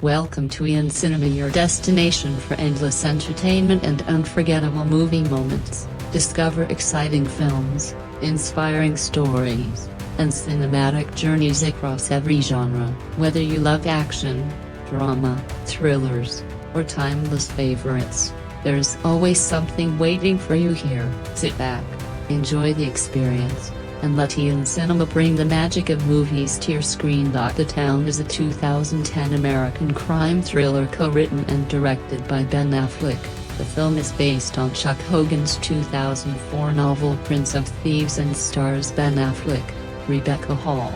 Welcome to Ian Cinema, your destination for endless entertainment and unforgettable movie moments. Discover exciting films, inspiring stories, and cinematic journeys across every genre. Whether you love action, drama, thrillers, or timeless favorites, there's always something waiting for you here. Sit back, enjoy the experience, and let Ian Cinema bring the magic of movies to your screen. The Town is a 2010 American crime thriller co-written and directed by Ben Affleck. The film is based on Chuck Hogan's 2004 novel Prince of Thieves and stars Ben Affleck, Rebecca Hall,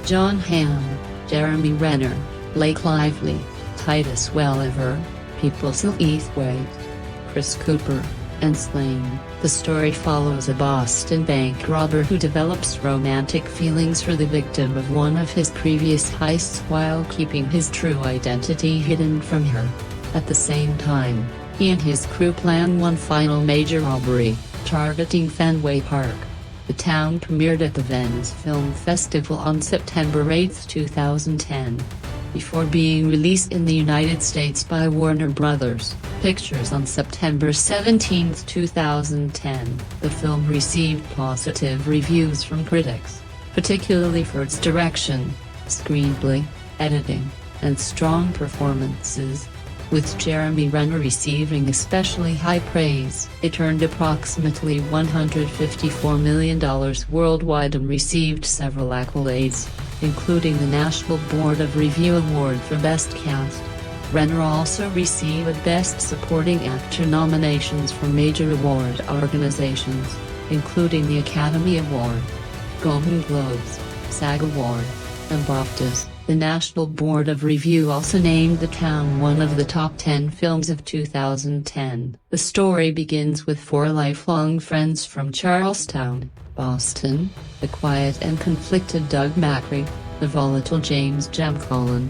Jon Hamm, Jeremy Renner, Blake Lively, Titus Welliver, People Heathwaite, Chris Cooper, and Slaine. The story follows a Boston bank robber who develops romantic feelings for the victim of one of his previous heists while keeping his true identity hidden from her. At the same time, he and his crew plan one final major robbery, targeting Fenway Park. The Town premiered at the Venice Film Festival on September 8, 2010. Before being released in the United States by Warner Bros. Pictures on September 17, 2010, the film received positive reviews from critics, particularly for its direction, screenplay, editing, and strong performances. With Jeremy Renner receiving especially high praise. It earned approximately $154 million worldwide and received several accolades, including the National Board of Review Award for Best Cast. Renner also received Best Supporting Actor nominations from major award organizations, including the Academy Award, Golden Globes, SAG Award, and BAFTAs. The National Board of Review also named The Town one of the top 10 films of 2010. The story begins with four lifelong friends from Charlestown, Boston: the quiet and conflicted Doug Macri, the volatile James Jem Collin,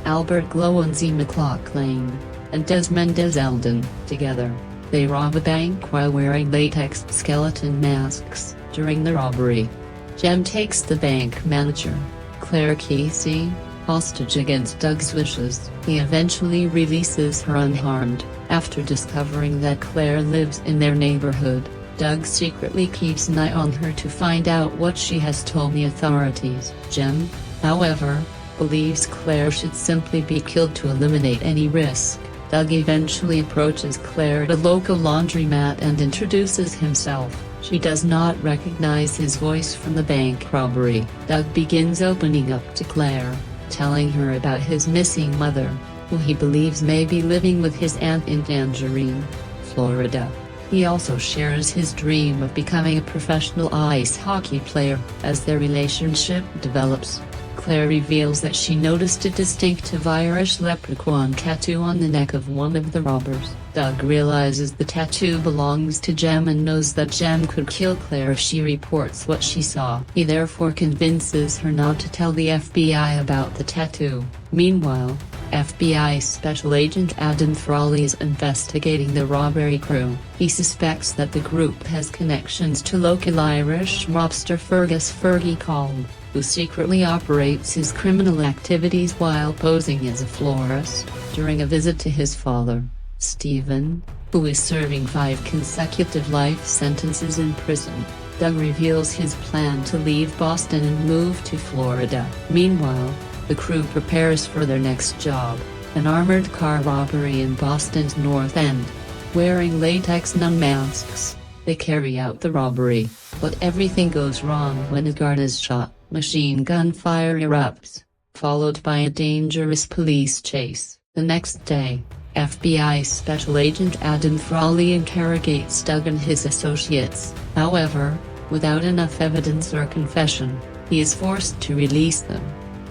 Albert Glowensy McLaughlin, and Desmond Eldon. Together, they rob a bank while wearing latex skeleton masks. During the robbery, Jem takes the bank manager, Claire Casey, hostage against Doug's wishes. He eventually releases her unharmed. After discovering that Claire lives in their neighborhood, Doug secretly keeps an eye on her to find out what she has told the authorities. Jem, however, believes Claire should simply be killed to eliminate any risk. Doug eventually approaches Claire at a local laundromat and introduces himself. She does not recognize his voice from the bank robbery. Doug begins opening up to Claire, telling her about his missing mother, who he believes may be living with his aunt in Tangerine, Florida. He also shares his dream of becoming a professional ice hockey player. As their relationship develops, Claire reveals that she noticed a distinctive Irish leprechaun tattoo on the neck of one of the robbers. Doug realizes the tattoo belongs to Jem and knows that Jem could kill Claire if she reports what she saw. He therefore convinces her not to tell the FBI about the tattoo. Meanwhile, FBI Special Agent Adam Frawley is investigating the robbery crew. He suspects that the group has connections to local Irish mobster Fergus "Fergie" Colm, who secretly operates his criminal activities while posing as a florist. During a visit to his father, Stephen, who is serving 5 consecutive life sentences in prison, Doug reveals his plan to leave Boston and move to Florida. Meanwhile, the crew prepares for their next job, an armored car robbery in Boston's North End. Wearing latex nun masks, they carry out the robbery, but everything goes wrong when Agar is shot. Machine gun fire erupts, followed by a dangerous police chase. The next day, FBI Special Agent Adam Frawley interrogates Doug and his associates. However, without enough evidence or confession, he is forced to release them.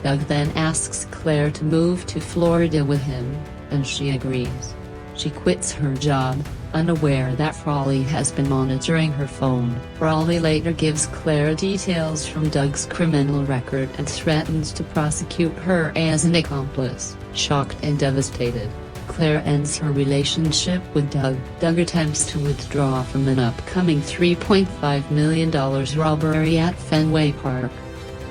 Doug then asks Claire to move to Florida with him, and she agrees. She quits her job, unaware that Frawley has been monitoring her phone. Frawley later gives Claire details from Doug's criminal record and threatens to prosecute her as an accomplice. Shocked and devastated, Claire ends her relationship with Doug. Doug attempts to withdraw from an upcoming $3.5 million robbery at Fenway Park.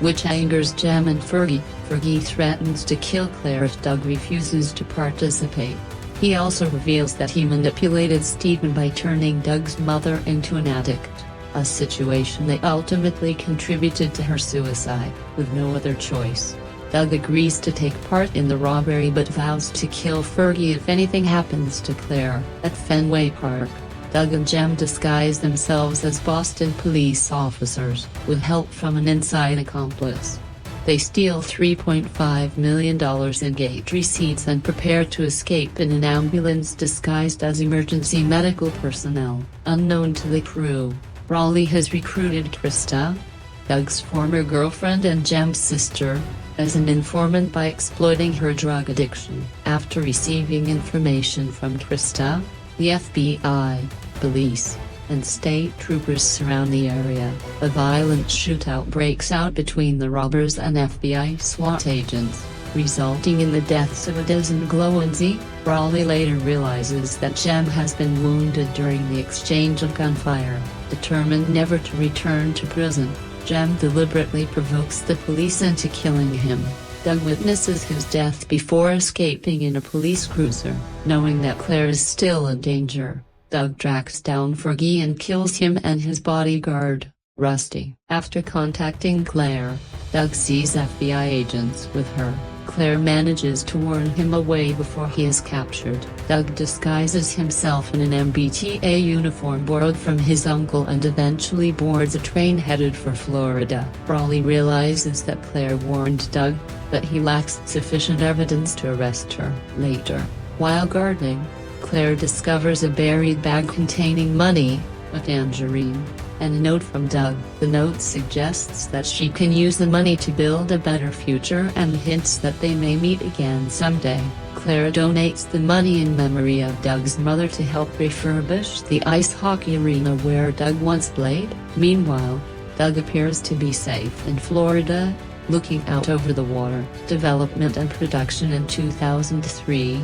which angers Jem and Fergie. Fergie threatens to kill Claire if Doug refuses to participate. He also reveals that he manipulated Stephen by turning Doug's mother into an addict, a situation that ultimately contributed to her suicide. With no other choice, Doug agrees to take part in the robbery but vows to kill Fergie if anything happens to Claire. At Fenway Park, Doug and Jem disguise themselves as Boston police officers, with help from an inside accomplice. They steal $3.5 million in gate receipts and prepare to escape in an ambulance disguised as emergency medical personnel. Unknown to the crew, Raleigh has recruited Krista, Doug's former girlfriend and Jem's sister, as an informant by exploiting her drug addiction. After receiving information from Krista, the FBI, police, and state troopers surround the area. A violent shootout breaks out between the robbers and FBI SWAT agents, resulting in the deaths of a dozen Glowensy. Raleigh later realizes that Jem has been wounded during the exchange of gunfire. Determined never to return to prison, Jem deliberately provokes the police into killing him. Doug witnesses his death before escaping in a police cruiser. Knowing that Claire is still in danger, Doug tracks down Fergie and kills him and his bodyguard, Rusty. After contacting Claire, Doug sees FBI agents with her. Claire manages to warn him away before he is captured. Doug disguises himself in an MBTA uniform borrowed from his uncle and eventually boards a train headed for Florida. Raleigh realizes that Claire warned Doug, but he lacks sufficient evidence to arrest her. Later, while gardening, Claire discovers a buried bag containing money, a tangerine, and a note from Doug. The note suggests that she can use the money to build a better future and hints that they may meet again someday. Claire donates the money in memory of Doug's mother to help refurbish the ice hockey arena where Doug once played. Meanwhile, Doug appears to be safe in Florida, looking out over the water. Development and production. In 2003,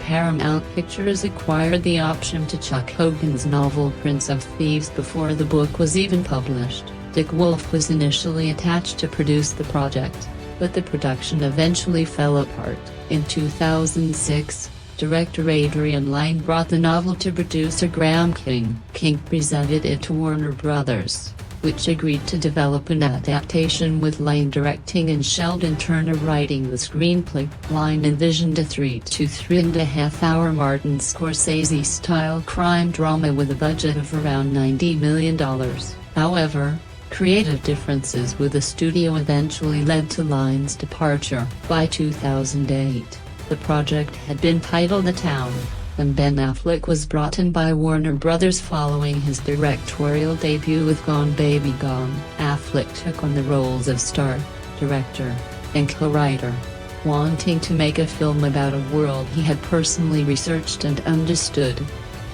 Paramount Pictures acquired the option to Chuck Hogan's novel Prince of Thieves before the book was even published. Dick Wolf was initially attached to produce the project, but the production eventually fell apart. In 2006, director Adrian Lyne brought the novel to producer Graham King. King presented it to Warner Brothers, which agreed to develop an adaptation with Lyne directing and Sheldon Turner writing the screenplay. Lyne envisioned a 3 to 3.5 hour Martin Scorsese-style crime drama with a budget of around $90 million. However, creative differences with the studio eventually led to Lyne's departure. By 2008, the project had been titled The Town, and Ben Affleck was brought in by Warner Brothers following his directorial debut with Gone Baby Gone. Affleck took on the roles of star, director, and co-writer, wanting to make a film about a world he had personally researched and understood.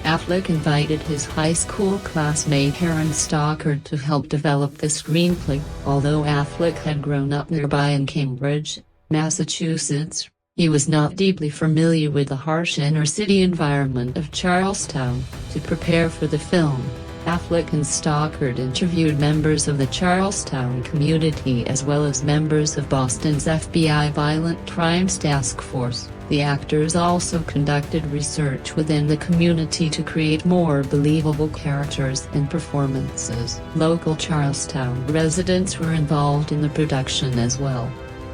Affleck invited his high school classmate Aaron Stockard to help develop the screenplay. Although Affleck had grown up nearby in Cambridge, Massachusetts, he was not deeply familiar with the harsh inner-city environment of Charlestown. To prepare for the film, Affleck and Stockard interviewed members of the Charlestown community as well as members of Boston's FBI Violent Crimes Task Force. The actors also conducted research within the community to create more believable characters and performances. Local Charlestown residents were involved in the production as well,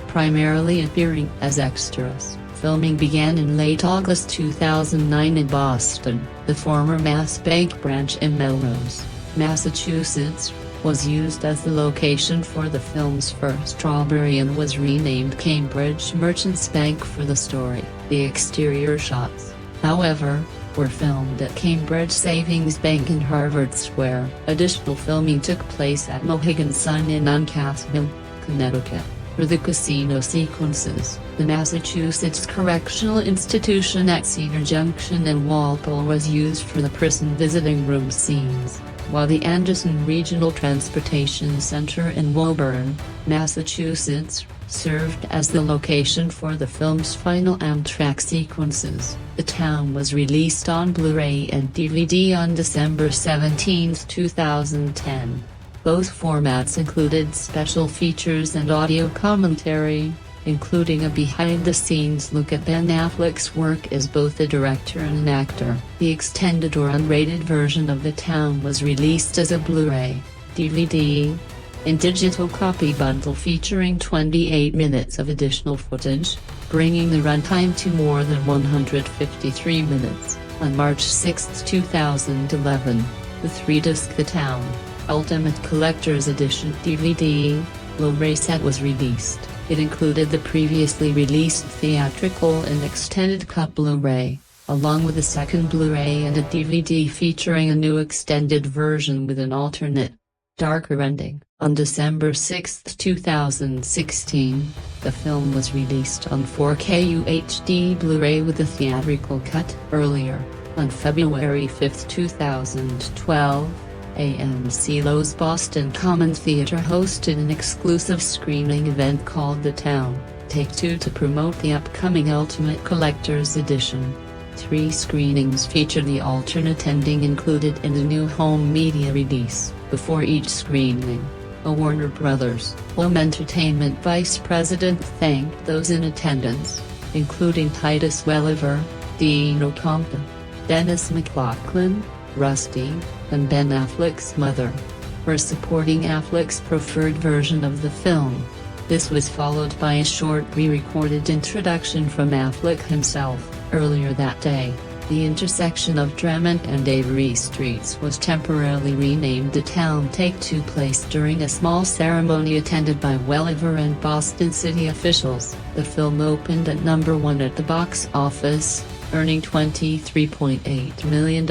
primarily appearing as extras. Filming began in late August 2009 in Boston. The former Mass Bank branch in Melrose, Massachusetts, was used as the location for the film's first robbery and was renamed Cambridge Merchants Bank for the story. The exterior shots, however, were filmed at Cambridge Savings Bank in Harvard Square. Additional filming took place at Mohegan Sun in Uncasville, Connecticut. For the casino sequences, the Massachusetts Correctional Institution at Cedar Junction and Walpole was used for the prison visiting room scenes, while the Anderson Regional Transportation Center in Woburn, Massachusetts, served as the location for the film's final Amtrak sequences. The Town was released on Blu-ray and DVD on December 17, 2010. Both formats included special features and audio commentary, including a behind-the-scenes look at Ben Affleck's work as both a director and an actor. The extended or unrated version of The Town was released as a Blu-ray, DVD, and digital copy bundle featuring 28 minutes of additional footage, bringing the runtime to more than 153 minutes. On March 6, 2011, the 3-disc The Town Ultimate Collector's Edition DVD Blu-ray set was released. It included the previously released theatrical and extended cut Blu-ray, along with a second Blu-ray and a DVD featuring a new extended version with an alternate, darker ending. On December 6, 2016, the film was released on 4K UHD Blu-ray with a theatrical cut. Earlier, on February 5, 2012, AMC Lowe's Boston Common Theater hosted an exclusive screening event called The Town Take-Two to promote the upcoming Ultimate Collector's Edition. 3 screenings featured the alternate ending included in the new home media release. Before each screening, a Warner Bros. Home Entertainment vice president thanked those in attendance, including Titus Welliver, Dean O'Compton, Dennis McLaughlin, Rusty, and Ben Affleck's mother, for supporting Affleck's preferred version of the film. This was followed by a short re-recorded introduction from Affleck himself. Earlier that day, the intersection of Drummond and Avery Streets was temporarily renamed The Town Take-Two place during a small ceremony attended by Welliver and Boston City officials. The film opened at number 1 at the box office, earning $23.8 million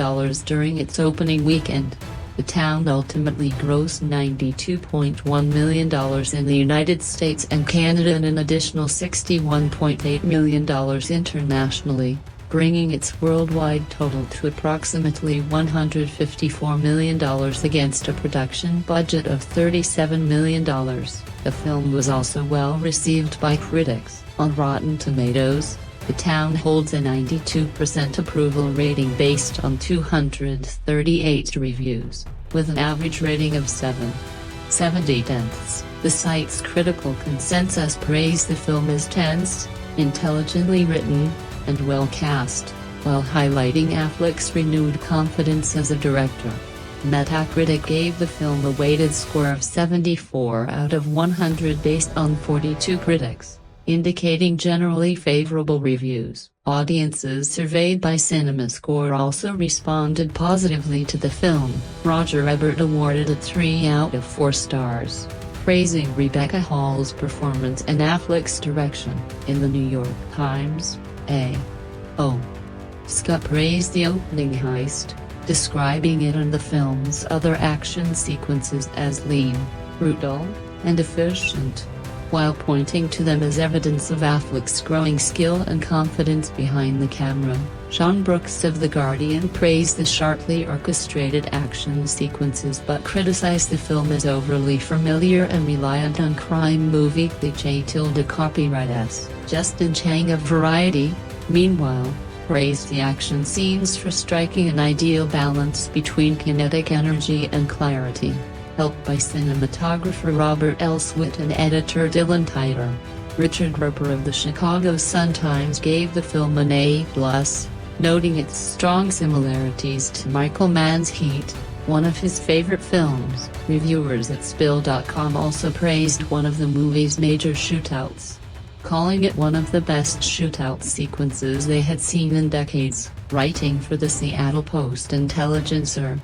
during its opening weekend. The Town ultimately grossed $92.1 million in the United States and Canada and an additional $61.8 million internationally, bringing its worldwide total to approximately $154 million against a production budget of $37 million. The film was also well received by critics. On Rotten Tomatoes, The Town holds a 92% approval rating based on 238 reviews, with an average rating of 7.70. The site's critical consensus praised the film as tense, intelligently written, and well cast, while highlighting Affleck's renewed confidence as a director. Metacritic gave the film a weighted score of 74 out of 100 based on 42 critics, indicating generally favorable reviews. Audiences surveyed by CinemaScore also responded positively to the film. Roger Ebert awarded it 3 out of 4 stars, praising Rebecca Hall's performance and Affleck's direction. In the New York Times, A.O. Scott praised the opening heist, describing it and the film's other action sequences as lean, brutal, and efficient, while pointing to them as evidence of Affleck's growing skill and confidence behind the camera. Sean Brooks of The Guardian praised the sharply orchestrated action sequences but criticized the film as overly familiar and reliant on crime movie cliché copyright. Justin Chang of Variety, meanwhile, praised the action scenes for striking an ideal balance between kinetic energy and clarity, helped by cinematographer Robert Elswit and editor Dylan Tyler. Richard Roeper of the Chicago Sun-Times gave the film an A+, noting its strong similarities to Michael Mann's Heat, one of his favorite films. Reviewers at Spill.com also praised one of the movie's major shootouts, calling it one of the best shootout sequences they had seen in decades. Writing for the Seattle Post-Intelligencer,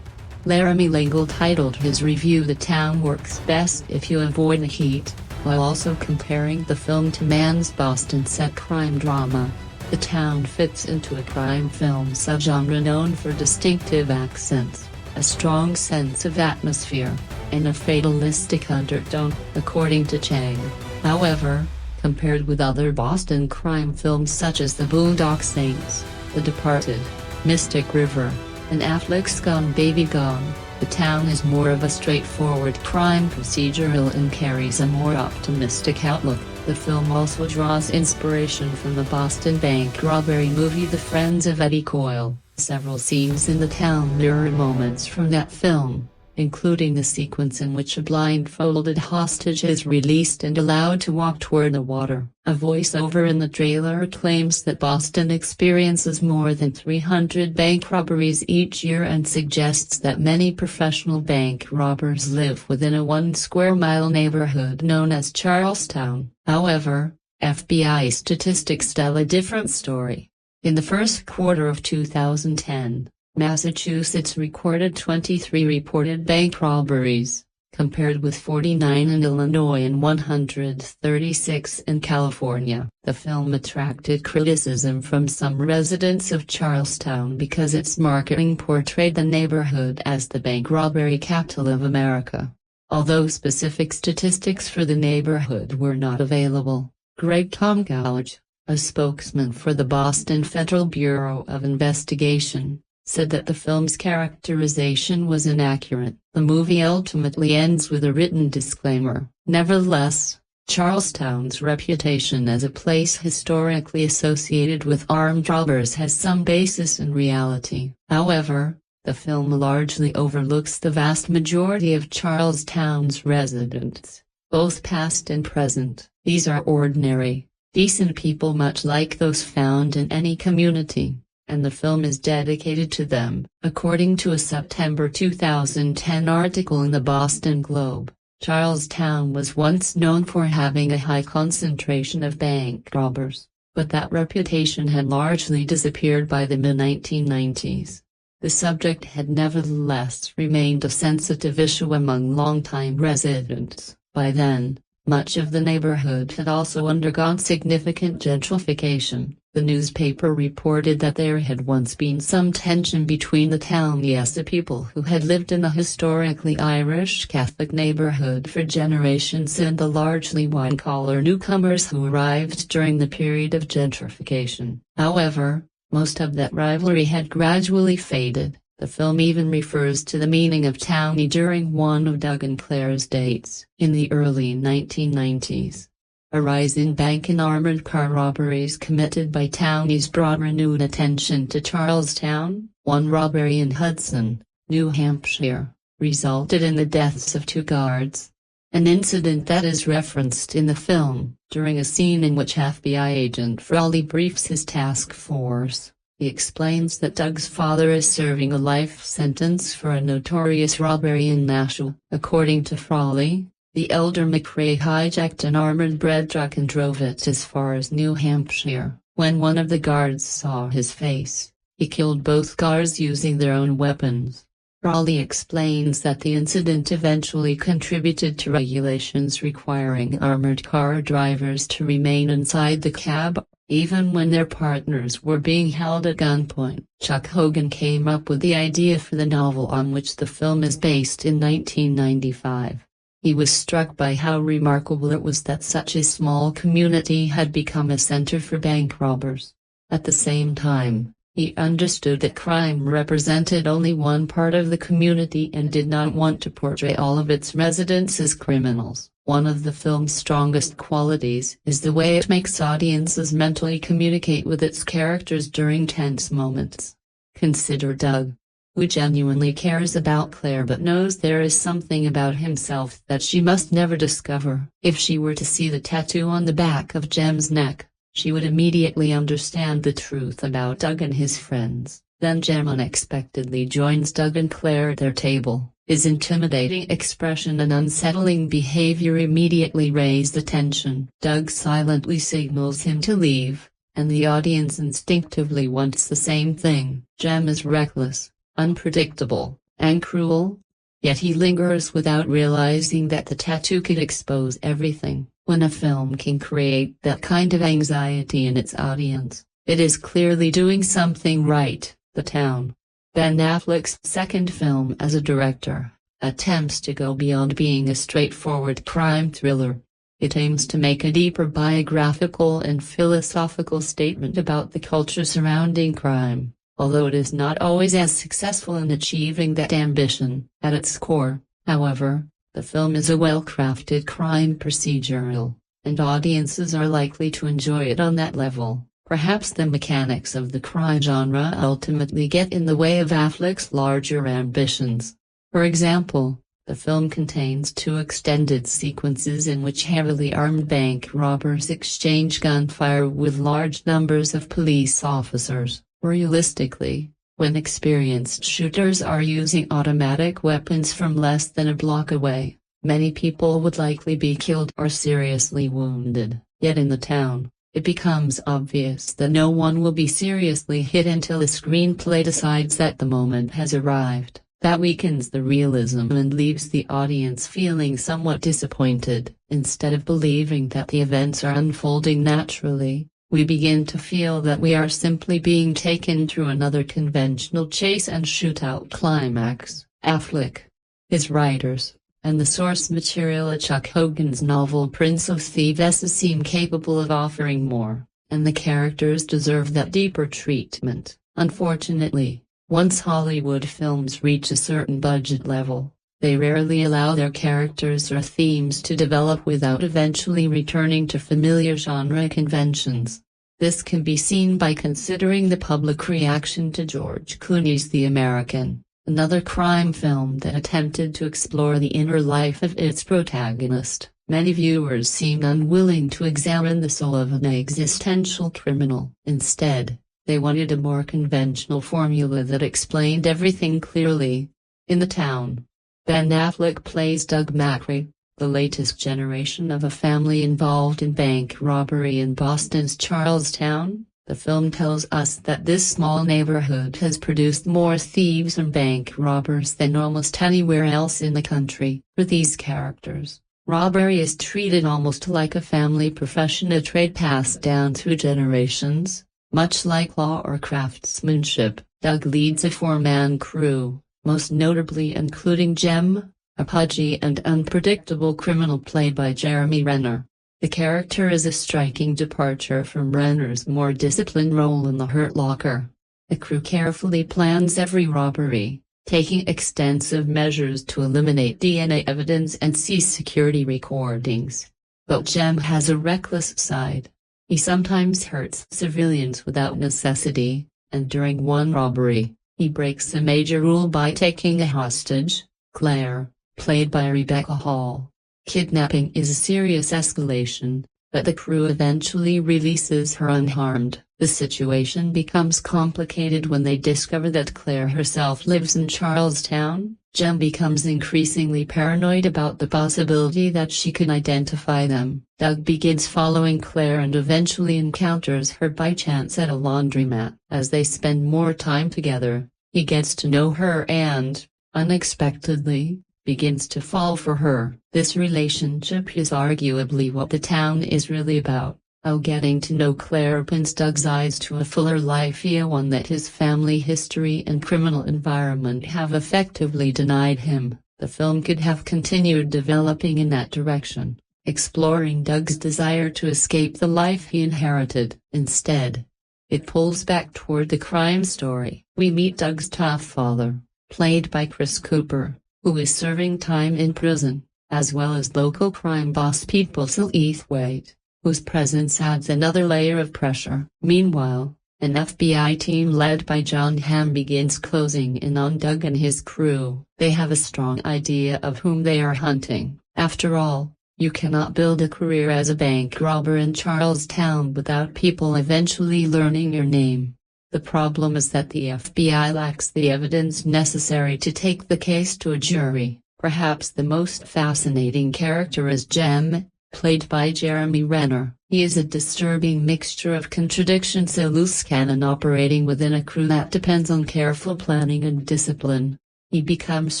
Laramie Lingle titled his review "The Town works best if you avoid the heat," while also comparing the film to Mann's Boston set crime drama. The Town fits into a crime film subgenre known for distinctive accents, a strong sense of atmosphere, and a fatalistic undertone, according to Chang. However, compared with other Boston crime films such as The Boondock Saints, The Departed, Mystic River, and Affleck's Gone Baby Gone, The Town is more of a straightforward crime procedural and carries a more optimistic outlook. The film also draws inspiration from the Boston bank robbery movie The Friends of Eddie Coyle. Several scenes in The Town mirror moments from that film, including the sequence in which a blindfolded hostage is released and allowed to walk toward the water. A voiceover in the trailer claims that Boston experiences more than 300 bank robberies each year and suggests that many professional bank robbers live within a 1-square-mile neighborhood known as Charlestown. However, FBI statistics tell a different story. In the first quarter of 2010, Massachusetts recorded 23 reported bank robberies, compared with 49 in Illinois and 136 in California. The film attracted criticism from some residents of Charlestown because its marketing portrayed the neighborhood as the bank robbery capital of America. Although specific statistics for the neighborhood were not available, Greg Tomkowicz, a spokesman for the Boston Federal Bureau of Investigation, said that the film's characterization was inaccurate. The movie ultimately ends with a written disclaimer. Nevertheless, Charlestown's reputation as a place historically associated with armed robbers has some basis in reality. However, the film largely overlooks the vast majority of Charlestown's residents, both past and present. These are ordinary, decent people much like those found in any community, and the film is dedicated to them. According to a September 2010 article in the Boston Globe, Charlestown was once known for having a high concentration of bank robbers, but that reputation had largely disappeared by the mid-1990s. The subject had nevertheless remained a sensitive issue among longtime residents. By then, much of the neighborhood had also undergone significant gentrification. The newspaper reported that there had once been some tension between the town's people who had lived in the historically Irish Catholic neighborhood for generations and the largely white-collar newcomers who arrived during the period of gentrification. However, most of that rivalry had gradually faded. The film even refers to the meaning of townie during one of Doug and Claire's dates. In the early 1990s, a rise in bank and armored car robberies committed by townies brought renewed attention to Charlestown. One robbery in Hudson, New Hampshire, resulted in the deaths of 2 guards, an incident that is referenced in the film. During a scene in which FBI agent Frawley briefs his task force, he explains that Doug's father is serving a life sentence for a notorious robbery in Nashua. According to Frawley, the elder McRae hijacked an armored bread truck and drove it as far as New Hampshire. When one of the guards saw his face, he killed both guards using their own weapons. Frawley explains that the incident eventually contributed to regulations requiring armored car drivers to remain inside the cab, even when their partners were being held at gunpoint. Chuck Hogan came up with the idea for the novel on which the film is based in 1995. He was struck by how remarkable it was that such a small community had become a center for bank robbers. At the same time, he understood that crime represented only one part of the community and did not want to portray all of its residents as criminals. One of the film's strongest qualities is the way it makes audiences mentally communicate with its characters during tense moments. Consider Doug, who genuinely cares about Claire but knows there is something about himself that she must never discover. If she were to see the tattoo on the back of Jem's neck, she would immediately understand the truth about Doug and his friends. Then Jem unexpectedly joins Doug and Claire at their table. His intimidating expression and unsettling behavior immediately raise the tension. Doug silently signals him to leave, and the audience instinctively wants the same thing. Jem is reckless, unpredictable, and cruel, yet he lingers without realizing that the tattoo could expose everything. When a film can create that kind of anxiety in its audience, it is clearly doing something right. The Town, Ben Affleck's second film as a director, attempts to go beyond being a straightforward crime thriller. It aims to make a deeper biographical and philosophical statement about the culture surrounding crime, although it is not always as successful in achieving that ambition. At its core, however, the film is a well-crafted crime procedural, and audiences are likely to enjoy it on that level. Perhaps the mechanics of the crime genre ultimately get in the way of Affleck's larger ambitions. For example, the film contains two extended sequences in which heavily armed bank robbers exchange gunfire with large numbers of police officers. Realistically, when experienced shooters are using automatic weapons from less than a block away, many people would likely be killed or seriously wounded. Yet in the town, it becomes obvious that no one will be seriously hit until the screenplay decides that the moment has arrived. That weakens the realism and leaves the audience feeling somewhat disappointed. Instead of believing that the events are unfolding naturally, we begin to feel that we are simply being taken through another conventional chase and shootout climax. Affleck, his writers, and the source material of Chuck Hogan's novel Prince of Thieves seem capable of offering more, and the characters deserve that deeper treatment. Unfortunately, once Hollywood films reach a certain budget level, they rarely allow their characters or themes to develop without eventually returning to familiar genre conventions. This can be seen by considering the public reaction to George Clooney's The American, another crime film that attempted to explore the inner life of its protagonist. Many viewers seemed unwilling to examine the soul of an existential criminal. Instead, they wanted a more conventional formula that explained everything clearly. In The Town, Ben Affleck plays Doug McRae, the latest generation of a family involved in bank robbery in Boston's Charlestown. The film tells us that this small neighborhood has produced more thieves and bank robbers than almost anywhere else in the country. For these characters, robbery is treated almost like a family profession, a trade passed down through generations. Much like law or craftsmanship, Doug leads a four-man crew, most notably including Jem, a pudgy and unpredictable criminal played by Jeremy Renner. The character is a striking departure from Renner's more disciplined role in The Hurt Locker. The crew carefully plans every robbery, taking extensive measures to eliminate DNA evidence and seize security recordings. But Jem has a reckless side. He sometimes hurts civilians without necessity, and during one robbery, he breaks a major rule by taking a hostage, Claire, played by Rebecca Hall. Kidnapping is a serious escalation, but the crew eventually releases her unharmed. The situation becomes complicated when they discover that Claire herself lives in Charlestown. Jem becomes increasingly paranoid about the possibility that she could identify them. Doug begins following Claire and eventually encounters her by chance at a laundromat. As they spend more time together, he gets to know her and, unexpectedly, begins to fall for her. This relationship is arguably what The Town is really about. How getting to know Claire opens Doug's eyes to a fuller life, one that his family history and criminal environment have effectively denied him. The film could have continued developing in that direction, exploring Doug's desire to escape the life he inherited. Instead, it pulls back toward the crime story. We meet Doug's tough father, played by Chris Cooper, who is serving time in prison, as well as local crime boss Pete Postlethwaite, whose presence adds another layer of pressure. Meanwhile, an FBI team led by Jon Hamm begins closing in on Doug and his crew. They have a strong idea of whom they are hunting. After all, you cannot build a career as a bank robber in Charlestown without people eventually learning your name. The problem is that the FBI lacks the evidence necessary to take the case to a jury. Perhaps the most fascinating character is Jem, played by Jeremy Renner. He is a disturbing mixture of contradictions, a loose cannon operating within a crew that depends on careful planning and discipline. He becomes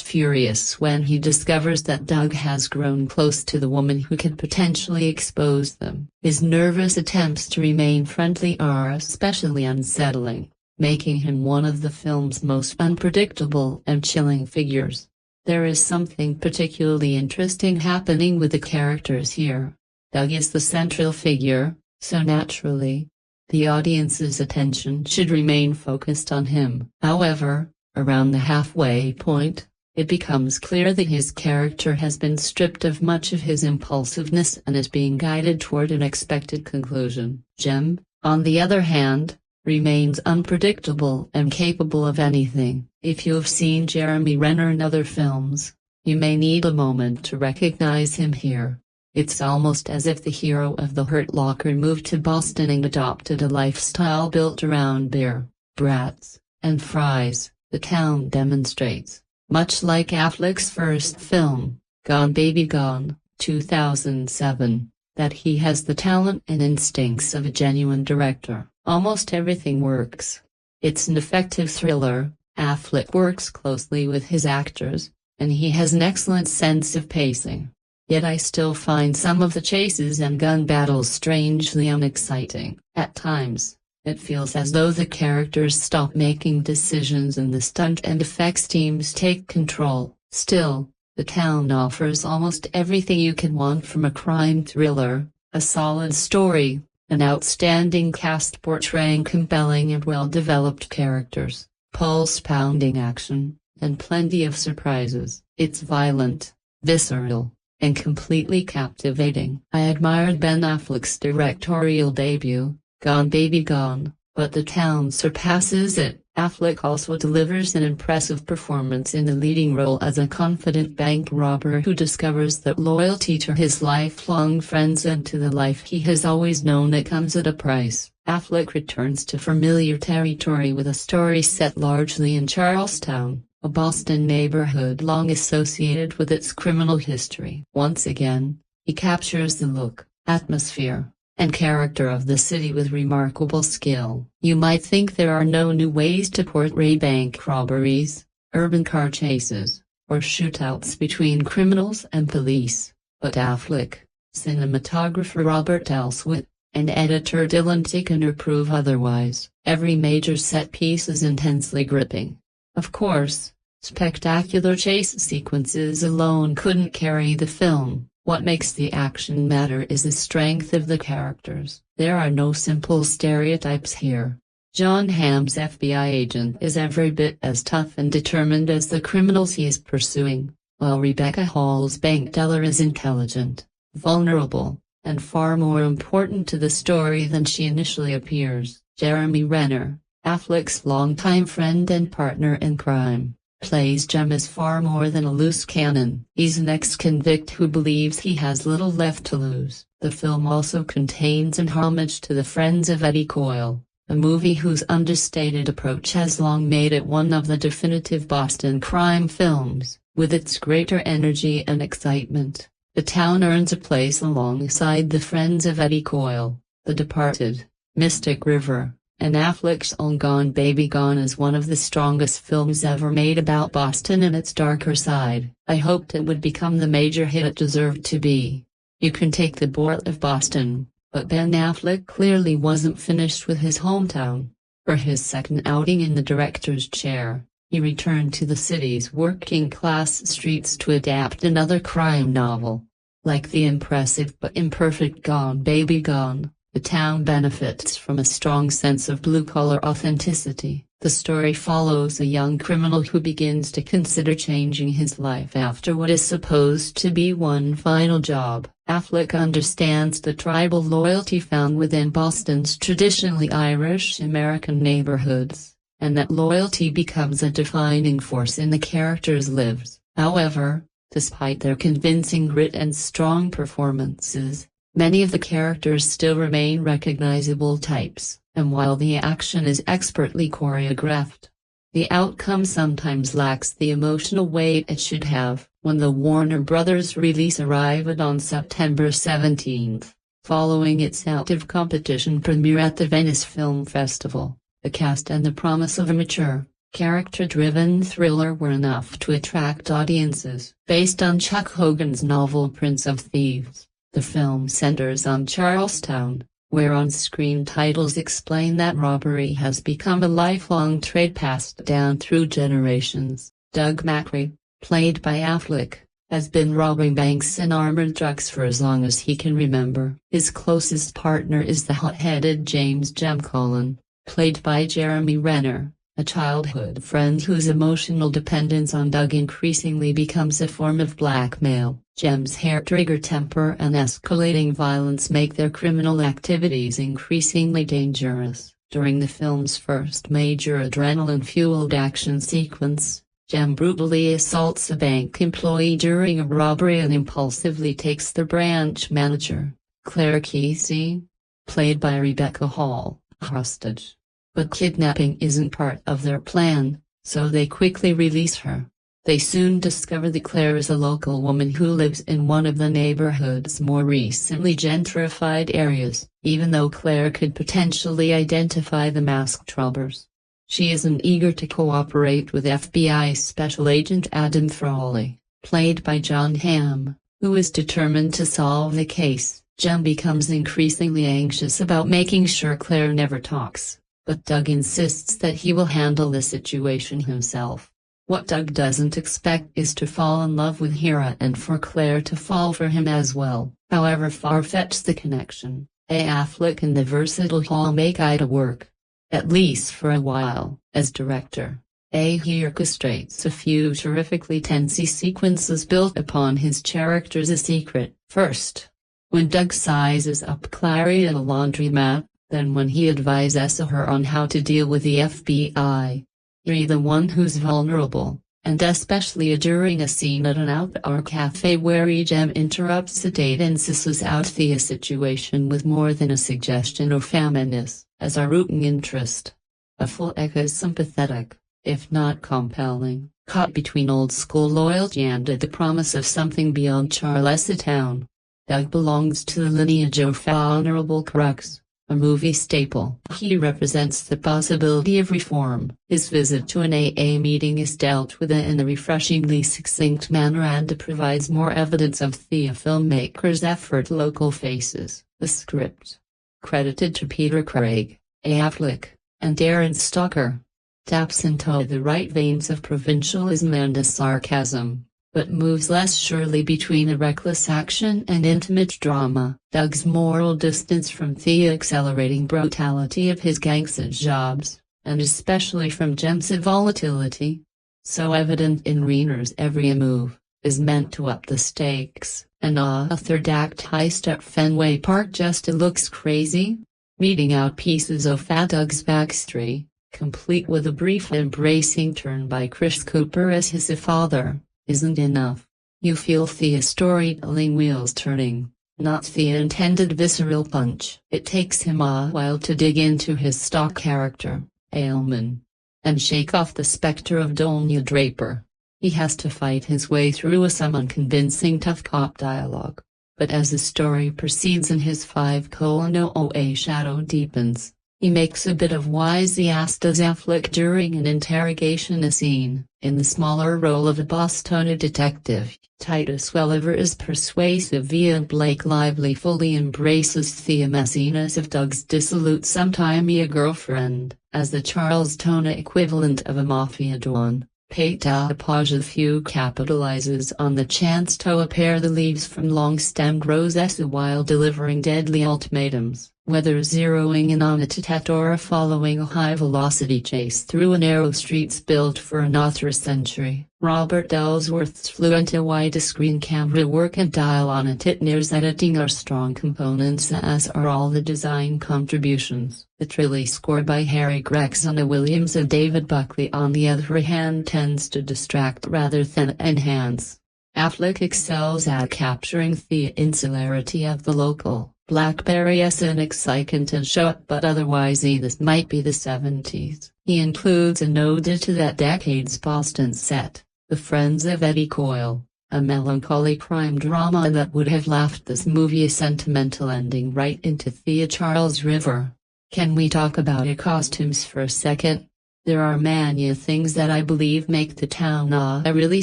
furious when he discovers that Doug has grown close to the woman who could potentially expose them. His nervous attempts to remain friendly are especially unsettling, making him one of the film's most unpredictable and chilling figures. There is something particularly interesting happening with the characters here. Doug is the central figure, so naturally, the audience's attention should remain focused on him. However, around the halfway point, it becomes clear that his character has been stripped of much of his impulsiveness and is being guided toward an expected conclusion. Jem, on the other hand, remains unpredictable and capable of anything. If you have seen Jeremy Renner in other films, you may need a moment to recognize him here. It's almost as if the hero of The Hurt Locker moved to Boston and adopted a lifestyle built around beer, brats, and fries. The town demonstrates, much like Affleck's first film, Gone Baby Gone, 2007, that he has the talent and instincts of a genuine director. Almost everything works. It's an effective thriller. Affleck works closely with his actors, and he has an excellent sense of pacing. Yet I still find some of the chases and gun battles strangely unexciting. At times, it feels as though the characters stop making decisions and the stunt and effects teams take control. Still, the town offers almost everything you can want from a crime thriller: a solid story, an outstanding cast portraying compelling and well-developed characters, pulse-pounding action, and plenty of surprises. It's violent, visceral, and completely captivating. I admired Ben Affleck's directorial debut, Gone Baby Gone, but The Town surpasses it. Affleck also delivers an impressive performance in the leading role as a confident bank robber who discovers that loyalty to his lifelong friends and to the life he has always known that comes at a price. Affleck returns to familiar territory with a story set largely in Charlestown, a Boston neighborhood long associated with its criminal history. Once again, he captures the look, atmosphere, and character of the city with remarkable skill. You might think there are no new ways to portray bank robberies, urban car chases, or shootouts between criminals and police, but Affleck, cinematographer Robert Elswit, and editor Dylan Tickner prove otherwise. Every major set piece is intensely gripping. Of course, spectacular chase sequences alone couldn't carry the film. What makes the action matter is the strength of the characters. There are no simple stereotypes here. Jon Hamm's FBI agent is every bit as tough and determined as the criminals he is pursuing, while Rebecca Hall's bank teller is intelligent, vulnerable, and far more important to the story than she initially appears. Jeremy Renner, Affleck's longtime friend and partner in crime, plays Jem as far more than a loose cannon. He's an ex-convict who believes he has little left to lose. The film also contains an homage to The Friends of Eddie Coyle, a movie whose understated approach has long made it one of the definitive Boston crime films. With its greater energy and excitement, The Town earns a place alongside The Friends of Eddie Coyle, The Departed, Mystic River, and Affleck's own Gone Baby Gone as one of the strongest films ever made about Boston and its darker side. I hoped it would become the major hit it deserved to be. You can take the board of Boston, but Ben Affleck clearly wasn't finished with his hometown. For his second outing in the director's chair, he returned to the city's working-class streets to adapt another crime novel. Like the impressive but imperfect Gone Baby Gone, The Town benefits from a strong sense of blue-collar authenticity. The story follows a young criminal who begins to consider changing his life after what is supposed to be one final job. Affleck understands the tribal loyalty found within Boston's traditionally Irish-American neighborhoods, and that loyalty becomes a defining force in the characters' lives. However, despite their convincing grit and strong performances, many of the characters still remain recognizable types, and while the action is expertly choreographed, the outcome sometimes lacks the emotional weight it should have. When the Warner Brothers release arrived on September 17, following its out of competition premiere at the Venice Film Festival, the cast and the promise of a mature, character-driven thriller were enough to attract audiences. Based on Chuck Hogan's novel Prince of Thieves, the film centers on Charlestown, where on-screen titles explain that robbery has become a lifelong trade passed down through generations. Doug Macri, played by Affleck, has been robbing banks and armored trucks for as long as he can remember. His closest partner is the hot-headed James "Jem" Cullen, played by Jeremy Renner, a childhood friend whose emotional dependence on Doug increasingly becomes a form of blackmail. Jem's hair-trigger temper and escalating violence make their criminal activities increasingly dangerous. During the film's first major adrenaline-fueled action sequence, Jem brutally assaults a bank employee during a robbery and impulsively takes the branch manager, Claire Kesey, played by Rebecca Hall, hostage. But kidnapping isn't part of their plan, so they quickly release her. They soon discover that Claire is a local woman who lives in one of the neighborhood's more recently gentrified areas, even though Claire could potentially identify the masked robbers. She isn't eager to cooperate with FBI Special Agent Adam Frawley, played by Jon Hamm, who is determined to solve the case. Jem becomes increasingly anxious about making sure Claire never talks, but Doug insists that he will handle the situation himself. What Doug doesn't expect is to fall in love with Hera and for Claire to fall for him as well. However far-fetched the connection, Affleck and the versatile Hall make Ida work. At least for a while. As director, he orchestrates a few terrifically tense sequences built upon his character's a secret. First, when Doug sizes up Clary at a laundromat, then when he advises her on how to deal with the FBI. You're the one who's vulnerable, and especially during a scene at an outdoor cafe where Jem interrupts a date and sisses out the situation with more than a suggestion of feminist as a rooting interest. Affleck is sympathetic, if not compelling, caught between old-school loyalty and the promise of something beyond Charlestown. Doug belongs to the lineage of Honorable Crux, a movie staple. He represents the possibility of reform. His visit to an AA meeting is dealt with in a refreshingly succinct manner and provides more evidence of the filmmaker's effort. Local faces. The script, credited to Peter Craig, Affleck, and Darren Stoker, taps into the right veins of provincialism and sarcasm, but moves less surely between a reckless action and intimate drama. Doug's moral distance from the accelerating brutality of his gangsta jobs, and especially from Jem's volatility, so evident in Renner's every move, is meant to up the stakes. A third act heist at Fenway Park just looks crazy. Meeting out pieces of Doug's backstory, complete with a brief embracing turn by Chris Cooper as his father, isn't enough. You feel the storytelling wheels turning, not the intended visceral punch. It takes him a while to dig into his stock character, Aylman, and shake off the specter of Donya Draper. He has to fight his way through some unconvincing tough cop dialogue. But as the story proceeds and his 5:0 shadow deepens, he makes a bit of wisely ass does Affleck during an interrogation scene. In the smaller role of a Boston detective, Titus Welliver is persuasive via Blake Lively fully embraces the messiness of Doug's dissolute sometimey girlfriend, as the Charleston equivalent of a mafia don. Peta Pajafew capitalizes on the chance to appear the leaves from long-stemmed roses while delivering deadly ultimatums, whether zeroing in on a tete or following a high-velocity chase through a narrow streets built for another century. Robert Ellsworth's fluent widescreen camera work and dial-on-it editing are strong components, as are all the design contributions. The Trilly score by Harry Gregson Williams and David Buckley on the other hand tends to distract rather than enhance. Affleck excels at capturing the insularity of the local, Blackberry cynic psychant and show up, but otherwise this might be the 70s. He includes a nod to that decade's Boston set, The Friends of Eddie Coyle, a melancholy crime drama that would have left this movie a sentimental ending right into the Charles River. Can we talk about costumes for a second? There are many things that I believe make The Town a really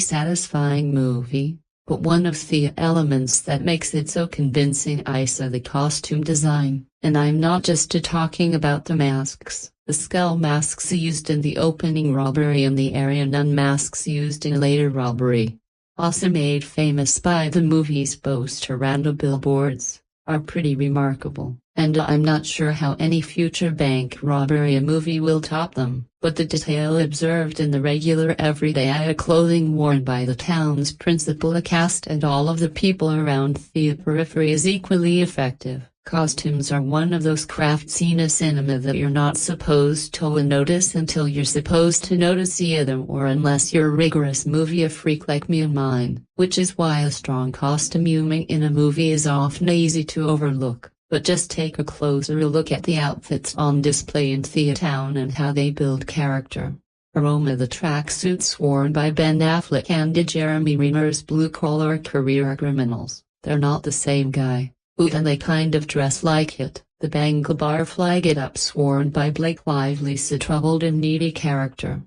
satisfying movie, but one of the elements that makes it so convincing is the costume design, and I'm not just talking about the masks, the skull masks used in the opening robbery and the Arianon masks used in later robbery, also made famous by the movie's poster and billboards, are pretty remarkable, and I'm not sure how any future bank robbery movie will top them. But the detail observed in the regular everyday clothing worn by the town's principal cast and all of the people around the periphery is equally effective. Costumes are one of those crafts in cinema that you're not supposed to notice until you're supposed to notice them, or unless you're a rigorous movie freak like me and mine, which is why a strong costuming in a movie is often easy to overlook. But just take a closer look at the outfits on display in Town and how they build character. Aroma, the tracksuits worn by Ben Affleck and Jeremy Renner's blue-collar career criminals, they're not the same guy. And they kind of dress like it. The Bangladesh flag get-ups worn by Blake Lively's troubled and needy character.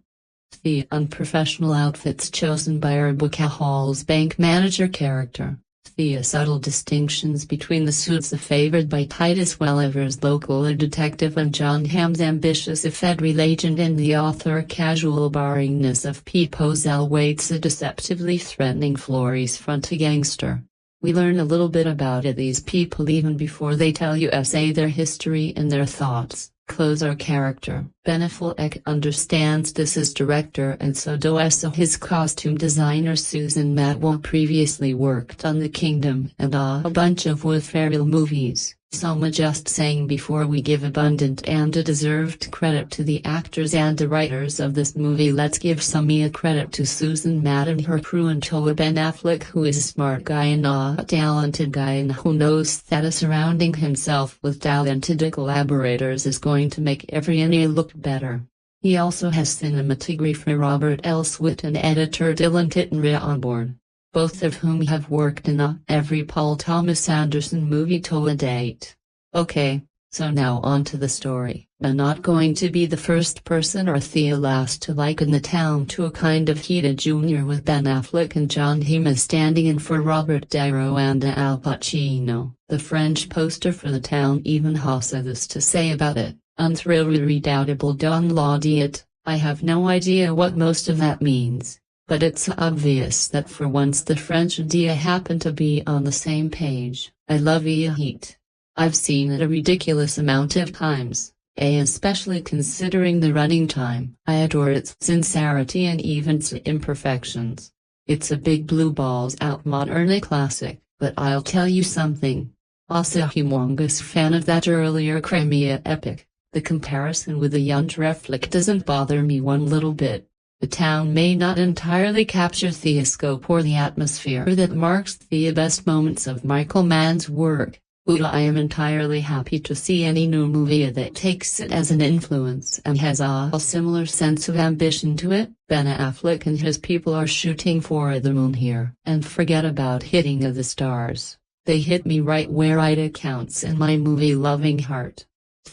The unprofessional outfits chosen by Rebecca Hall's bank manager character. The subtle distinctions between the suits favored by Titus Welliver's local detective and Jon Hamm's ambitious federal agent, and the author casual boringness of Pete Postlethwaite's deceptively threatening Florey's front gangster. We learn a little bit about these people even before they tell you their history and their thoughts. Clothes are character. Ben Affleck understands this as director, and so does his costume designer Susan Matwell, previously worked on The Kingdom and a bunch of Will Ferrell movies. So just saying before we give abundant and deserved credit to the actors and the writers of this movie, let's give some credit to Susan Matt and her crew, and to Ben Affleck, who is a smart guy and a talented guy, and who knows that surrounding himself with talented collaborators is going to make every look better. He also has cinematographer Robert Elswit and editor Dylan Tittenry on board, both of whom have worked in every Paul Thomas Anderson movie to date. Okay, so now on to the story. I'm not going to be the first person or the last to liken the town to a kind of heated junior, with Ben Affleck and Jon Hamm standing in for Robert De Niro and Al Pacino. The French poster for the town even has this to say about it: "Unthrilled, redoubtable, dans l'audiat." I have no idea what most of that means, but it's obvious that for once the French and IA happen to be on the same page. I love Heat. I've seen it a ridiculous amount of times, especially considering the running time. I adore its sincerity and even its imperfections. It's a big blue balls out modern classic, but I'll tell you something. As a humongous fan of that earlier Crimea epic, the comparison with the young Affleck doesn't bother me one little bit. The town may not entirely capture the scope or the atmosphere that marks the best moments of Michael Mann's work, but I am entirely happy to see any new movie that takes it as an influence and has a similar sense of ambition to it. Ben Affleck and his people are shooting for the moon here. And forget about hitting the stars. They hit me right where it counts in my movie-loving heart.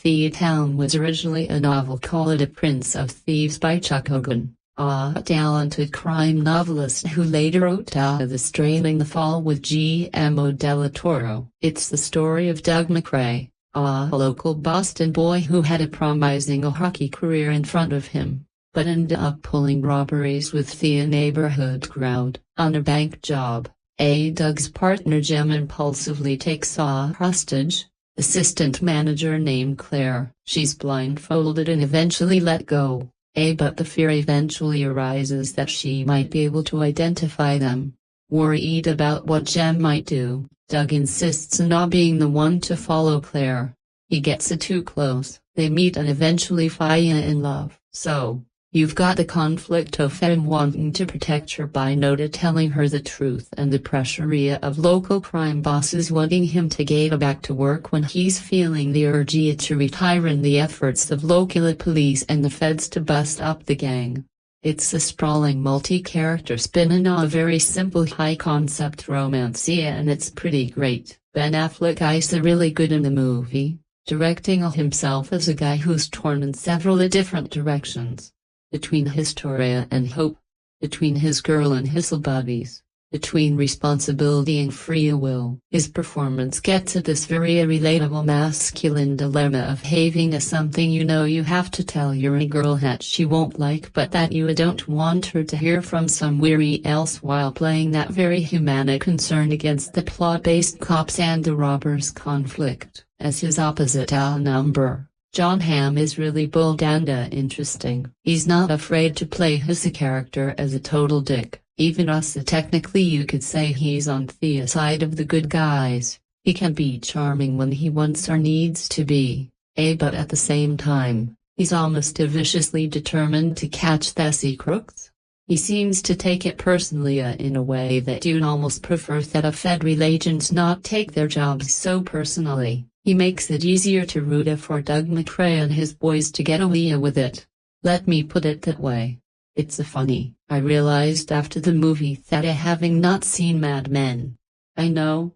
The Town was originally a novel called A Prince of Thieves by Chuck Hogan, a talented crime novelist who later wrote The Strain in the Fall with Guillermo del Toro. It's the story of Doug McRae, a local Boston boy who had a promising hockey career in front of him, but ended up pulling robberies with the neighborhood crowd. On a bank job, Doug's partner Jim impulsively takes a hostage, assistant manager named Claire. She's blindfolded and eventually let go. But the fear eventually arises that she might be able to identify them. Worried about what Jem might do, Doug insists on not being the one to follow Claire. He gets too close, they meet and eventually fall in love. So, you've got the conflict of him wanting to protect her by not telling her the truth, and the pressure of local crime bosses wanting him to get back to work when he's feeling the urge to retire, and the efforts of local police and the feds to bust up the gang. It's a sprawling multi-character spin and a very simple high-concept romance, and it's pretty great. Ben Affleck is really good in the movie, directing himself as a guy who's torn in several different directions. Between hysteria and hope, between his girl and his buddies, between responsibility and free will. His performance gets at this very relatable masculine dilemma of having something you have to tell your girl that she won't like, but that you don't want her to hear from somewhere else, while playing that very human concern against the plot-based cops and the robbers conflict. As his opposite number, Jon Hamm is really bold and interesting. He's not afraid to play his character as a total dick, even technically you could say he's on the side of the good guys. He can be charming when he wants or needs to be, but at the same time, he's almost viciously determined to catch the crooks. He seems to take it personally in a way that you'd almost prefer that a federal agents not take their jobs so personally. He makes it easier to root for Doug McRae and his boys to get away with it. Let me put it that way. It's funny. I realized after the movie that having not seen Mad Men. I know.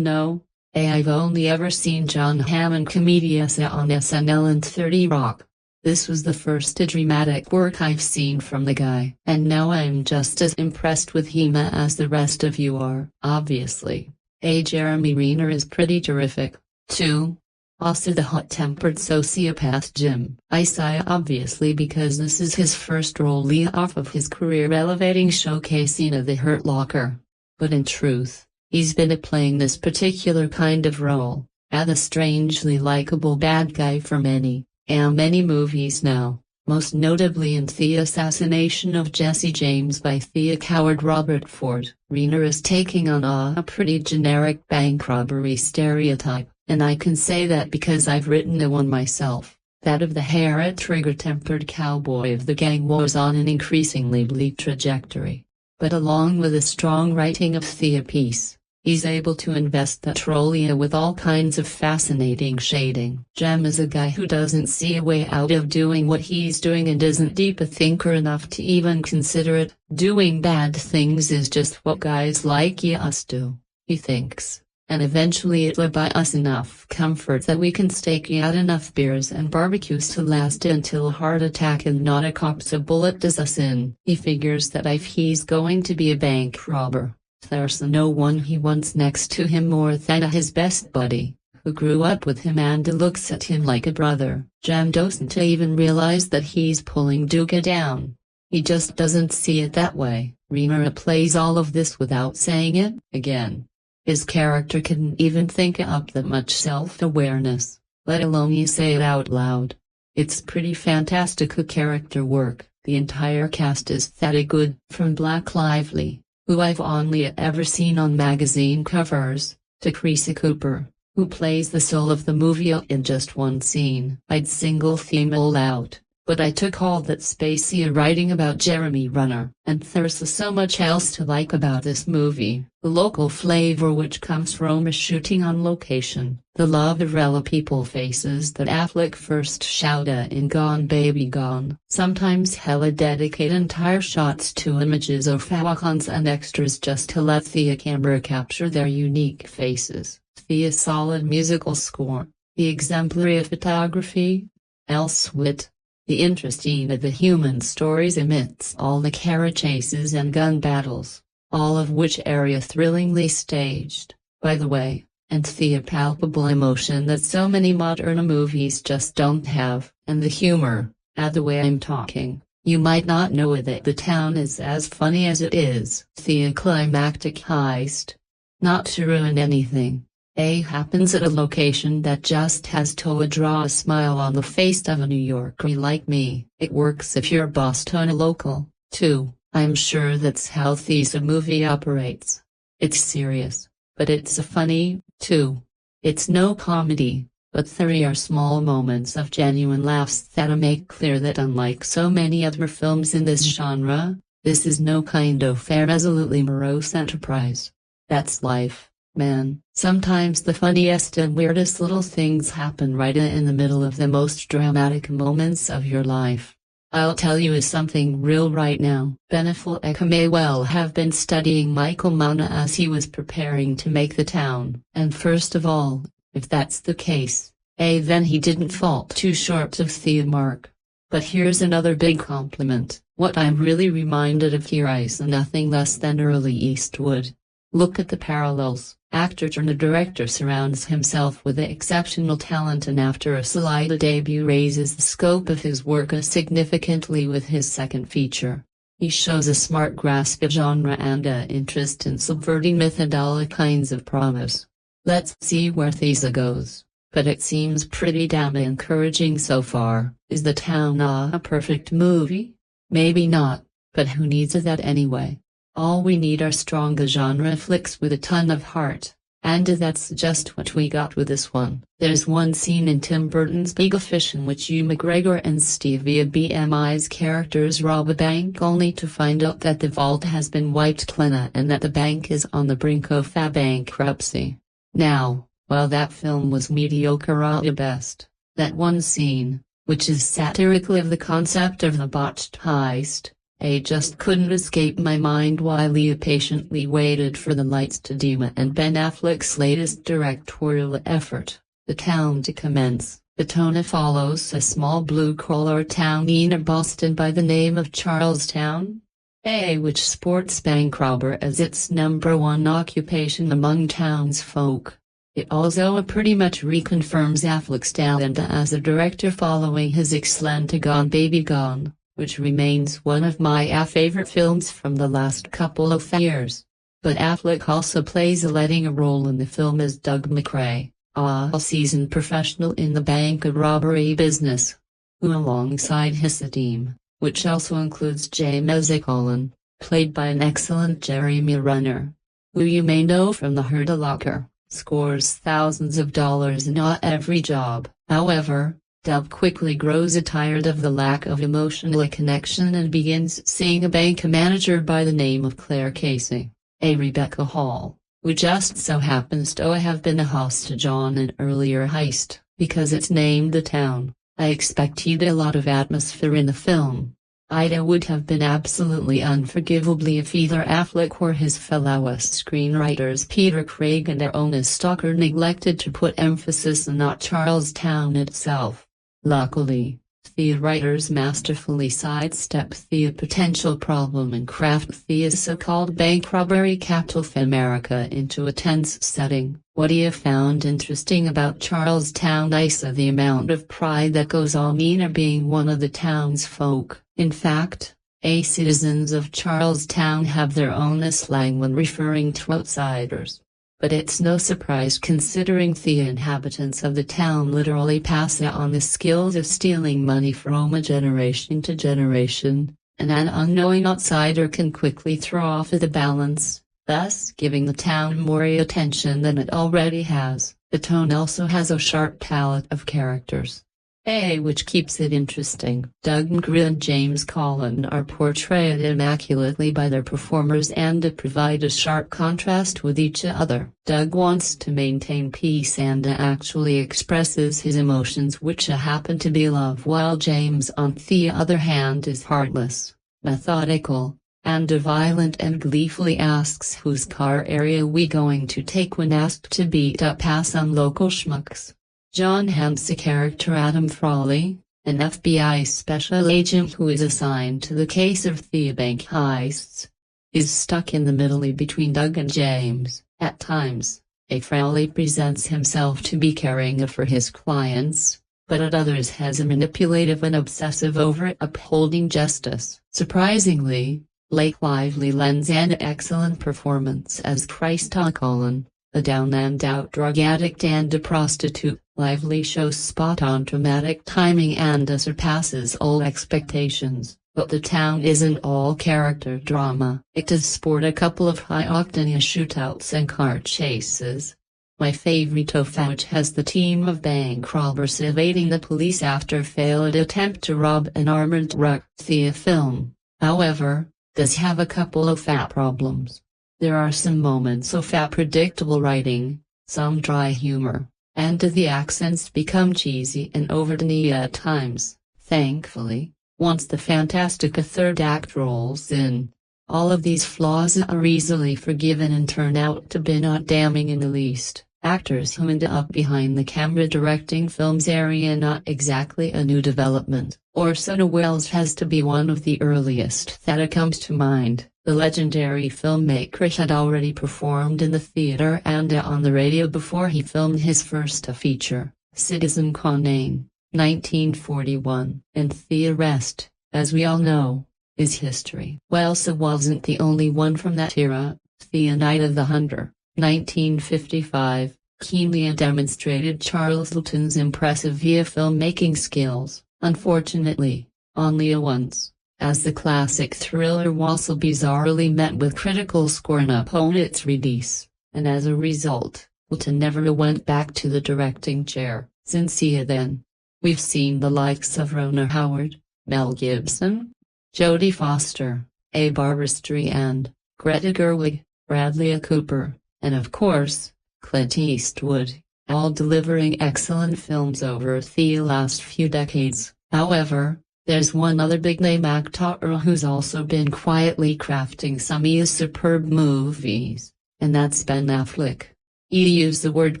I've only ever seen Jon Hamm and comedians on SNL and 30 Rock. This was the first dramatic work I've seen from the guy. And now I'm just as impressed with him as the rest of you are. Obviously. Jeremy Renner is pretty terrific, too. Also the hot-tempered sociopath Jim. I sigh obviously because this is his first role off of his career-elevating showcasing of The Hurt Locker. But in truth, he's been playing this particular kind of role, the strangely likable bad guy for many movies now, most notably in The Assassination of Jesse James by the coward Robert Ford. Renner is taking on a pretty generic bank robbery stereotype, and I can say that because I've written one myself, that of the hair-trigger-tempered cowboy of the gang was on an increasingly bleak trajectory. But along with the strong writing of the piece, he's able to invest that role with all kinds of fascinating shading. Jem is a guy who doesn't see a way out of doing what he's doing and isn't deep a thinker enough to even consider it. Doing bad things is just what guys like us do, he thinks, and eventually it'll buy us enough comfort that we can stake out enough beers and barbecues to last until a heart attack and not a cop's a bullet does us in. He figures that if he's going to be a bank robber, there's no one he wants next to him more than his best buddy, who grew up with him and looks at him like a brother. Jem doesn't even realize that he's pulling Duga down. He just doesn't see it that way. Renner plays all of this without saying it. Again, his character couldn't even think up that much self-awareness, let alone say it out loud. It's pretty fantastic character work. The entire cast is that good, from Black Lively, who I've only ever seen on magazine covers, to Creasy Cooper, who plays the soul of the movie in just one scene. I'd single theme all out, but I took all that spacey writing about Jeremy Renner. And there's so much else to like about this movie. The local flavor which comes from a shooting on location, the love of real people faces that Affleck first shouted in Gone Baby Gone. Sometimes hella dedicate entire shots to images of walk-ons and extras just to let the camera capture their unique faces. The solid musical score, the exemplary photography, else wit, the interesting of the human stories amidst all the car chases and gun battles, all of which are thrillingly staged, by the way, and the palpable emotion that so many modern movies just don't have, and the humor, the way I'm talking, you might not know that the town is as funny as it is. The climactic heist. Not to ruin anything, happens at a location that just has to draw a smile on the face of a New Yorker like me. It works if you're Boston local, too. I'm sure that's how this movie operates. It's serious, but it's funny, too. It's no comedy, but there are small moments of genuine laughs that make clear that unlike so many other films in this genre, this is no kind of resolutely morose enterprise. That's life, man. Sometimes the funniest and weirdest little things happen right in the middle of the most dramatic moments of your life. I'll tell you something real right now. Ben Affleck may well have been studying Michael Mann as he was preparing to make The Town. And first of all, if that's the case, then he didn't fall too short of the mark. But here's another big compliment. What I'm really reminded of here is nothing less than early Eastwood. Look at the parallels. Actor turned director surrounds himself with exceptional talent and after a slight debut raises the scope of his work significantly with his second feature. He shows a smart grasp of genre and an interest in subverting mythological kinds of promise. Let's see where this goes, but it seems pretty damn encouraging so far. Is The Town a perfect movie? Maybe not, but who needs that anyway? All we need are strong genre flicks with a ton of heart, And that's just what we got with this one. There's one scene in Tim Burton's Big Fish in which Hugh McGregor and Stevie BMI's characters rob a bank only to find out that the vault has been wiped clean and that the bank is on the brink of bankruptcy. Now, while that film was mediocre at best, that one scene, which is satirical of the concept of the botched heist, I just couldn't escape my mind while Leah patiently waited for the lights to dim and Ben Affleck's latest directorial effort, The Town, to commence. The tone follows a small blue-collar town near Boston by the name of Charlestown, which sports bank robber as its #1 occupation among townsfolk. It also pretty much reconfirms Affleck's talent as a director following his excellent Gone Baby Gone, which remains one of my favorite films from the last couple of years. But Affleck also plays a leading role in the film as Doug McRae, a seasoned professional in the bank robbery business, who alongside his team, which also includes James Cullen, played by an excellent Jeremy Renner, who you may know from The Hurt Locker, scores thousands of dollars in every job. However, Doug quickly grows tired of the lack of emotional connection and begins seeing a bank manager by the name of Claire Casey, Rebecca Hall, who just so happens to have been a host to Jon in earlier Heist. Because it's named The Town, I expected a lot of atmosphere in the film. It would have been absolutely unforgivably if either Affleck or his fellow screenwriters Peter Craig and Aaron Stoker neglected to put emphasis on not Charlestown itself. Luckily, the writers masterfully sidestep the potential problem and craft the so-called bank robbery capital of America into a tense setting. What you found interesting about Charlestown is the amount of pride that goes on in being one of the townsfolk. In fact, citizens of Charlestown have their own slang when referring to outsiders. But it's no surprise considering the inhabitants of the town literally pass on the skills of stealing money from a generation to generation, and an unknowing outsider can quickly throw off the balance, thus giving the town more attention than it already has. The tone also has a sharp palette of characters, which keeps it interesting. Doug McRae and James Cullen are portrayed immaculately by their performers and provide a sharp contrast with each other. Doug wants to maintain peace and actually expresses his emotions, which happen to be love, while James on the other hand is heartless, methodical, and violent and gleefully asks whose car are we going to take when asked to beat up some local schmucks. Jon Hamm's character Adam Frawley, an FBI special agent who is assigned to the case of the bank heists, is stuck in the middle between Doug and James. At times, Frawley presents himself to be caring for his clients, but at others has a manipulative and obsessive over upholding justice. Surprisingly, Blake Lively lends an excellent performance as Christa Cullen, a down-and-out drug addict and a prostitute. Lively shows spot-on dramatic timing and surpasses all expectations, but The Town isn't all character drama. It does sport a couple of high-octane shootouts and car chases. My favorite of which has the team of bank robbers evading the police after failed attempt to rob an armored truck. The film, however, does have a couple of problems. There are some moments of predictable writing, some dry humor, and the accents become cheesy and overdone at times. Thankfully, once the fantastic third act rolls in, all of these flaws are easily forgiven and turn out to be not damning in the least. Actors who end up behind the camera directing films are not exactly a new development. Orson Welles has to be one of the earliest that comes to mind. The legendary filmmaker had already performed in the theater and on the radio before he filmed his first feature, Citizen Kane, 1941. And the rest, as we all know, is history. Welles wasn't the only one from that era. The Night of the Hunter, 1955, keenly demonstrated Charles Laughton's impressive filmmaking skills. Unfortunately, only once, as the classic thriller was bizarrely met with critical scorn upon its release, and as a result, Wilton never went back to the directing chair. Since then, we've seen the likes of Ron Howard, Mel Gibson, Jodie Foster, Barbara Streisand, Greta Gerwig, Bradley Cooper, and of course, Clint Eastwood, all delivering excellent films over the last few decades. However, there's one other big-name actor who's also been quietly crafting some superb movies, and that's Ben Affleck. I use the word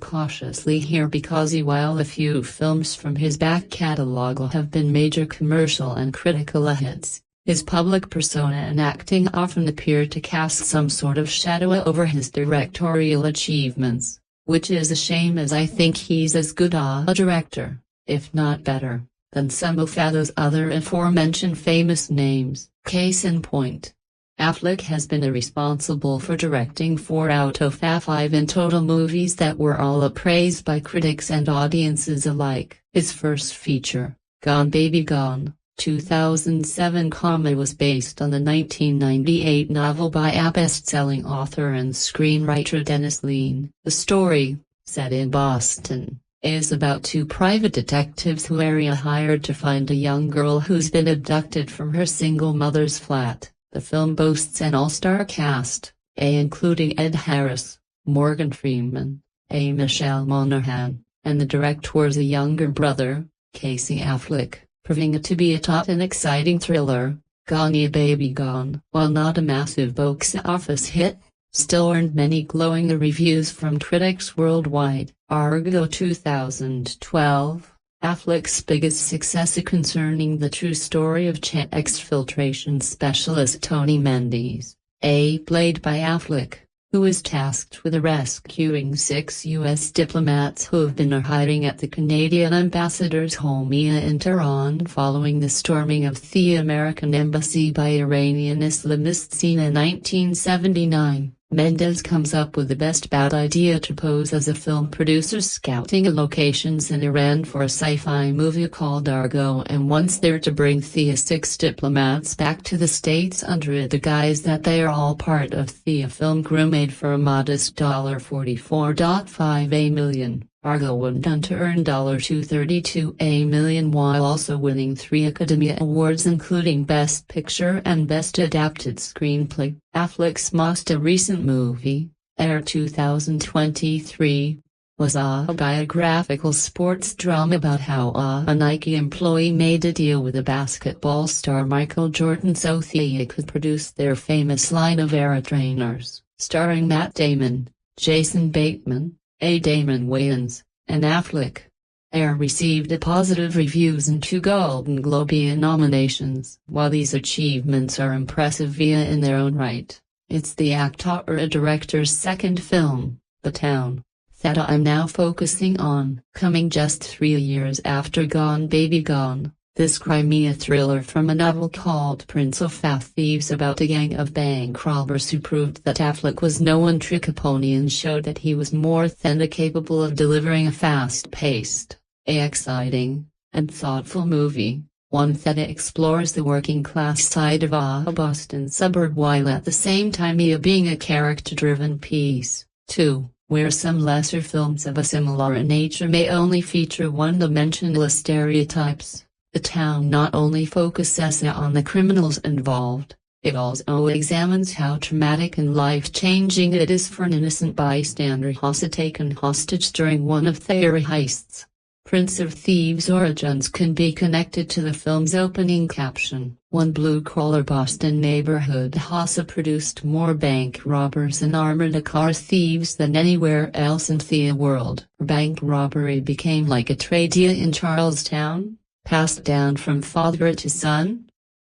cautiously here because while a few films from his back catalogue have been major commercial and critical hits, his public persona and acting often appear to cast some sort of shadow over his directorial achievements, which is a shame as I think he's as good a director, if not better, than some of those other aforementioned famous names. Case in point, Affleck has been responsible for directing 4 out of 5 in total movies that were all praised by critics and audiences alike. His first feature, Gone Baby Gone, 2007, was based on the 1998 novel by best-selling author and screenwriter Dennis Lean. The story, set in Boston, is about 2 private detectives who are hired to find a young girl who's been abducted from her single mother's flat. The film boasts an all-star cast, including Ed Harris, Morgan Freeman, Michelle Monaghan, and the director's younger brother, Casey Affleck, proving it to be a taut and exciting thriller. Gone Baby Gone, while not a massive box office hit, still earned many glowing reviews from critics worldwide. Argo 2012. Affleck's biggest success concerning the true story of exfiltration specialist Tony Mendes, played by Affleck, who is tasked with rescuing 6 U.S. diplomats who have been hiding at the Canadian ambassador's home in Tehran following the storming of the American embassy by Iranian Islamists in 1979. Mendes comes up with the best bad idea to pose as a film producer scouting locations in Iran for a sci-fi movie called Argo, and wants there to bring the 6 diplomats back to the States under the guise that they are all part of the film crew made for a modest $44.5 million. Argo went on to earn $232 million while also winning 3 Academy Awards including Best Picture and Best Adapted Screenplay. Affleck's most recent movie, Air 2023, was a biographical sports drama about how a Nike employee made a deal with a basketball star Michael Jordan so he could produce their famous line of Air trainers. Starring Matt Damon, Jason Bateman, Damon Wayans, and Affleck. Air received positive reviews and 2 Golden Globe nominations. While these achievements are impressive in their own right, it's the actor-director's second film, The Town, that I'm now focusing on. Coming just 3 years after Gone Baby Gone, this crimey thriller from a novel called Prince of Thieves about a gang of bank robbers who proved that Affleck was no one trick pony and showed that he was more than capable of delivering a fast-paced, exciting, and thoughtful movie, one that explores the working-class side of a Boston suburb while at the same time being a character-driven piece, too, where some lesser films of a similar nature may only feature one-dimensional stereotypes. The Town not only focuses on the criminals involved, it also examines how traumatic and life-changing it is for an innocent bystander taken hostage during one of their heists. Prince of Thieves' origins can be connected to the film's opening caption. One blue-collar Boston neighborhood has produced more bank robbers and armored car thieves than anywhere else in the world. Bank robbery became like a trade in Charlestown, passed down from father to son.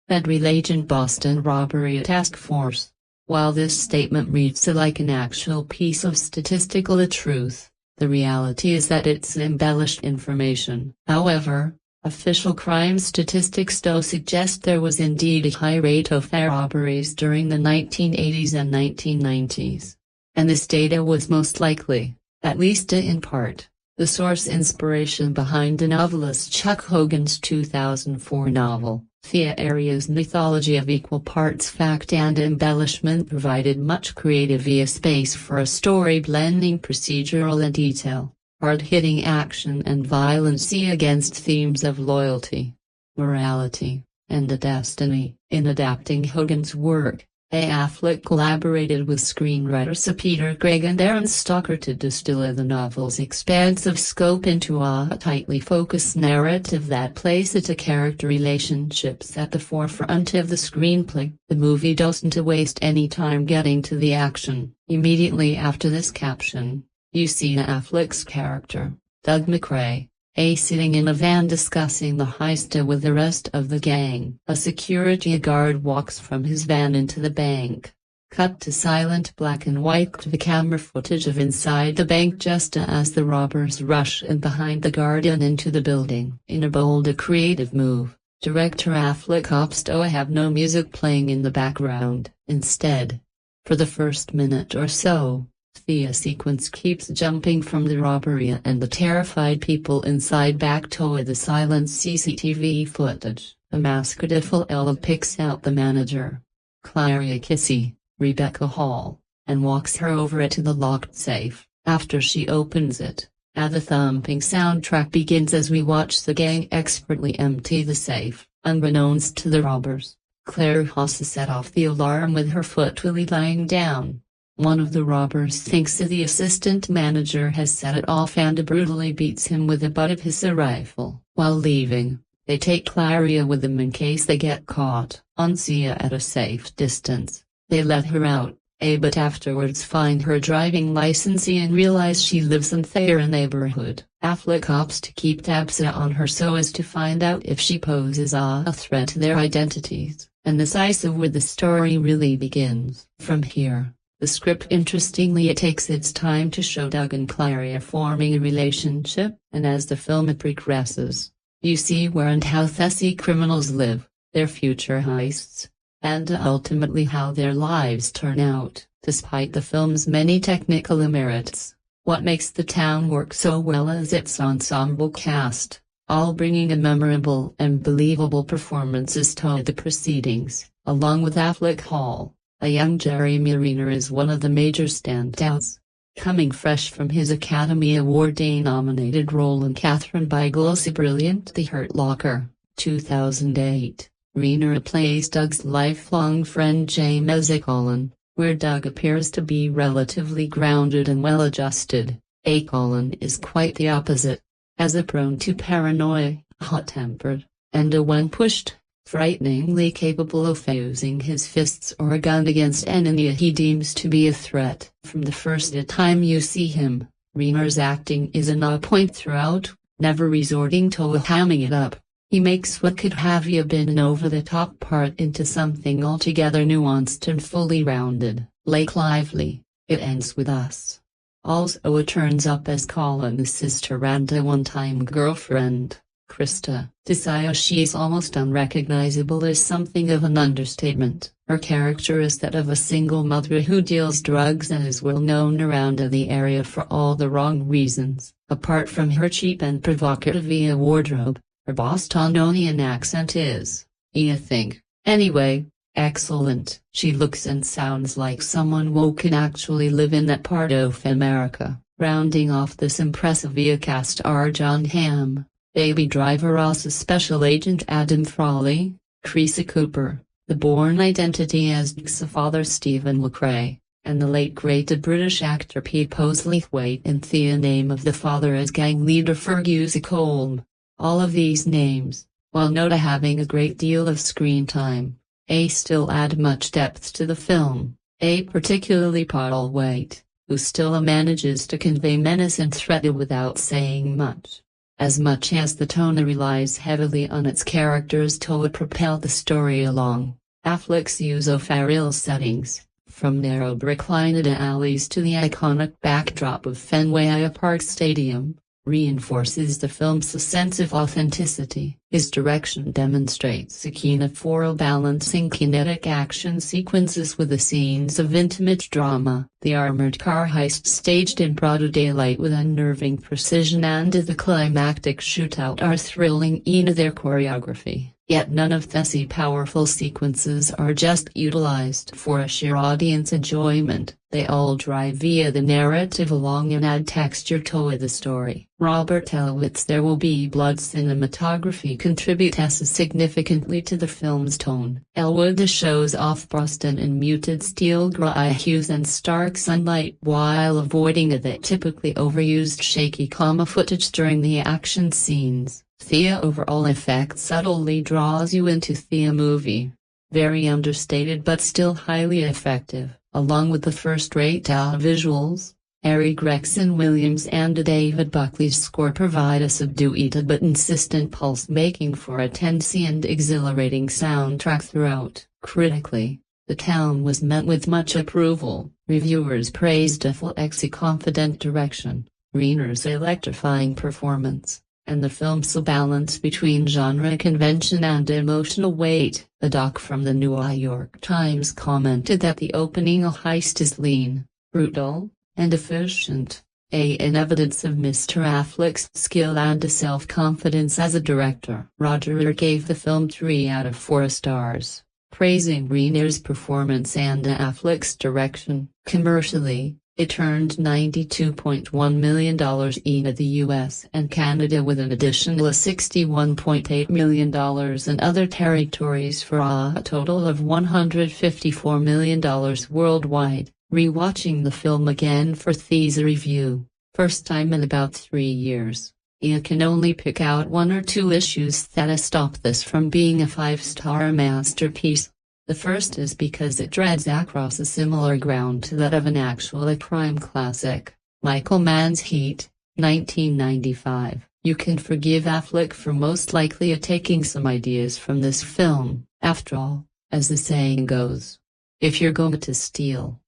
Federal Agent Boston Robbery Task Force. While this statement reads like an actual piece of statistical truth, the reality is that it's embellished information. However, official crime statistics do suggest there was indeed a high rate of robberies during the 1980s and 1990s. And this data was most likely, at least in part, the source inspiration behind the novelist Chuck Hogan's 2004 novel, Thea Arias' mythology of equal parts fact and embellishment provided much creative space for a story blending procedural and detail, hard-hitting action and violence against themes of loyalty, morality, and a destiny. In adapting Hogan's work, Affleck collaborated with screenwriters Sir Peter Craig and Aaron Stoker to distill the novel's expansive scope into a tightly focused narrative that places character relationships at the forefront of the screenplay. The movie doesn't waste any time getting to the action. Immediately after this caption, you see Affleck's character, Doug McRae, sitting in a van discussing the heist with the rest of the gang. A security guard walks from his van into the bank. Cut to silent black and white camera footage of inside the bank just as the robbers rush in behind the guard and into the building. In a bold creative move, director Affleck opts to have no music playing in the background. Instead, for the first minute or so, the sequence keeps jumping from the robbery and the terrified people inside back to the silent CCTV footage. A masked Ella picks out the manager, Claria Kissy, Rebecca Hall, and walks her over to the locked safe. After she opens it, the thumping soundtrack begins as we watch the gang expertly empty the safe. Unbeknownst to the robbers, Claire has set off the alarm with her foot while lying down. One of the robbers thinks the assistant manager has set it off and brutally beats him with the butt of his rifle. While leaving, they take Claria with them in case they get caught. On Sia at a safe distance, they let her out, but afterwards find her driving license and realize she lives in their neighborhood. Affleck opts to keep tabs on her so as to find out if she poses a threat to their identities, and this is where the story really begins. From here, the script interestingly takes its time to show Doug and Claria forming a relationship, and as the film progresses, you see where and how these criminals live, their future heists, and ultimately how their lives turn out. Despite the film's many technical merits, what makes The Town work so well is its ensemble cast, all bringing a memorable and believable performances to the proceedings. Along with Affleck, Hall, a young Jeremy Renner is one of the major standouts. Coming fresh from his Academy Award-nominated role in Catherine Bigle's brilliant The Hurt Locker, 2008, Renner plays Doug's lifelong friend James Colin, where Doug appears to be relatively grounded and well-adjusted. Colin is quite the opposite, as prone to paranoia, hot-tempered, and when pushed, frighteningly capable of using his fists or a gun against enemy he deems to be a threat. From the first time you see him, Renner's acting is on point throughout, never resorting to hamming it up. He makes what could have been an over-the-top part into something altogether nuanced and fully rounded. Like Lively, it ends with us. Also it turns up as Colin's sister and a one-time girlfriend, Krista. To say she's almost unrecognizable is something of an understatement. Her character is that of a single mother who deals drugs and is well known around the area for all the wrong reasons. Apart from her cheap and provocative wardrobe, her Bostonian accent is, I think, anyway, excellent. She looks and sounds like someone who can actually live in that part of America. Rounding off this impressive cast are Jon Hamm, Baby Driver, also Special Agent Adam Frawley, Creasy Cooper, the Bourne Identity as Dick's father Stephen McRae, and the late great British actor Pete Postlethwaite in The Name of the Father as gang leader Fergus Colm. All of these names, while not having a great deal of screen time, still add much depth to the film, particularly Paul White, who still manages to convey menace and threat without saying much. As much as the tone relies heavily on its characters to propel the story along, Affleck's use of aerial settings, from narrow brick-lined alleys to the iconic backdrop of Fenway Park Stadium, reinforces the film's sense of authenticity. His direction demonstrates a keen eye for balancing kinetic action sequences with the scenes of intimate drama. The armored car heist staged in broad daylight with unnerving precision and the climactic shootout are thrilling in their choreography. Yet none of these powerful sequences are just utilized for a sheer audience enjoyment, they all drive via the narrative along and add texture to the story. Robert Elwood's There Will Be Blood cinematography contributes significantly to the film's tone. Elwood shows off Boston in muted steel gray hues and stark sunlight while avoiding the typically overused shaky camera footage during the action scenes. The overall effect subtly draws you into the movie. Very understated but still highly effective, along with the first-rate visuals. Harry Gregson Williams and David Buckley's score provide a subdued but insistent pulse, making for a tense and exhilarating soundtrack throughout. Critically, The Town was met with much approval. Reviewers praised Affleck's confident direction, Renner's electrifying performance, and the film's balance between genre convention and emotional weight. A doc from the New York Times commented that the opening of Heist is lean, brutal, and efficient, an evidence of Mr. Affleck's skill and self-confidence as a director. Roger gave the film 3 out of 4 stars, praising Renner's performance and Affleck's direction. Commercially, it earned $92.1 million in the US and Canada, with an additional $61.8 million in other territories, for a total of $154 million worldwide. Rewatching the film again for this review, first time in about 3 years, you can only pick out 1 or 2 issues that stop this from being a 5-star masterpiece. The first is because it treads across a similar ground to that of an actual crime classic, Michael Mann's Heat, 1995. You can forgive Affleck for most likely taking some ideas from this film. After all, as the saying goes, if you're going to steal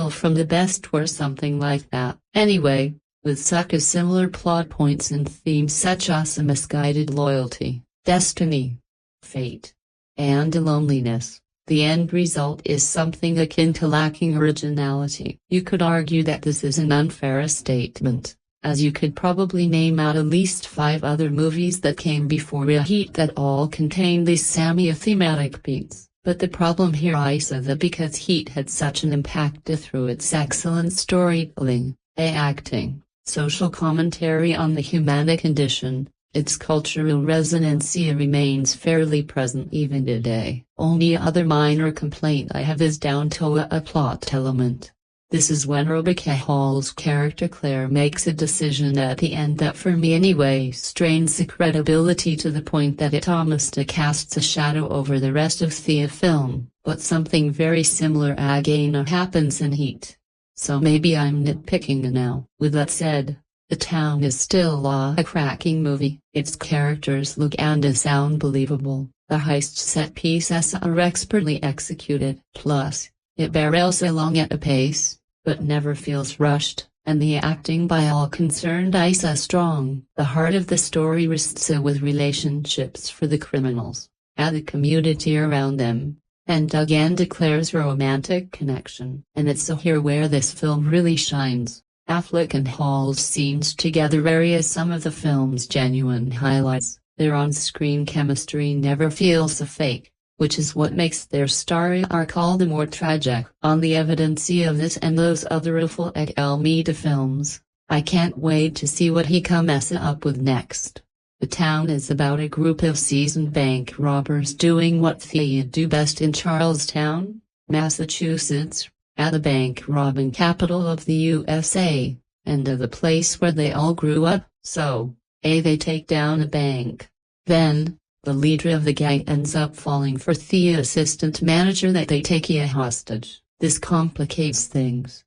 from the best, or something like that. Anyway, with such similar plot points and themes such as a misguided loyalty, destiny, fate, and loneliness, the end result is something akin to lacking originality. You could argue that this is an unfair statement, as you could probably name out at least 5 other movies that came before Heat that all contain these same thematic beats. But the problem here is that because Heat had such an impact through its excellent storytelling, acting, social commentary on the human condition, its cultural resonance remains fairly present even today. Only other minor complaint I have is down to a plot element. This is when Rebecca Hall's character Claire makes a decision at the end that, for me anyway, strains the credibility to the point that it almost casts a shadow over the rest of the film. But something very similar again happens in Heat. So maybe I'm nitpicking now. With that said, The Town is still a cracking movie. Its characters look and sound believable. The heist set pieces are expertly executed. Plus, it barrels along at a pace, but never feels rushed, and the acting by all concerned is strong. The heart of the story rests with relationships for the criminals, and the community around them, and again declares romantic connection. And it's here where this film really shines. Affleck and Hall's scenes together are some of the film's genuine highlights. Their on-screen chemistry never feels fake, which is what makes their story arc all the more tragic. On the evidence of this and those other Affleck films, I can't wait to see what he comes up with next. The Town is about a group of seasoned bank robbers doing what they do best in Charlestown, Massachusetts, at the bank robbing capital of the USA, and the place where they all grew up. So, they take down a bank. Then, the leader of the gang ends up falling for the assistant manager that they take hostage. This complicates things.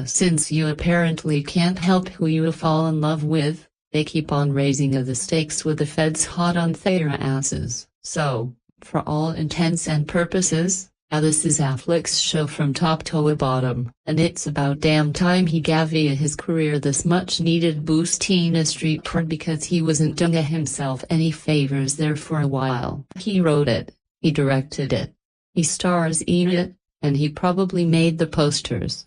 Since you apparently can't help who you fall in love with, they keep on raising the stakes with the feds hot on their asses. So, for all intents and purposes, this is Affleck's show from top to bottom. And it's about damn time he gave his career this much needed boost in a street cred, because he wasn't doing himself any favors there for a while. He wrote it, he directed it, he stars in it, and he probably made the posters,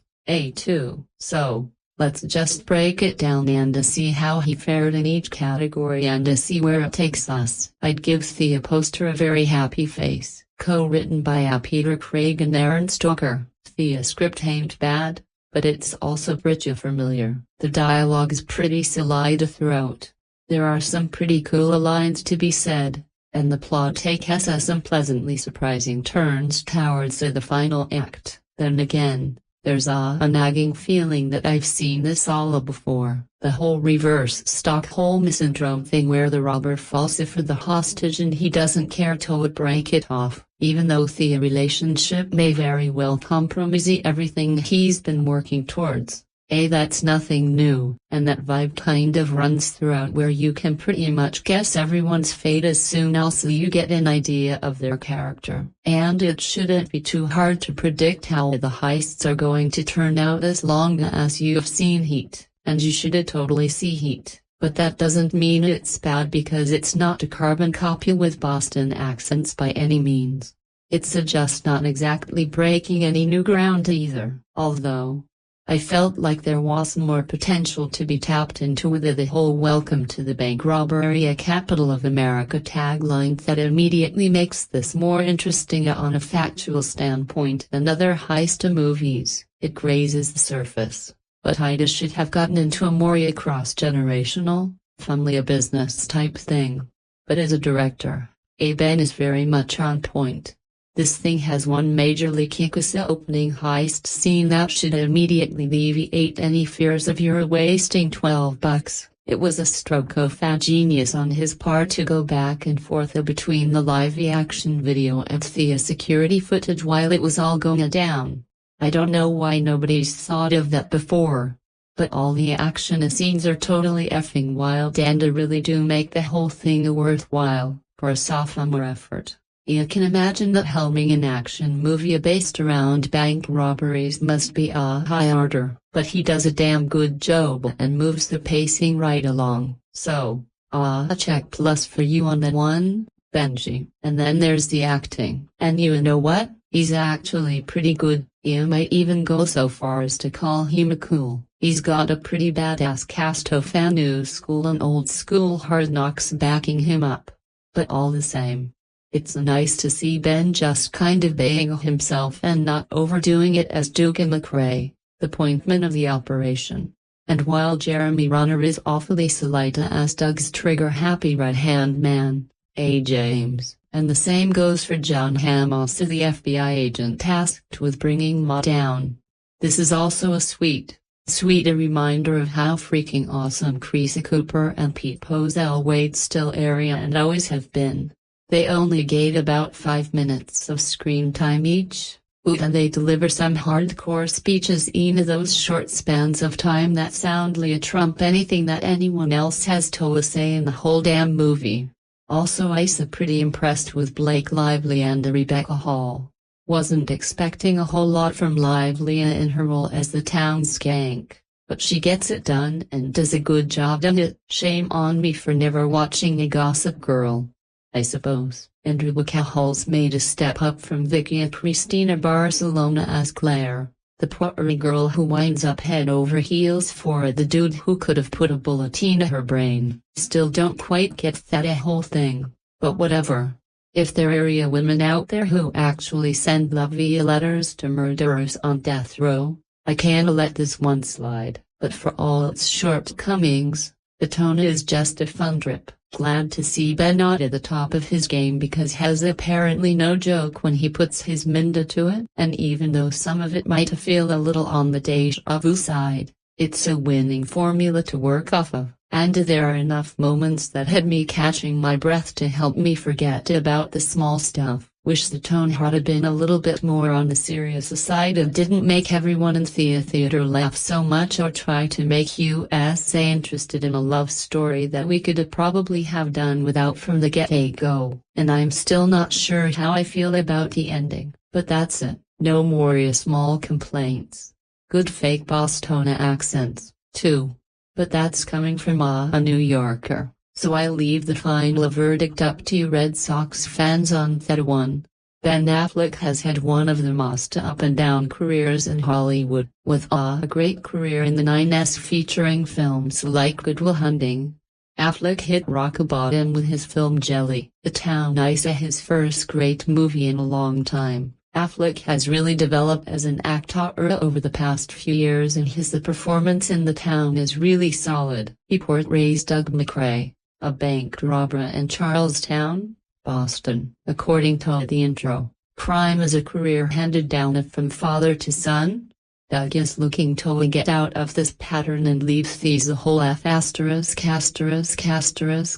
too. So, Let's just break it down and to see how he fared in each category and to see where it takes us. I'd give the poster a very happy face. Co-written by Peter Craig and Aaron Stoker. The script ain't bad, but it's also pretty familiar. The dialogue is pretty solid throughout. There are some pretty cool lines to be said, and the plot takes us some pleasantly surprising turns towards the final act. Then again, there's a nagging feeling that I've seen this all before. The whole reverse Stockholm Syndrome thing where the robber falls for the hostage and he doesn't care to break it off, even though the relationship may very well compromise everything he's been working towards. That's nothing new, and that vibe kind of runs throughout where you can pretty much guess everyone's fate as soon as you get an idea of their character. And it shouldn't be too hard to predict how the heists are going to turn out as long as you've seen Heat, and you should totally see Heat. But that doesn't mean it's bad because it's not a carbon copy with Boston accents by any means. It's just not exactly breaking any new ground either, although I felt like there was more potential to be tapped into with the whole "Welcome to the Bank Robbery, a Capital of America" tagline that immediately makes this more interesting on a factual standpoint than other heist movies. It grazes the surface, but I should have gotten into a more cross-generational, family business type thing. But as a director, Ben is very much on point. This thing has one majorly kick-ass opening heist scene that should immediately alleviate any fears of your wasting $12. It was a stroke of genius on his part to go back and forth between the live-action video and the security footage while it was all going down. I don't know why nobody's thought of that before. But all the action scenes are totally effing wild and really do make the whole thing worthwhile, for a sophomore effort. You can imagine that helming an action movie based around bank robberies must be a high order, but he does a damn good job and moves the pacing right along. So, a check plus for you on that one, Benji. And then there's the acting. And you know what? He's actually pretty good. You might even go so far as to call him cool. He's got a pretty badass cast of new school and old school hard knocks backing him up. But all the same, it's nice to see Ben just kind of being himself and not overdoing it as Duke McRae, the pointman of the operation. And while Jeremy Renner is awfully solid as Doug's trigger-happy right-hand man, James, and the same goes for Jon Hamm, also the FBI agent tasked with bringing Ma down. This is also a sweet reminder of how freaking awesome Chris Cooper and Pete Postlethwaite still area and always have been. They only get about 5 minutes of screen time each, and they deliver some hardcore speeches in those short spans of time that soundly trump anything that anyone else has to say in the whole damn movie. Also, I'm pretty impressed with Blake Lively and Rebecca Hall. Wasn't expecting a whole lot from Lively in her role as the town skank, but she gets it done and does a good job on it. Shame on me for never watching a Gossip Girl, I suppose. And Rebecca Hall's made a step up from Vicky and Cristina Barcelona as Claire, the Puerto girl who winds up head over heels for the dude who could have put a bullet in her brain. Still don't quite get that whole thing, but whatever. If there are women out there who actually send love via letters to murderers on death row, I can't let this one slide. But for all its shortcomings, the tone is just a fun trip. Glad to see Ben not at the top of his game because has apparently no joke when he puts his mind to it. And even though some of it might feel a little on the deja vu side, it's a winning formula to work off of. And there are enough moments that had me catching my breath to help me forget about the small stuff. Wish the tone had been a little bit more on the serious side and didn't make everyone in the theater laugh so much or try to make you interested in a love story that we could probably have done without from the get-go. And I'm still not sure how I feel about the ending, but that's it. No more small complaints. Good fake Boston accents, too. But that's coming from a New Yorker. So I leave the final verdict up to you Red Sox fans on that one. Ben Affleck has had one of the most up-and-down careers in Hollywood, with a great career in the 90s featuring films like Good Will Hunting. Affleck hit rock bottom with his film Jelly, The Town Ice, his first great movie in a long time. Affleck has really developed as an actor over the past few years, and his performance in The Town is really solid. He portrays Doug McRae, a bank robber in Charlestown, Boston. According to the intro, crime is a career handed down from father to son. Doug is looking to get out of this pattern and leaves the whole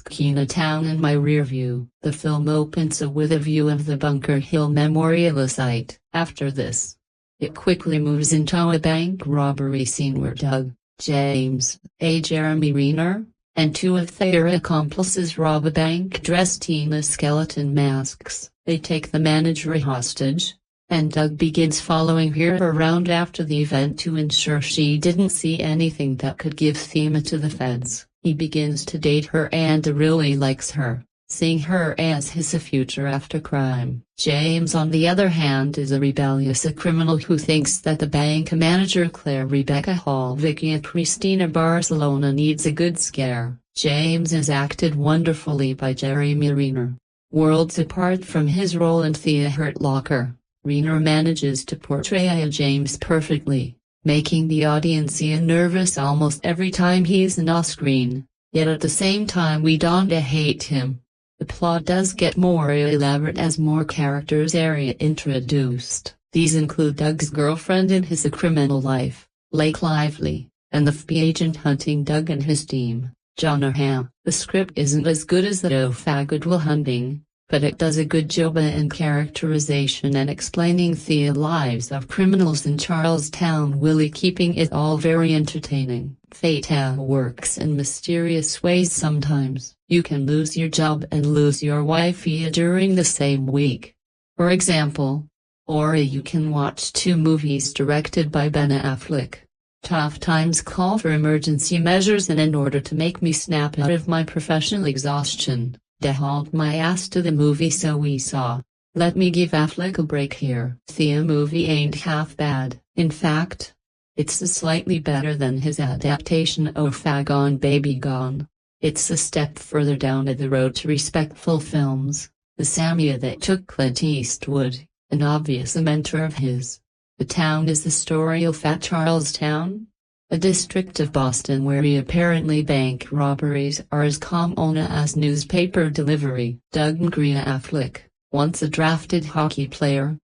Kina town in my rear view. The film opens with a view of the Bunker Hill Memorial site. After this, it quickly moves into a bank robbery scene where Doug, James, Jeremy Renner, and two of their accomplices rob a bank dressed in skeleton masks. They take the manager hostage, and Doug begins following her around after the event to ensure she didn't see anything that could give theme to the feds. He begins to date her and really likes her, seeing her as his future after crime. James, on the other hand, is a rebellious criminal who thinks that the bank manager Claire Rebecca Hall Vicky Christina Barcelona needs a good scare. James is acted wonderfully by Jeremy Renner. Worlds apart from his role in The Hurt Locker, Renner manages to portray James perfectly, making the audience nervous almost every time he's on screen, yet at the same time we don't hate him. The plot does get more elaborate as more characters are introduced. These include Doug's girlfriend in his criminal life, Blake Lively, and the FBI agent hunting Doug and his team, Jon Hamm. The script isn't as good as that of Good Will Hunting, but it does a good job in characterization and explaining the lives of criminals in Charlestown, while keeping it all very entertaining. Fate works in mysterious ways sometimes. You can lose your job and lose your wife during the same week, for example. Or you can watch two movies directed by Ben Affleck. Tough times call for emergency measures, and in order to make me snap out of my professional exhaustion, they hauled my ass to the movie so we saw. Let me give Affleck a break here. The movie ain't half bad. In fact, it's slightly better than his adaptation of Gone Baby Gone. It's a step further down the road to respectful films, the Samia that took Clint Eastwood, an obvious mentor of his. The Town is the story of Charlestown, a district of Boston where apparently bank robberies are as common as newspaper delivery. Doug Affleck, once a drafted hockey player,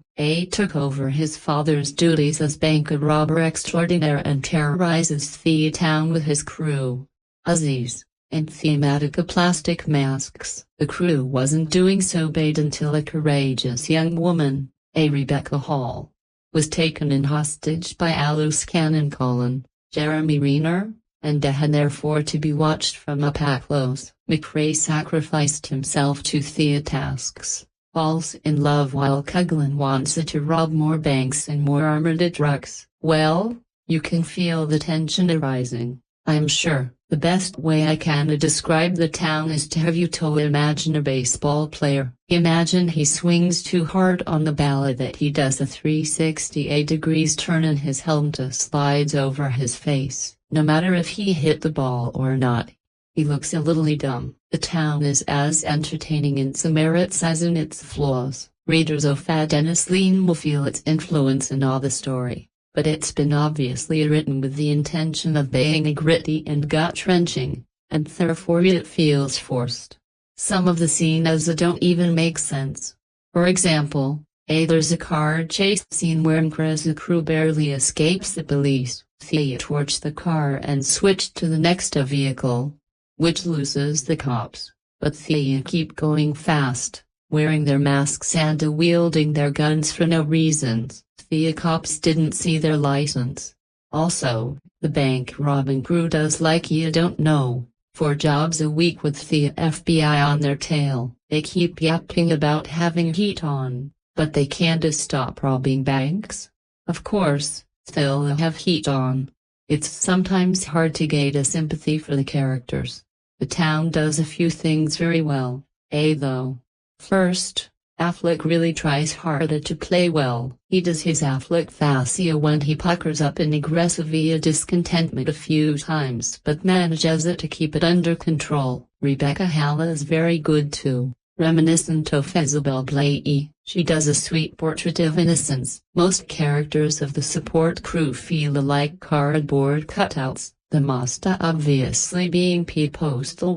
took over his father's duties as bank robber extraordinaire and terrorizes the town with his crew, Uzzies, and thematic plastic masks. The crew wasn't doing so bad until a courageous young woman, Rebecca Hall, was taken in hostage by Alus Cannon Colin, Jeremy Renner, and therefore to be watched from up close. McRae sacrificed himself to the tasks, falls in love while Coughlin wants to rob more banks and more armored trucks. Well, you can feel the tension arising, I'm sure. The best way I can describe The Town is to have you to imagine a baseball player. Imagine he swings too hard on the ball that he does a 368 degrees turn and his helmet slides over his face. No matter if he hit the ball or not, he looks a little dumb. The Town is as entertaining in its merits as in its flaws. Readers of Dennis Lean will feel its influence in all the story, but it's been obviously written with the intention of being gritty and gut-wrenching, and therefore it feels forced. Some of the scenes don't even make sense. For example, there's a car chase scene where Mkra's crew barely escapes the police. They torch the car and switch to the next vehicle, which loses the cops, but they keep going fast, wearing their masks and wielding their guns for no reasons. The cops didn't see their license. Also, the bank robbing crew does like you don't know, 4 jobs a week with the FBI on their tail. They keep yapping about having heat on, but they can't stop robbing banks. Of course, they'll have heat on. It's sometimes hard to gauge a sympathy for the characters. The Town does a few things very well, though. First, Affleck really tries harder to play well. He does his Affleck fascia when he puckers up in aggressive discontentment a few times but manages to keep it under control. Rebecca Hall is very good too. Reminiscent of Isabel Blay, she does a sweet portrait of innocence. Most characters of the support crew feel like cardboard cutouts, the most obviously being Pete Postal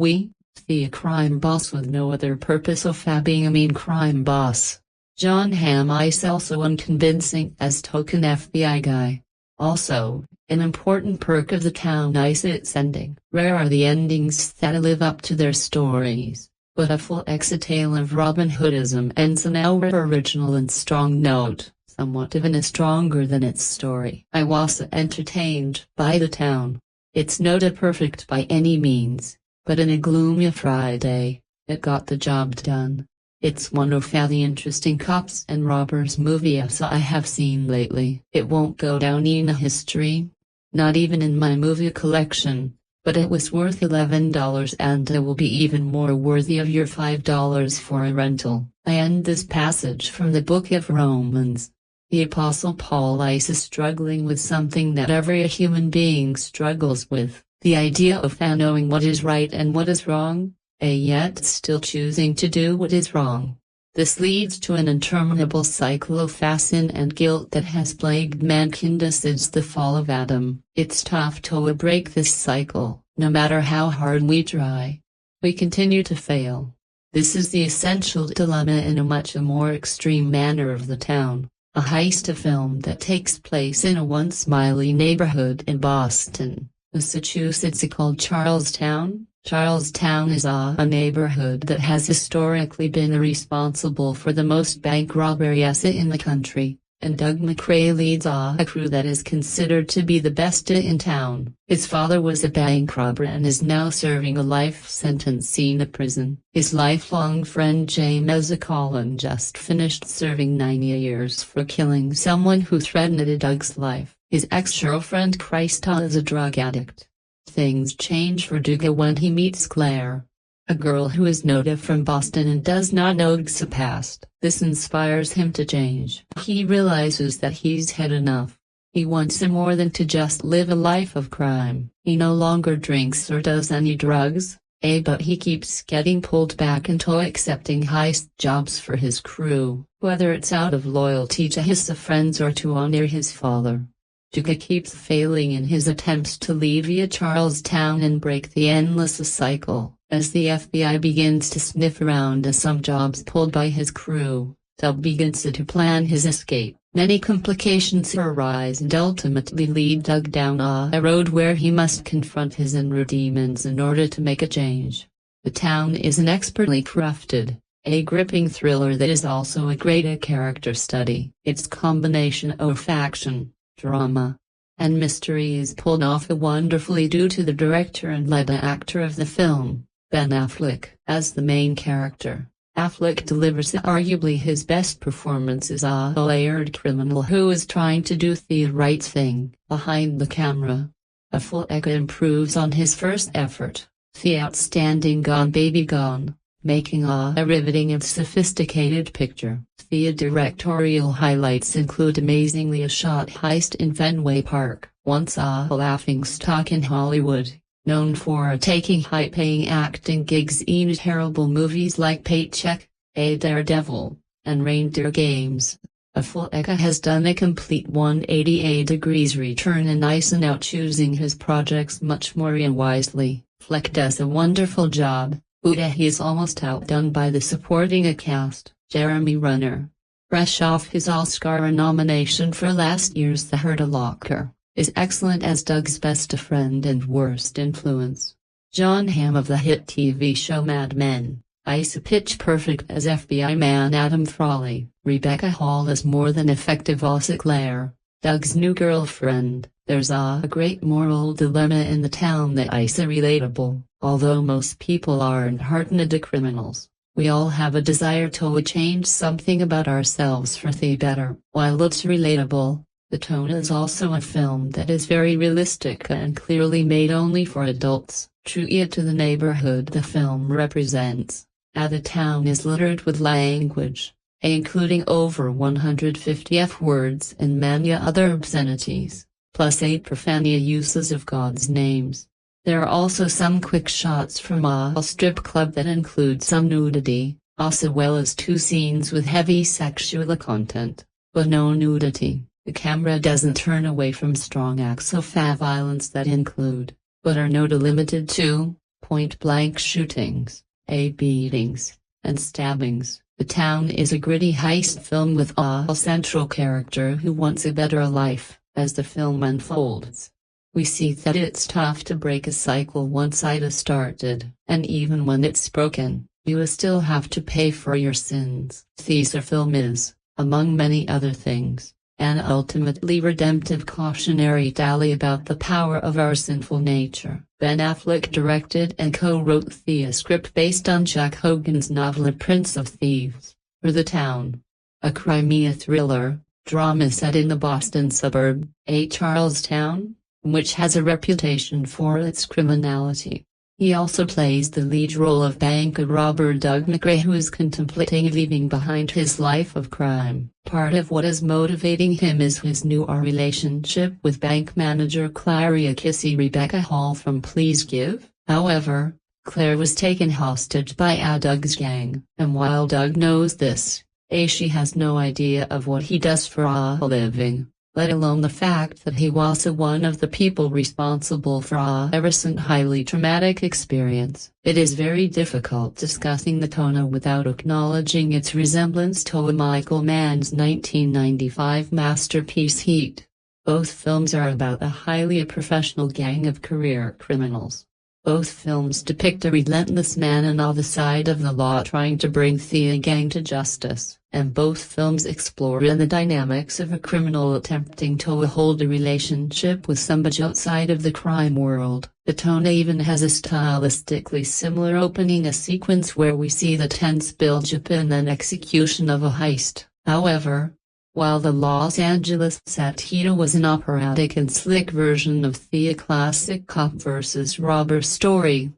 the crime boss with no other purpose of being a mean crime boss. Jon Hamm is also unconvincing as token FBI guy. Also, an important perk of the town is its ending. Rare are the endings that live up to their stories, but a full tale of Robin Hoodism ends on our original and strong note, somewhat even stronger than its story. I was entertained by the town. It's not perfect by any means, but in a gloomy Friday, it got the job done. It's one of the interesting cops and robbers movies I have seen lately. It won't go down in history, not even in my movie collection, but it was worth $11 and it will be even more worthy of your $5 for a rental. I end this passage from the book of Romans. The Apostle Paul is struggling with something that every human being struggles with. The idea of knowing what is right and what is wrong, yet still choosing to do what is wrong. This leads to an interminable cycle of sin and guilt that has plagued mankind since the fall of Adam. It's tough to break this cycle, no matter how hard we try. We continue to fail. This is the essential dilemma in a much more extreme manner of the town. A heist film that takes place in a once smiley neighborhood in Boston, Massachusetts called Charlestown. Charlestown is a neighborhood that has historically been responsible for the most bank robberies in the country, and Doug McRae leads a crew that is considered to be the best in town. His father was a bank robber and is now serving a life sentence in a prison. His lifelong friend James Collin just finished serving 9 years for killing someone who threatened Doug's life. His ex-girlfriend Krista is a drug addict. Things change for Doug when he meets Claire, a girl who is noted from Boston and does not know Doug's past. This inspires him to change. He realizes that he's had enough. He wants more than to just live a life of crime. He no longer drinks or does any drugs, but he keeps getting pulled back into accepting heist jobs for his crew, whether it's out of loyalty to his friends or to honor his father. Doug keeps failing in his attempts to leave Charlestown and break the endless cycle. As the FBI begins to sniff around some jobs pulled by his crew, Doug begins to plan his escape. Many complications arise and ultimately lead Doug down a road where he must confront his inner demons in order to make a change. The town is an expertly crafted, a gripping thriller that is also a great character study. Its combination of action, drama, and mystery is pulled off wonderfully due to the director and lead actor of the film, Ben Affleck. As the main character, Affleck delivers arguably his best performance as a layered criminal who is trying to do the right thing behind the camera. Affleck improves on his first effort, the outstanding Gone Baby Gone, making a riveting and sophisticated picture. The directorial highlights include amazingly shot heist in Fenway Park, once a laughing stock in Hollywood, known for taking high-paying acting gigs in terrible movies like Paycheck, A Daredevil, and Reindeer Games. Affleck has done a complete 180 degrees return and is now choosing his projects much more wisely. Affleck does a wonderful job, but he is almost outdone by the supporting cast. Jeremy Renner, fresh off his Oscar nomination for last year's The Hurt Locker, is excellent as Doug's best friend and worst influence. Jon Hamm of the hit TV show Mad Men, is pitch perfect as FBI man Adam Frawley. Rebecca Hall is more than effective as Claire, Doug's new girlfriend. There's a great moral dilemma in the town that is relatable. Although most people aren't hardened criminals, we all have a desire to change something about ourselves for the better. While it's relatable, the tone is also a film that is very realistic and clearly made only for adults. True to the neighborhood the film represents, the town is littered with language, including over 150 F-words and many other obscenities, plus 8 profanity uses of God's names. There are also some quick shots from a strip club that include some nudity, as well as 2 scenes with heavy sexual content, but no nudity. The camera doesn't turn away from strong acts of violence that include, but are not limited to, point-blank shootings, beatings, and stabbings. The Town is a gritty heist film with a central character who wants a better life. As the film unfolds, we see that it's tough to break a cycle once it has started, and even when it's broken, you still have to pay for your sins. This film is, among many other things, an ultimately redemptive cautionary tale about the power of our sinful nature. Ben Affleck directed and co-wrote the script based on Jack Hogan's novel Prince of Thieves, for The Town, a crime thriller drama set in the Boston suburb, Charlestown, which has a reputation for its criminality. He also plays the lead role of bank robber Doug McRae, who is contemplating leaving behind his life of crime. Part of what is motivating him is his new relationship with bank manager Claria Kissy Rebecca Hall from Please Give. However, Claire was taken hostage by Doug's gang, and while Doug knows this, she has no idea of what he does for a living, let alone the fact that he was one of the people responsible for a recent highly traumatic experience. It is very difficult discussing The Town without acknowledging its resemblance to Michael Mann's 1995 masterpiece Heat. Both films are about a highly professional gang of career criminals. Both films depict a relentless man on the side of the law trying to bring the gang to justice, and both films explore the dynamics of a criminal attempting to hold a relationship with somebody outside of the crime world. The Town even has a stylistically similar opening sequence where we see the tense build-up and then execution of a heist. However, while the Los Angeles set was an operatic and slick version of the classic cop versus robber story,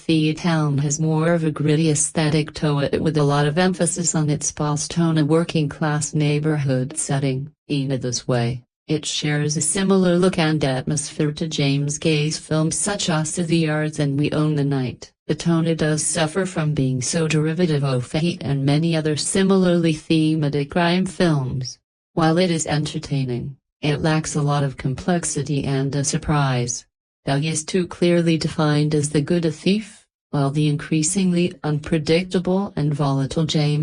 The Town has more of a gritty aesthetic to it, with a lot of emphasis on its Boston working-class neighborhood setting. In this way, it shares a similar look and atmosphere to James Gay's films such as The Yards and We Own the Night. The Town does suffer from being so derivative of Heat and many other similarly thematic crime films. While it is entertaining, it lacks a lot of complexity and a surprise. Doug is too clearly defined as the good thief, while the increasingly unpredictable and volatile Jeremy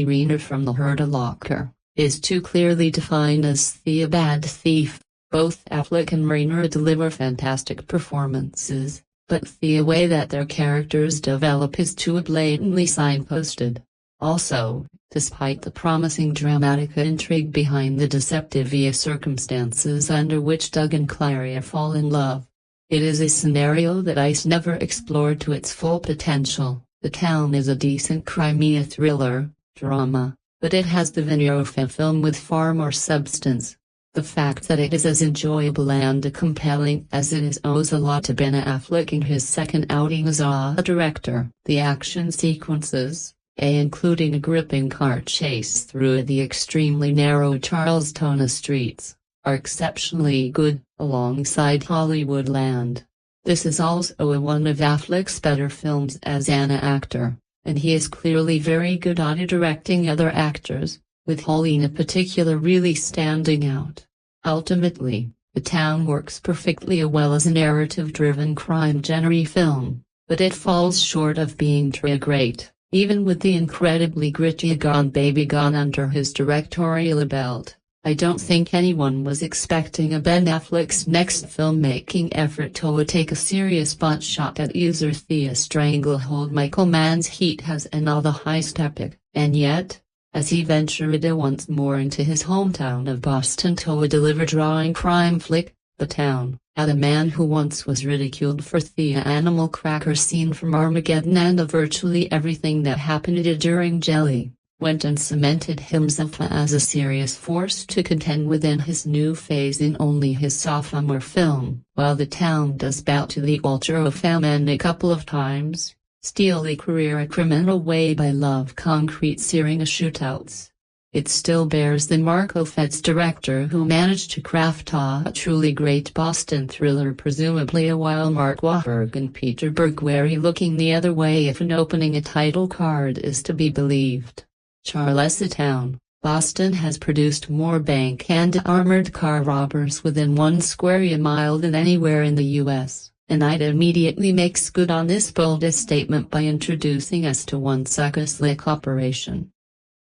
Renner from The Hurt Locker, is too clearly defined as the bad thief. Both Affleck and Renner deliver fantastic performances, but the way that their characters develop is too blatantly signposted. Also, despite the promising dramatic intrigue behind the deceptive circumstances under which Doug and Claria fall in love, it is a scenario that ICE never explored to its full potential. The Town is a decent crime thriller drama, but it has the veneer of a film with far more substance. The fact that it is as enjoyable and compelling as it is owes a lot to Ben Affleck in his second outing as a director. The action sequences, including a gripping car chase through the extremely narrow Charlestown streets, are exceptionally good, alongside Hollywoodland. This is also one of Affleck's better films as an actor, and he is clearly very good at directing other actors, with Hall in particular really standing out. Ultimately, The Town works perfectly well as a narrative-driven crime genre film, but it falls short of being truly great. Even with the incredibly gritty Gone Baby Gone under his directorial belt, I don't think anyone was expecting a Ben Affleck's next filmmaking effort to take a serious pot shot at the stranglehold Michael Mann's Heat has another heist epic. And yet, as he ventured once more into his hometown of Boston to deliver drawing crime flick, The Town, a man who once was ridiculed for the animal cracker scene from Armageddon and virtually everything that happened during Jelly, went and cemented himself as a serious force to contend within his new phase in only his sophomore film. While The Town does bow to the ultra famine a couple of times, Steal a career a criminal way by love concrete searing shootouts. It still bears the mark of its director who managed to craft a truly great Boston thriller, presumably a while Mark Wahlberg and Peter Berg wary looking the other way if an opening a title card is to be believed. Charlestown, Boston has produced more bank and armored car robbers within 1 square mile than anywhere in the U.S., and Ida immediately makes good on this boldest statement by introducing us to one sucker slick operation.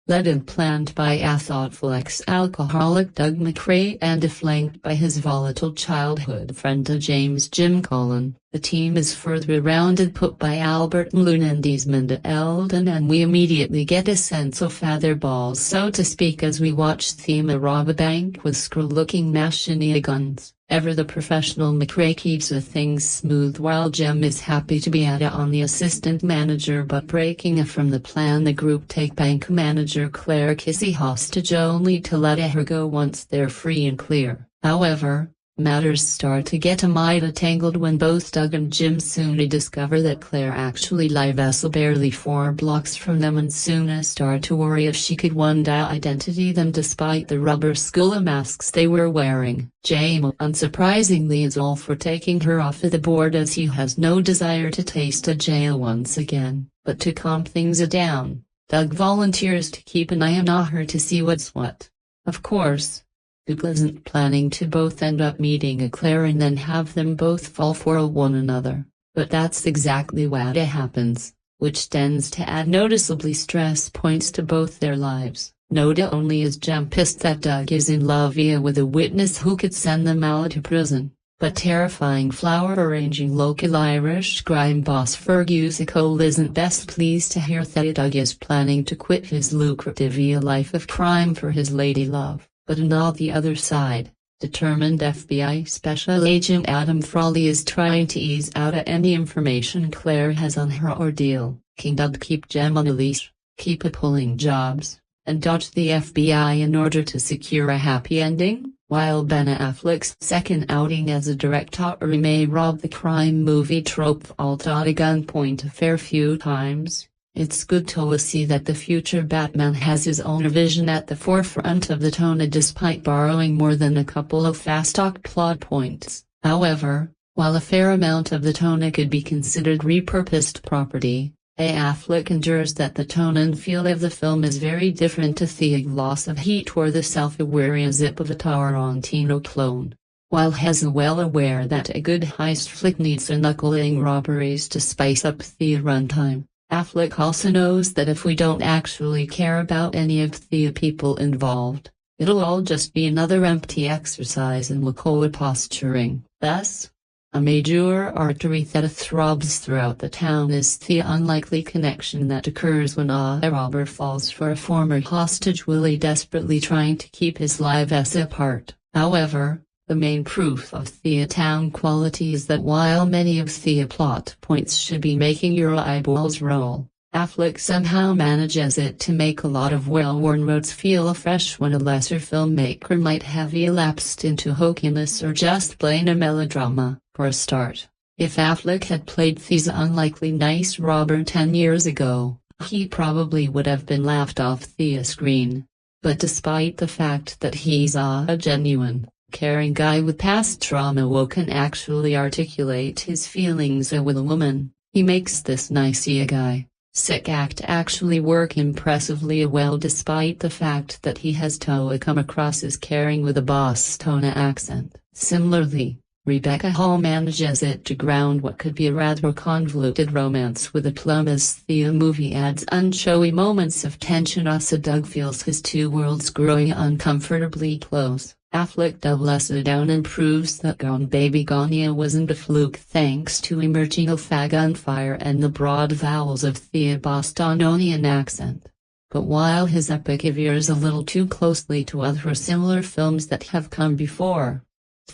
Led and planned by a thoughtful ex-alcoholic Doug McRae and flanked by his volatile childhood friend James Jim Cullen, the team is further rounded put by Albert Mloon and Desmond Eldon, and we immediately get a sense of their balls, so to speak, as we watch Thema rob a bank with screw-looking machine guns. Ever the professional McRae keeps things smooth while Jim is happy to be on the assistant manager, but breaking from the plan the group take bank manager Claire Kissy hostage only to let her go once they're free and clear. However, matters start to get mighty tangled when both Doug and Jim soon discover that Claire actually lives barely 4 blocks from them, and soon start to worry if she could one day identity them despite the rubber skull masks they were wearing. Jamie unsurprisingly is all for taking her off of the board as he has no desire to taste a jail once again, but to calm things down, Doug volunteers to keep an eye on her to see what's what. Of course, Doug isn't planning to both end up meeting a Claire and then have them both fall for one another, but that's exactly what happens, which tends to add noticeably stress points to both their lives. Not only is Jem pissed that Doug is in love with a witness who could send them out to prison, but terrifying flower-arranging local Irish crime boss Fergus Cole isn't best pleased to hear that Doug is planning to quit his lucrative life of crime for his lady love. But on the other side, determined FBI Special Agent Adam Frawley is trying to ease out any information Claire has on her ordeal. King Doug keep Jem on a leash, keep pulling jobs, and dodge the FBI in order to secure a happy ending, while Ben Affleck's second outing as a director may rob the crime movie trope alt at a gunpoint a fair few times. It's good to see that the future Batman has his own vision at the forefront of the tone despite borrowing more than a couple of fast-talk plot points. However, while a fair amount of the tone could be considered repurposed property, Affleck endures that the tone and feel of the film is very different to the loss of heat or the self-aware zip of a Tarantino clone. While he's well aware that a good heist flick needs knuckling robberies to spice up the runtime, Affleck also knows that if we don't actually care about any of the people involved, it'll all just be another empty exercise in local posturing. Thus, a major artery that throbs throughout the town is the unlikely connection that occurs when a robber falls for a former hostage Willie desperately trying to keep his lives apart. However, the main proof of the town quality is that while many of the plot points should be making your eyeballs roll, Affleck somehow manages it to make a lot of well-worn roads feel fresh when a lesser filmmaker might have elapsed into hokiness or just plain a melodrama. For a start, if Affleck had played the unlikely nice robber 10 years ago, he probably would have been laughed off the screen. But despite the fact that he's a genuine, caring guy with past trauma who can actually articulate his feelings with a woman, he makes this nice guy, sick act actually work impressively well despite the fact that he has to come across as caring with a Boston accent. Similarly, Rebecca Hall manages it to ground what could be a rather convoluted romance with a plum as the movie adds unshowy moments of tension as Doug feels his two worlds growing uncomfortably close. Affleck doubles down and proves that Gone Baby Gone wasn't a fluke thanks to emerging of gunfire and the broad vowels of the Bostonian accent. But while his epic veers a little too closely to other similar films that have come before,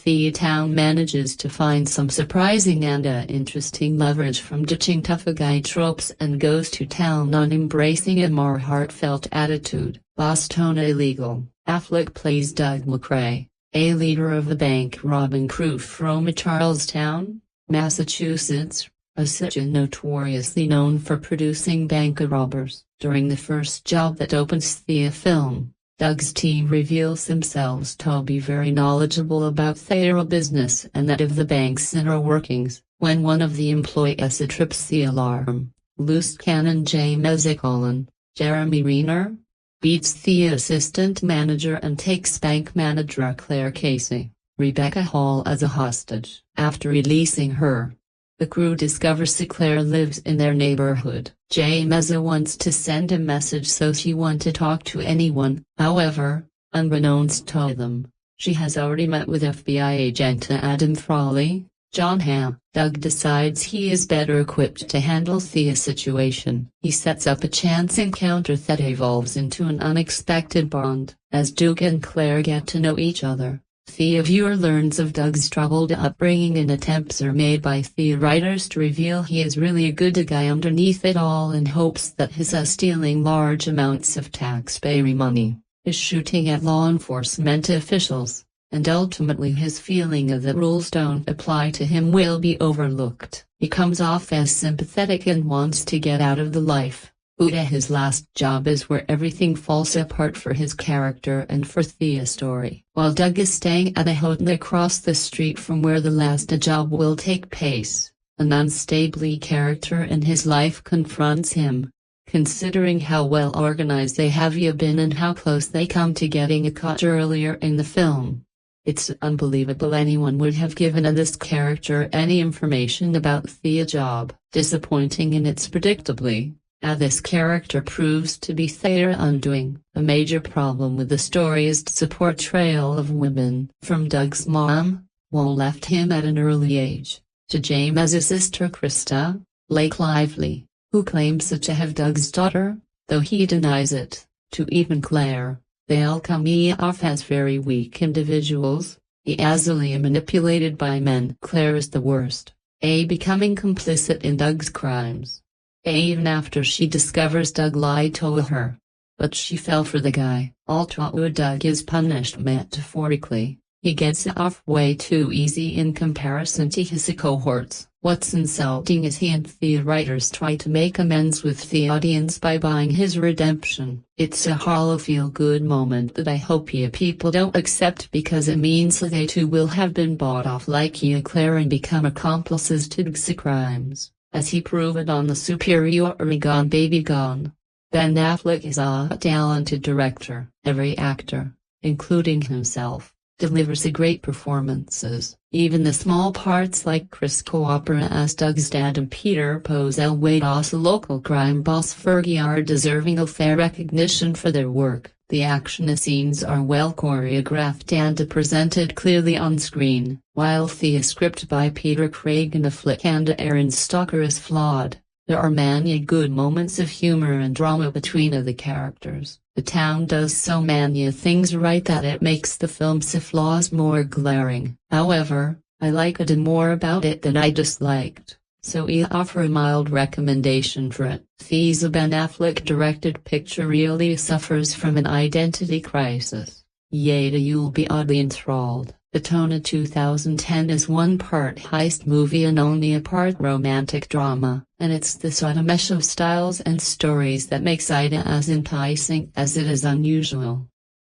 the town manages to find some surprising and interesting leverage from ditching tough guy tropes and goes to town on embracing a more heartfelt attitude. Boston Illegal. Affleck plays Doug McRae, a leader of a bank robbing crew from Charlestown, Massachusetts, a citizen notoriously known for producing bank robbers. During the first job that opens the film, Doug's team reveals themselves to be very knowledgeable about theater business and that of the bank's inner workings. When one of the employees trips the alarm, loose cannon James Colin, Jeremy Renner, beats the assistant manager and takes bank manager Claire Casey, Rebecca Hall as a hostage. After releasing her, the crew discovers Claire lives in their neighborhood. James wants to send a message so she won't talk to anyone. However, unbeknownst to them, she has already met with FBI agent Adam Frawley, Jon Hamm. Doug decides he is better equipped to handle the situation. He sets up a chance encounter that evolves into an unexpected bond. As Doug and Claire get to know each other, the viewer learns of Doug's troubled upbringing and attempts are made by the writers to reveal he is really a good guy underneath it all, in hopes that his stealing large amounts of taxpayer money, his shooting at law enforcement officials, and ultimately his feeling of that rules don't apply to him will be overlooked. He comes off as sympathetic and wants to get out of the life. His last job is where everything falls apart for his character and for the story. While Doug is staying at a hotel across the street from where the last job will take place, an unstable character in his life confronts him. Considering how well organized they have been and how close they come to getting caught earlier in the film, it's unbelievable anyone would have given this character any information about the job. Disappointing in its predictably, this character proves to be their undoing. A major problem with the story is its portrayal of women. From Doug's mom, who left him at an early age, to James's sister Krista, Blake Lively, who claims to have Doug's daughter, though he denies it, to even Claire, they all come off as very weak individuals, easily manipulated by men. Claire is the worst, becoming complicit in Doug's crimes. Even after she discovers Doug lied to her. But she fell for the guy. Although Doug is punished metaphorically, he gets off way too easy in comparison to his cohorts. What's insulting is he and the writers try to make amends with the audience by buying his redemption. It's a hollow feel-good moment that I hope people don't accept, because it means they too will have been bought off like Claire and become accomplices to Doug's crimes, as he proved on the superior Gone Baby Gone. Ben Affleck is a talented director. Every actor, including himself, delivers great performances. Even the small parts like Chris Cooper as Doug's dad and Peter Postlethwaite as local crime boss Fergie are deserving of fair recognition for their work. The action scenes are well choreographed and presented clearly on screen. While the script by Peter Craig and Affleck and Aaron Stoker is flawed, there are many good moments of humor and drama between the characters. The town does so many things right that it makes the film's flaws more glaring. However, I liked more about it than I disliked, so I offer a mild recommendation for it. The Ben Affleck directed picture really suffers from an identity crisis. Yet you'll be oddly enthralled. The tone of 2010 is one part heist movie and only a part romantic drama, and it's the sort of mesh of styles and stories that makes it as enticing as it is unusual.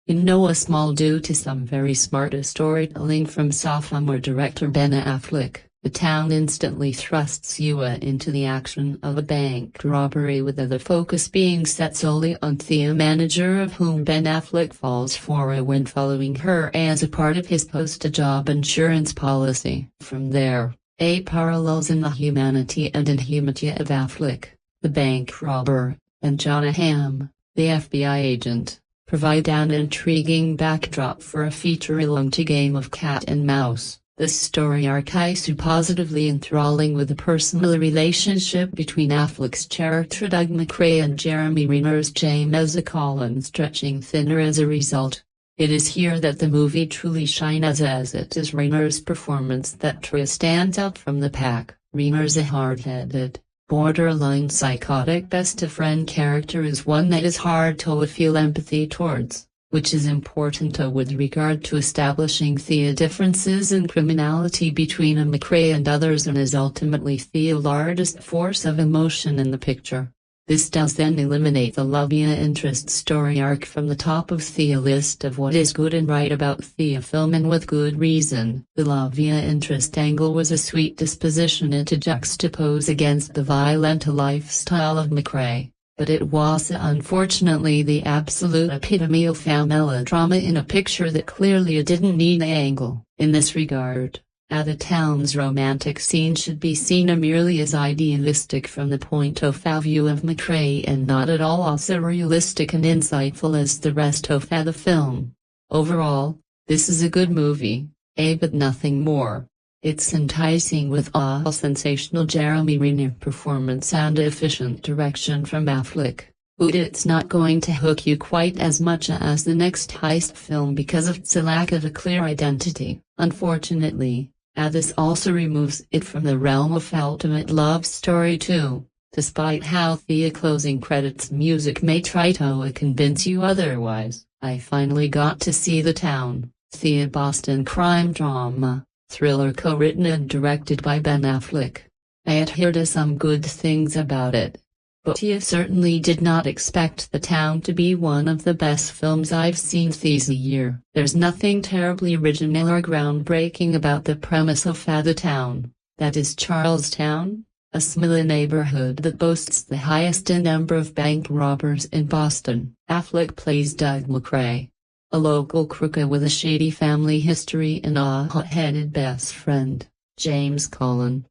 In no small due to some very smart storytelling from sophomore director Ben Affleck, the town instantly thrusts you into the action of a bank robbery, with the focus being set solely on the manager of whom Ben Affleck falls for when following her as a part of his post-job insurance policy. From there, parallels in the humanity and inhumanity of Affleck, the bank robber, and Jon Hamm, the FBI agent, provide an intriguing backdrop for a feature-length game of cat and mouse. The story arc is positively enthralling, with the personal relationship between Affleck's character Doug McRae and Jeremy Renner's James Colin stretching thinner as a result. It is here that the movie truly shines, as it is Renner's performance that truly stands out from the pack. Renner's a hard-headed, borderline psychotic best-of-friend character is one that is hard to feel empathy towards. which is important with regard to establishing the differences in criminality between a McRae and others, and is ultimately the largest force of emotion in the picture. This does then eliminate the love interest story arc from the top of the list of what is good and right about the film, and with good reason. The love interest angle was a sweet disposition to juxtapose against the violent lifestyle of McRae, but it was unfortunately the absolute epitome of melodrama in a picture that clearly didn't need the angle. In this regard, the town's romantic scene should be seen merely as idealistic from the point of view of McRae, and not at all also realistic and insightful as the rest of the film. Overall, this is a good movie, but nothing more. It's enticing with a sensational Jeremy Renner performance and efficient direction from Affleck, but it's not going to hook you quite as much as the next Heist film because of its lack of a clear identity. Unfortunately, this also removes it from the realm of ultimate love story too, despite how the closing credits music may try to convince you otherwise. I finally got to see The Town, the Boston crime drama thriller co-written and directed by Ben Affleck. I had heard some good things about it, but I certainly did not expect The Town to be one of the best films I've seen this year. There's nothing terribly original or groundbreaking about the premise of The Town, that is Charlestown, a small neighborhood that boasts the highest number of bank robbers in Boston. Affleck plays Doug McRae, a local crook with a shady family history and a hot-headed best friend, James Cullen,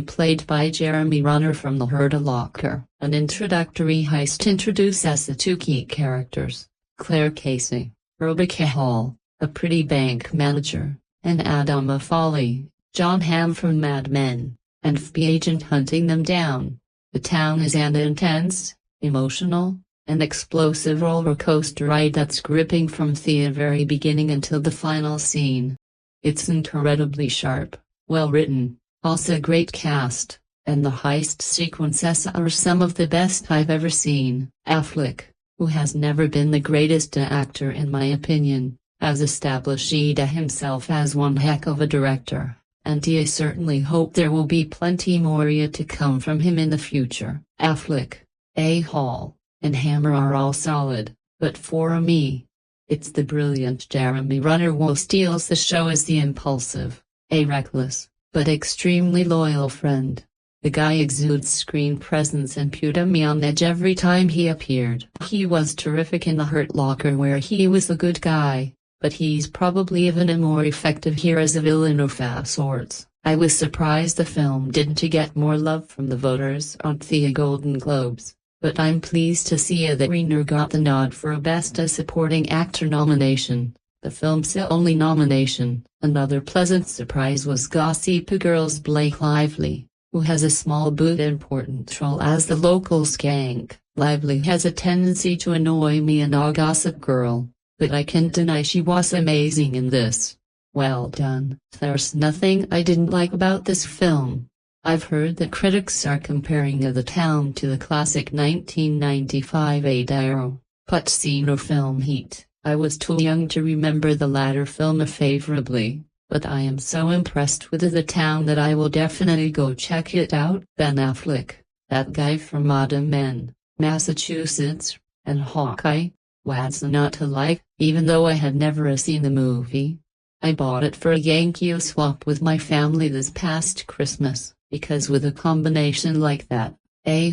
played by Jeremy Renner from The Hurt Locker. An introductory heist introduces the two key characters, Claire Casey, Rebecca Hall, a pretty bank manager, and Adam Foley, Jon Hamm from Mad Men, and FBI agent hunting them down. The Town is an intense, emotional, and explosive roller coaster ride that's gripping from the very beginning until the final scene. It's incredibly sharp, well written, also a great cast, and the heist sequences are some of the best I've ever seen. Affleck, who has never been the greatest actor in my opinion, has established himself as one heck of a director, and I certainly hope there will be plenty more to come from him in the future. Affleck, Hall, and Hammer are all solid, but for me, it's the brilliant Jeremy Renner who steals the show as the impulsive, reckless, but extremely loyal friend. The guy exudes screen presence and put me on edge every time he appeared. He was terrific in The Hurt Locker where he was the good guy, but he's probably even more effective here as a villain of sorts. I was surprised the film didn't get more love from the voters on the Golden Globes, but I'm pleased to see that Renner got the nod for a Best Supporting Actor nomination, the film's only nomination. Another pleasant surprise was Gossip Girl's Blake Lively, who has a small but important role as the local skank. Lively has a tendency to annoy me in a Gossip Girl, but I can't deny she was amazing in this. Well done. There's nothing I didn't like about this film. I've heard that critics are comparing The Town to the classic 1995 Darrow, Pacino film Heat. I was too young to remember the latter film favorably, but I am so impressed with The Town that I will definitely go check it out. Ben Affleck, that guy from Mad Men, Massachusetts, and Hawkeye, what's not to like? Even though I had never seen the movie, I bought it for a Yankee swap with my family this past Christmas. Because with a combination like that,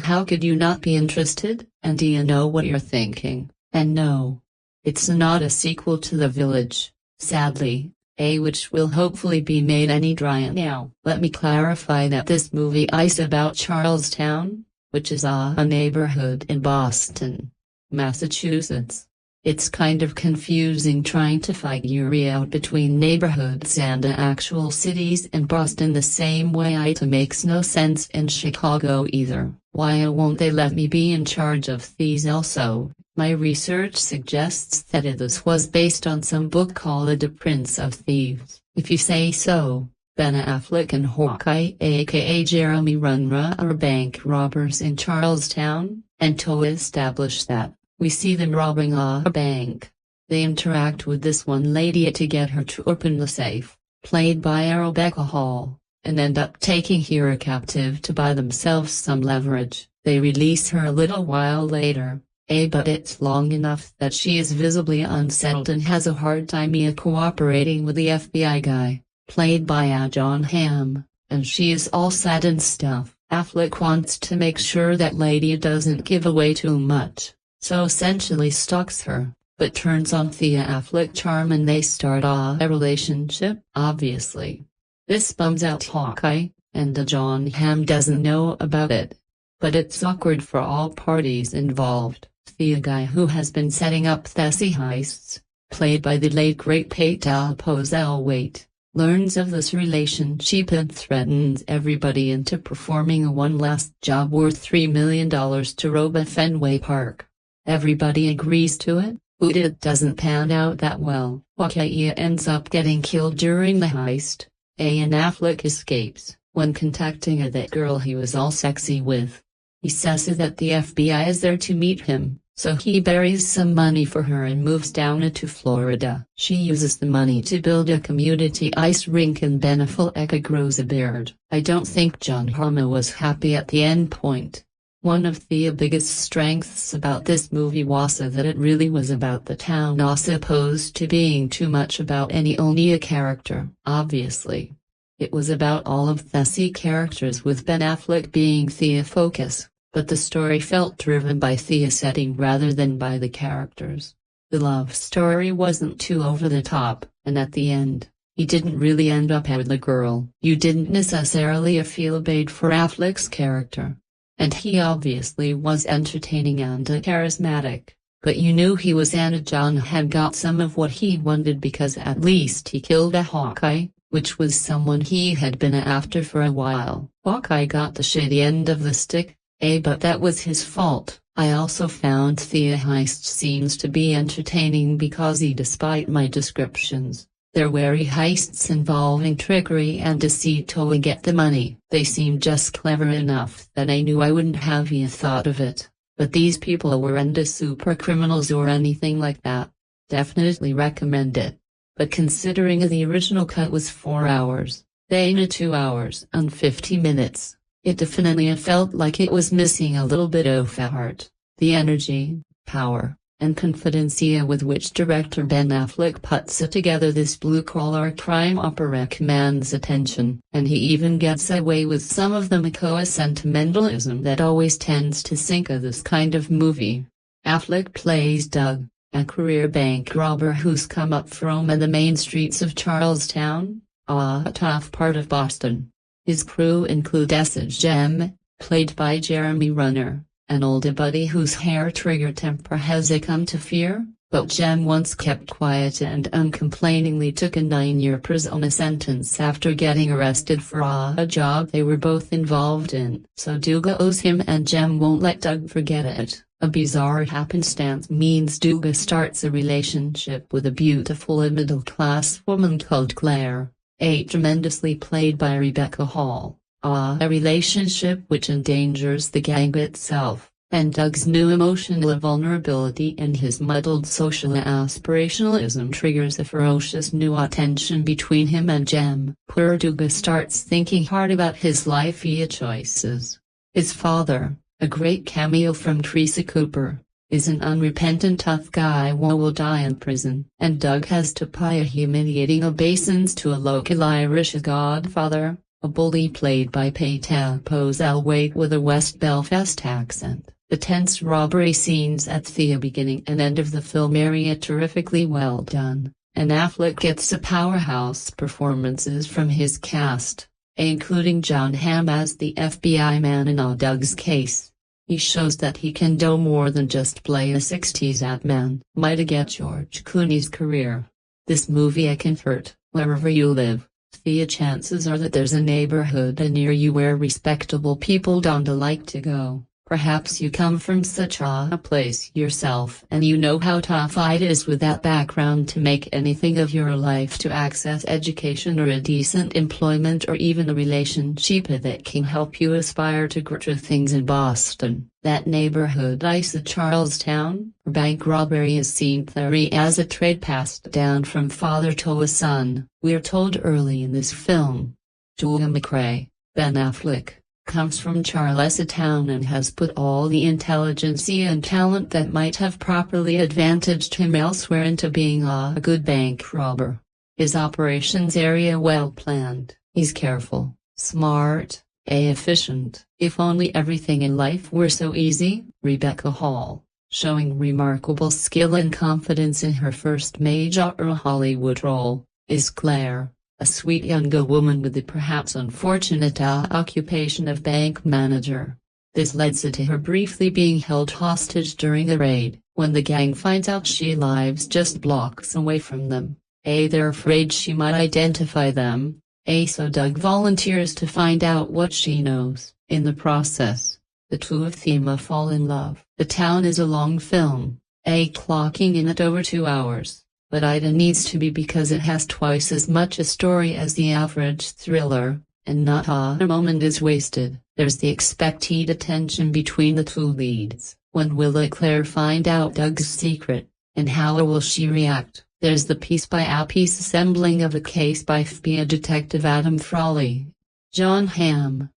how could you not be interested? And do you know what you're thinking? And no, it's not a sequel to The Village, sadly, which will hopefully be made any dry now. Let me clarify that this movie is about Charlestown, which is a neighborhood in Boston, Massachusetts. It's kind of confusing trying to figure out between neighborhoods and actual cities in Boston the same way it makes no sense in Chicago either. Why won't they let me be in charge of these also? My research suggests that this was based on some book called The Prince of Thieves. If you say so. Ben Affleck and Hawkeye aka Jeremy Renner are bank robbers in Charlestown, and to establish that, we see them robbing a bank. They interact with this one lady to get her to open the safe, played by Rebecca Hall, and end up taking her captive to buy themselves some leverage. They release her a little while later, but it's long enough that she is visibly unsettled and has a hard time cooperating with the FBI guy, played by Jon Hamm, and she is all sad and stuff. Affleck wants to make sure that lady doesn't give away too much, so essentially stalks her, but turns on Affleck's charm and they start a relationship. Obviously, this bums out Hawkeye, and Jon Hamm doesn't know about it. But it's awkward for all parties involved. The guy who has been setting up Thessie heists, played by the late great Approx, learns of this relationship and threatens everybody into performing one last job worth $3 million to rob a Fenway Park. Everybody agrees to it, but it doesn't pan out that well. Hawkeye ends up getting killed during the heist, and Affleck escapes, when contacting that girl he was all sexy with. He says that the FBI is there to meet him, so he buries some money for her and moves down to Florida. She uses the money to build a community ice rink and Ben Affleck grows a beard. I don't think Jon Hamm was happy at the end point. One of the biggest strengths about this movie was that it really was about the town as opposed to being too much about only a character. Obviously, it was about all of Thessie characters with Ben Affleck being the focus, but the story felt driven by the setting rather than by the characters. The love story wasn't too over the top, and at the end, he didn't really end up with the girl. You didn't necessarily feel bad for Affleck's character. And he obviously was entertaining and charismatic, but you knew he was Jon Hamm got some of what he wanted because at least he killed a Hawkeye, which was someone he had been after for a while. Hawkeye got the shitty end of the stick, but that was his fault. I also found the heist scenes to be entertaining because despite my descriptions, they're wary heists involving trickery and deceit to get the money. They seemed just clever enough that I knew I wouldn't have thought of it, but these people weren't super criminals or anything like that. Definitely recommend it. But considering the original cut was 4 hours, then 2 hours and 50 minutes, it definitely felt like it was missing a little bit of heart, the energy, power, and confidence with which director Ben Affleck puts together this blue-collar crime opera commands attention. And he even gets away with some of the macabre sentimentalism that always tends to sink this kind of movie. Affleck plays Doug, a career bank robber who's come up from the main streets of Charlestown, a tough part of Boston. His crew include Jem, played by Jeremy Renner, an older buddy whose hair-trigger temper has come to fear, but Jem once kept quiet and uncomplainingly took a 9-year prison sentence after getting arrested for a job they were both involved in. So Doug owes him and Jem won't let Doug forget it. A bizarre happenstance means Doug starts a relationship with a beautiful middle-class woman called Claire, tremendously played by Rebecca Hall. A relationship which endangers the gang itself, and Doug's new emotional vulnerability and his muddled social aspirationalism triggers a ferocious new tension between him and Jem. Poor Doug starts thinking hard about his life choices. His father, a great cameo from Teresa Cooper, is an unrepentant tough guy who will die in prison, and Doug has to pay a humiliating obeisance to a local Irish godfather, a bully played by Approx with a West Belfast accent. The tense robbery scenes at the beginning and end of the film are terrifically well done, and Affleck gets a powerhouse performances from his cast, including Jon Hamm as the FBI man in Doug's case. He shows that he can do more than just play a 60s man. Might get George Clooney's career. This movie can hurt wherever you live. The chances are that there's a neighborhood near you where respectable people don't like to go. Perhaps you come from such a place yourself and you know how tough it is with that background to make anything of your life, to access education or a decent employment or even a relationship that can help you aspire to greater things in Boston. That neighborhood is Charlestown. Bank robbery is seen there as a trade passed down from father to a son. We're told early in this film. Joel McCrea, Ben Affleck, comes from Charlestown and has put all the intelligence and talent that might have properly advantaged him elsewhere into being a good bank robber. His operations area well planned, he's careful, smart, efficient. If only everything in life were so easy. Rebecca Hall, showing remarkable skill and confidence in her first major Hollywood role, is Claire, a sweet younger woman with the perhaps unfortunate occupation of bank manager. This leads to her briefly being held hostage during a raid. When the gang finds out she lives just blocks away from them, they're afraid she might identify them, so Doug volunteers to find out what she knows. In the process, the two of them fall in love. The town is a long film, clocking in at over 2 hours. But it needs to be because it has twice as much a story as the average thriller, and not a moment is wasted. There's the expected attention between the two leads. When will Claire find out Doug's secret, and how will she react? There's the piece-by-piece assembling of a case by FBI detective Adam Frawley. Jon Hamm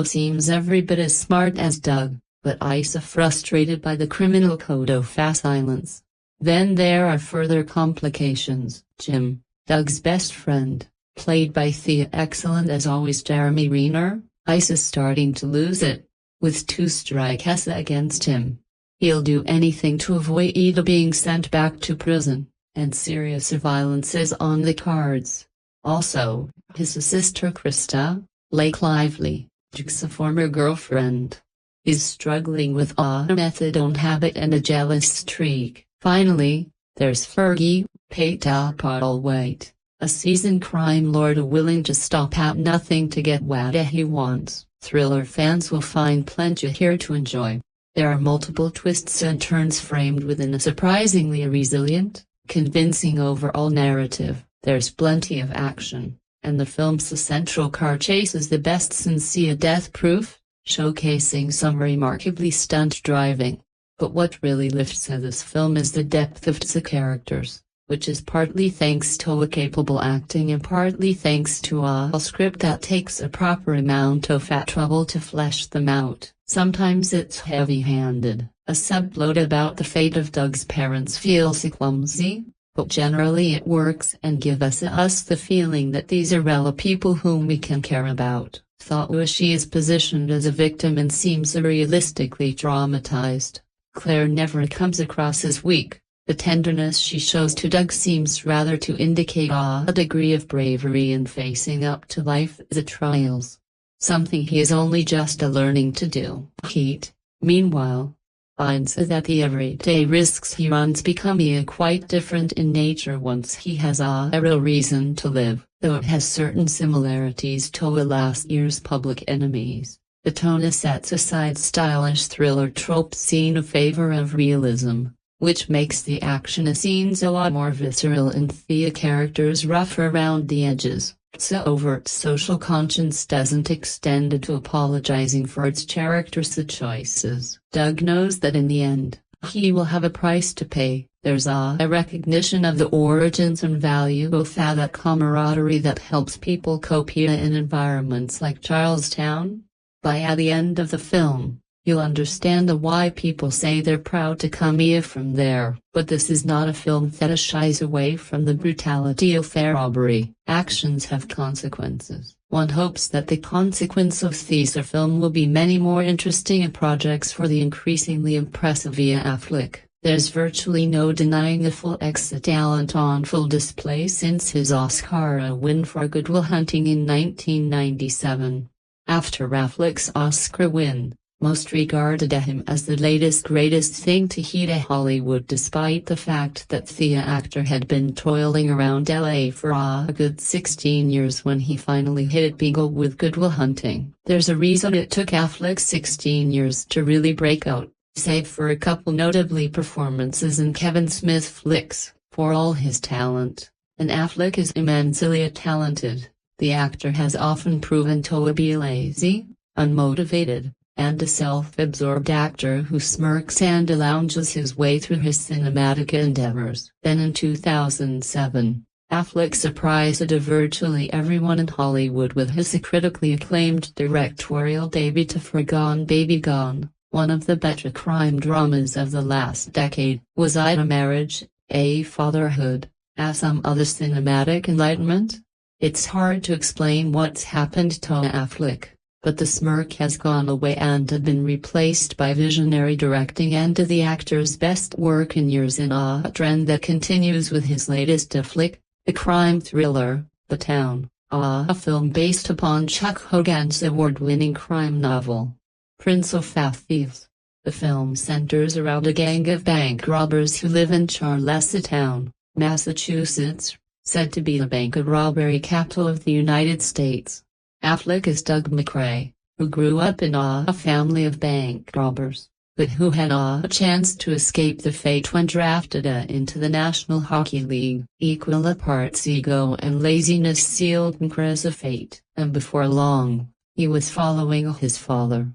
seems every bit as smart as Doug, but is frustrated by the criminal code of fast silence. Then there are further complications. Jim, Doug's best friend, played by the excellent as always Jeremy Renner, is starting to lose it. With 2 strikes against him, he'll do anything to avoid either being sent back to prison, and serious violence is on the cards. Also, his sister Krista, Blake Lively, Jack's former girlfriend, is struggling with a methadone habit and a jealous streak. Finally, there's Fergie, Peter White, a seasoned crime lord willing to stop at nothing to get what he wants. Thriller fans will find plenty here to enjoy. There are multiple twists and turns framed within a surprisingly resilient, convincing overall narrative. There's plenty of action, and the film's central car chase is the best since Death Proof, showcasing some remarkably stunt driving. But what really lifts this film is the depth of the characters, which is partly thanks to a capable acting and partly thanks to a script that takes a proper amount of trouble to flesh them out. Sometimes it's heavy-handed. A subplot about the fate of Doug's parents feels clumsy, but generally it works and gives us the feeling that these are real people whom we can care about. Though she is positioned as a victim and seems realistically traumatized, Claire never comes across as weak. The tenderness she shows to Doug seems rather to indicate a degree of bravery in facing up to life's trials, something he is only just learning to do. Heat, meanwhile, finds that the everyday risks he runs become quite different in nature once he has a real reason to live, though it has certain similarities to last year's Public Enemies. The tone sets aside stylish thriller tropes in favor of realism, which makes the action scenes a lot more visceral and the characters rough around the edges. So overt social conscience doesn't extend to apologizing for its characters' choices. Doug knows that in the end, he will have a price to pay. There's a recognition of the origins and value of that camaraderie that helps people cope in environments like Charlestown. By the end of the film, you'll understand why people say they're proud to come from there. But this is not a film that shies away from the brutality of robbery. Actions have consequences. One hopes that the consequence of this film will be many more interesting projects for the increasingly impressive Affleck. There's virtually no denying the full talent on full display since his Oscar win for Good Will Hunting in 1997. After Affleck's Oscar win, most regarded him as the latest greatest thing to hit Hollywood, despite the fact that the actor had been toiling around LA for a good 16 years when he finally hit it big with Good Will Hunting. There's a reason it took Affleck 16 years to really break out, save for a couple notably performances in Kevin Smith flicks. For all his talent, and Affleck is immensely talented, the actor has often proven to be lazy, unmotivated, and a self-absorbed actor who smirks and lounges his way through his cinematic endeavors. Then in 2007, Affleck surprised virtually everyone in Hollywood with his critically acclaimed directorial debut to Gone Baby Gone, one of the better crime dramas of the last decade. Was it a marriage, a fatherhood, some other cinematic enlightenment? It's hard to explain what's happened to Affleck, but the smirk has gone away and had been replaced by visionary directing and the actor's best work in years, in a trend that continues with his latest flick, the crime thriller, The Town, a film based upon Chuck Hogan's award-winning crime novel, Prince of Thieves. The film centers around a gang of bank robbers who live in Charlestown, Massachusetts, said to be the bank robbery capital of the United States. Affleck is Doug McRae, who grew up in a family of bank robbers, but who had a chance to escape the fate when drafted into the National Hockey League. Equal parts ego and laziness sealed McRae's fate, and before long, he was following his father,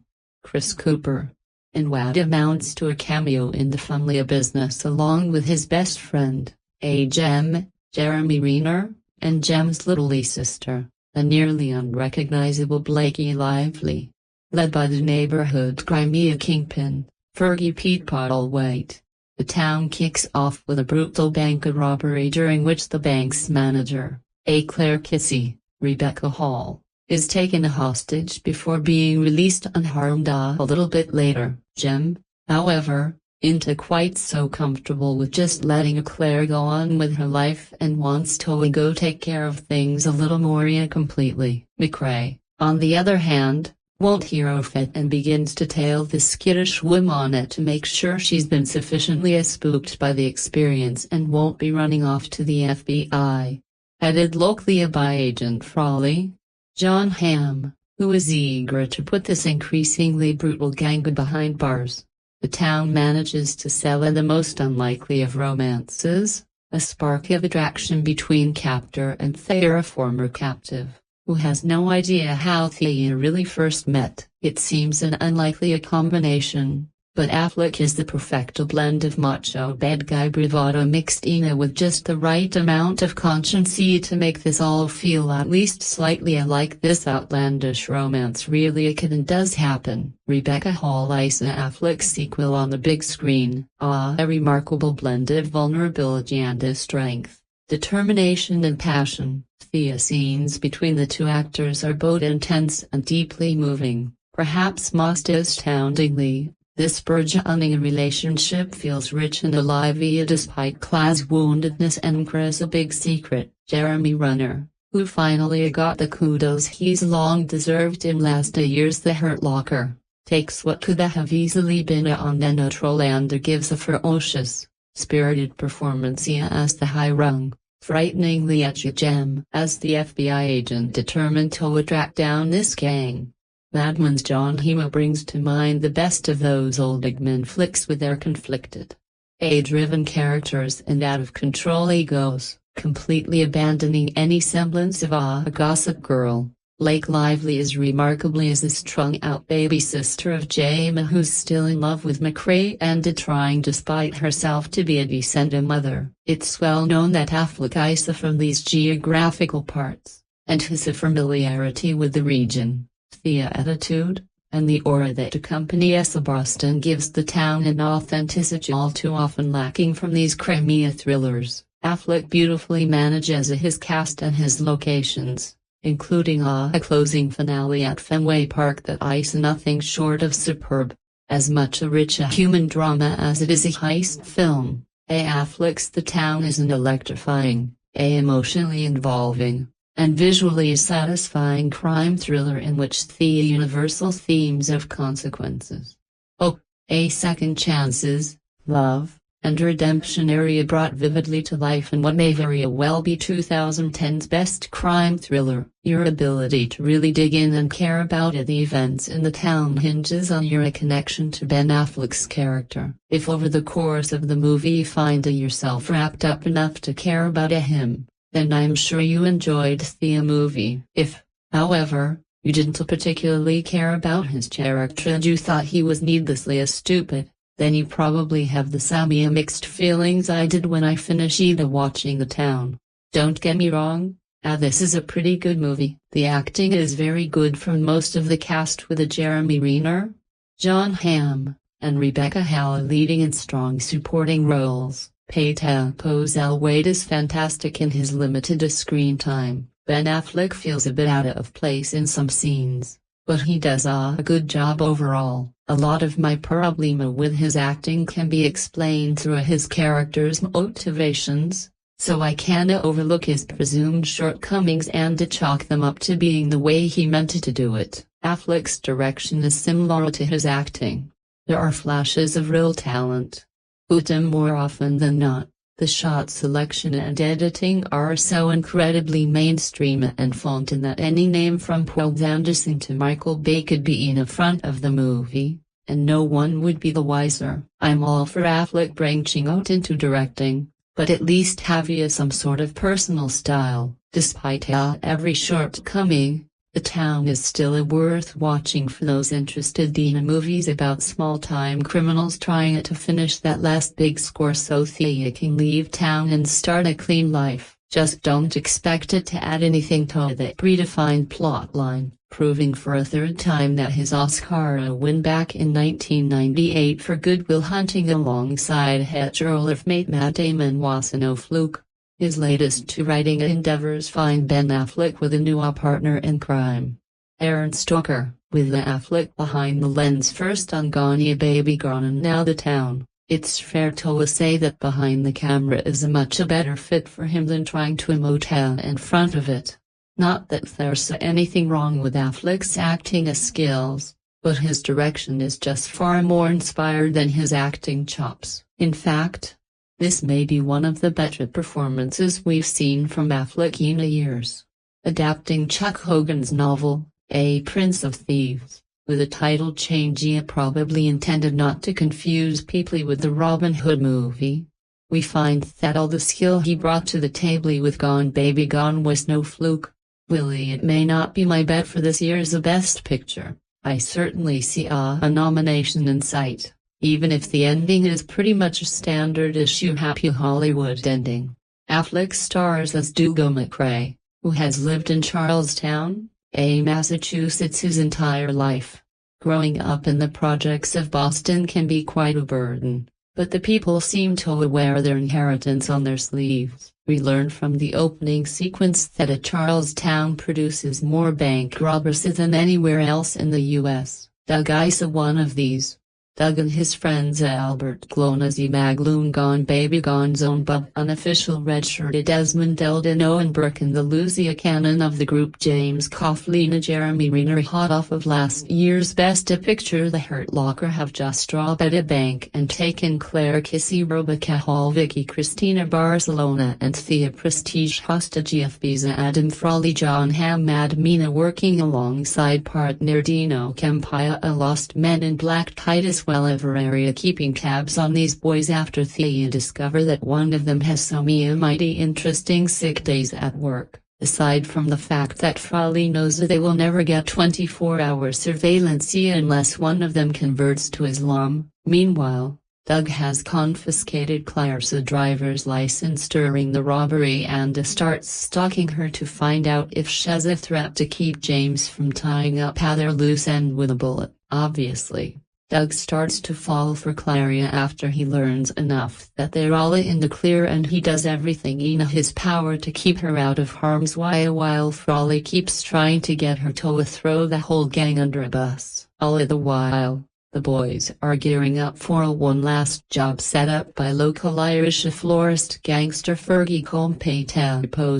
Chris Cooper, in what amounts to a cameo in the family business, along with his best friend, Gem, Jeremy Renner, and Gem's little sister, a nearly unrecognizable Blakey Lively. Led by the neighborhood Crimea kingpin, Fergie Pete White, the town kicks off with a brutal bank robbery during which the bank's manager, Claire Kissy, Rebecca Hall, is taken hostage before being released unharmed a little bit later. Gem, however, isn't quite so comfortable with just letting Claire go on with her life and wants to go take care of things a little more completely. McRae, on the other hand, won't hear of it and begins to tail the skittish woman to make sure she's been sufficiently spooked by the experience and won't be running off to the FBI. Headed locally by Agent Frawley, Jon Hamm, who is eager to put this increasingly brutal gang behind bars. The town manages to sell the most unlikely of romances, a spark of attraction between captor and Thayer, a former captive, who has no idea how Thayer really first met. It seems an unlikely combination, but Affleck is the perfect blend of macho bad guy bravado mixed in with just the right amount of conscience to make this all feel at least slightly like this outlandish romance really can and does happen. Rebecca Hall is Affleck's sequel on the big screen, a remarkable blend of vulnerability and strength, determination and passion. The scenes between the two actors are both intense and deeply moving. Perhaps most astoundingly, this burgeoning relationship feels rich and alive despite Claire's woundedness and McRae's big secret. Jeremy Renner, who finally got the kudos he's long deserved in last year's The Hurt Locker, takes what could have easily been on the neutral and gives a ferocious, spirited performance as the high-rung, frighteningly edgy Gem as the FBI agent determined to track down this gang. Madman's Jon Hamm brings to mind the best of those old Eggman flicks with their conflicted, driven characters and out-of-control egos, completely abandoning any semblance of a gossip girl. Blake Lively is remarkably as a strung-out baby sister of Jam who's still in love with McRae and trying despite herself to be a decent mother. It's well known that Affleck is from these geographical parts, and his familiarity with the region, the attitude, and the aura that accompanies Boston gives the town an authenticity all too often lacking from these Crimea thrillers. Affleck beautifully manages his cast and his locations, including a closing finale at Fenway Park that is nothing short of superb. As much a rich human drama as it is a heist film, Affleck's The Town is an electrifying, emotionally involving, and visually satisfying crime thriller in which the universal themes of consequences, hope, a second chances, love, and redemption area brought vividly to life in what may very well be 2010's best crime thriller. Your ability to really dig in and care about the events in the town hinges on your connection to Ben Affleck's character. If over the course of the movie you find yourself wrapped up enough to care about him, then I'm sure you enjoyed the movie. If, however, you didn't particularly care about his character and you thought he was needlessly stupid, then you probably have the same mixed feelings I did when I finished watching The Town. Don't get me wrong, this is a pretty good movie. The acting is very good from most of the cast with Jeremy Renner, Jon Hamm, and Rebecca Hall leading in strong supporting roles. Peyton Postlethwaite is fantastic in his limited screen time. Ben Affleck feels a bit out of place in some scenes, but he does a good job overall. A lot of my problem with his acting can be explained through his character's motivations, so I can't overlook his presumed shortcomings and chalk them up to being the way he meant to do it. Affleck's direction is similar to his acting. There are flashes of real talent, but more often than not, the shot selection and editing are so incredibly mainstream and fountain that any name from Paul Anderson to Michael Bay could be in front of the movie, and no one would be the wiser. I'm all for Affleck branching out into directing, but at least have some sort of personal style. Despite every shortcoming, The Town is still worth watching for those interested in movies about small-time criminals trying to finish that last big score so they can leave town and start a clean life. Just don't expect it to add anything to the predefined plotline, proving for a third time that his Oscar win back in 1998 for Good Will Hunting alongside hetero-life mate Matt Damon was no fluke. His latest two writing endeavors find Ben Affleck with a new partner in crime, Aaron Stoker, with Affleck behind the lens first on Gone Baby Gone and now The Town. It's fair to say that behind the camera is a much better fit for him than trying to emote in front of it. Not that there's anything wrong with Affleck's acting skills, but his direction is just far more inspired than his acting chops. In fact, this may be one of the better performances we've seen from Affleck in years. Adapting Chuck Hogan's novel, A Prince of Thieves, with a title change probably intended not to confuse people with the Robin Hood movie, we find that all the skill he brought to the table with Gone Baby Gone was no fluke. Willie, it may not be my bet for this year's Best Picture. I certainly see a nomination in sight, even if the ending is pretty much a standard issue happy Hollywood ending. Affleck stars as Dougal McRae, who has lived in Charlestown, Massachusetts his entire life. Growing up in the projects of Boston can be quite a burden, but the people seem to wear their inheritance on their sleeves. We learn from the opening sequence that Charlestown produces more bank robbers than anywhere else in the U.S. Doug is one of these. Doug and his friends Albert Clonazy Magloon Gone Baby Gone Zone Bub unofficial redshirted Desmond Eldino and Brooke and the Lucia Cannon of the group James Coughlin and Jeremy Renner hot off of last year's Best Picture The Hurt Locker have just robbed a bank and taken Claire Kissy Rebecca Hall Vicky Cristina Barcelona and Thea Prestige hostage FB's Adam Frawley Jon Hamm Mad Mina working alongside partner Dino Campia a lost men in black Titus Welliver area keeping tabs on these boys after they discover that one of them has some mighty interesting sick days at work. Aside from the fact that Frawley knows that they will never get 24-hour surveillance unless one of them converts to Islam. Meanwhile, Doug has confiscated Claire's driver's license during the robbery and starts stalking her to find out if she's a threat to keep James from tying up their loose end with a bullet. Obviously, Doug starts to fall for Claire after he learns enough that they're all in the clear and he does everything in his power to keep her out of harm's way while Frawley keeps trying to get her to throw the whole gang under a bus. All the while, The boys are gearing up for a one-last job set up by local Irish florist gangster Fergie Compay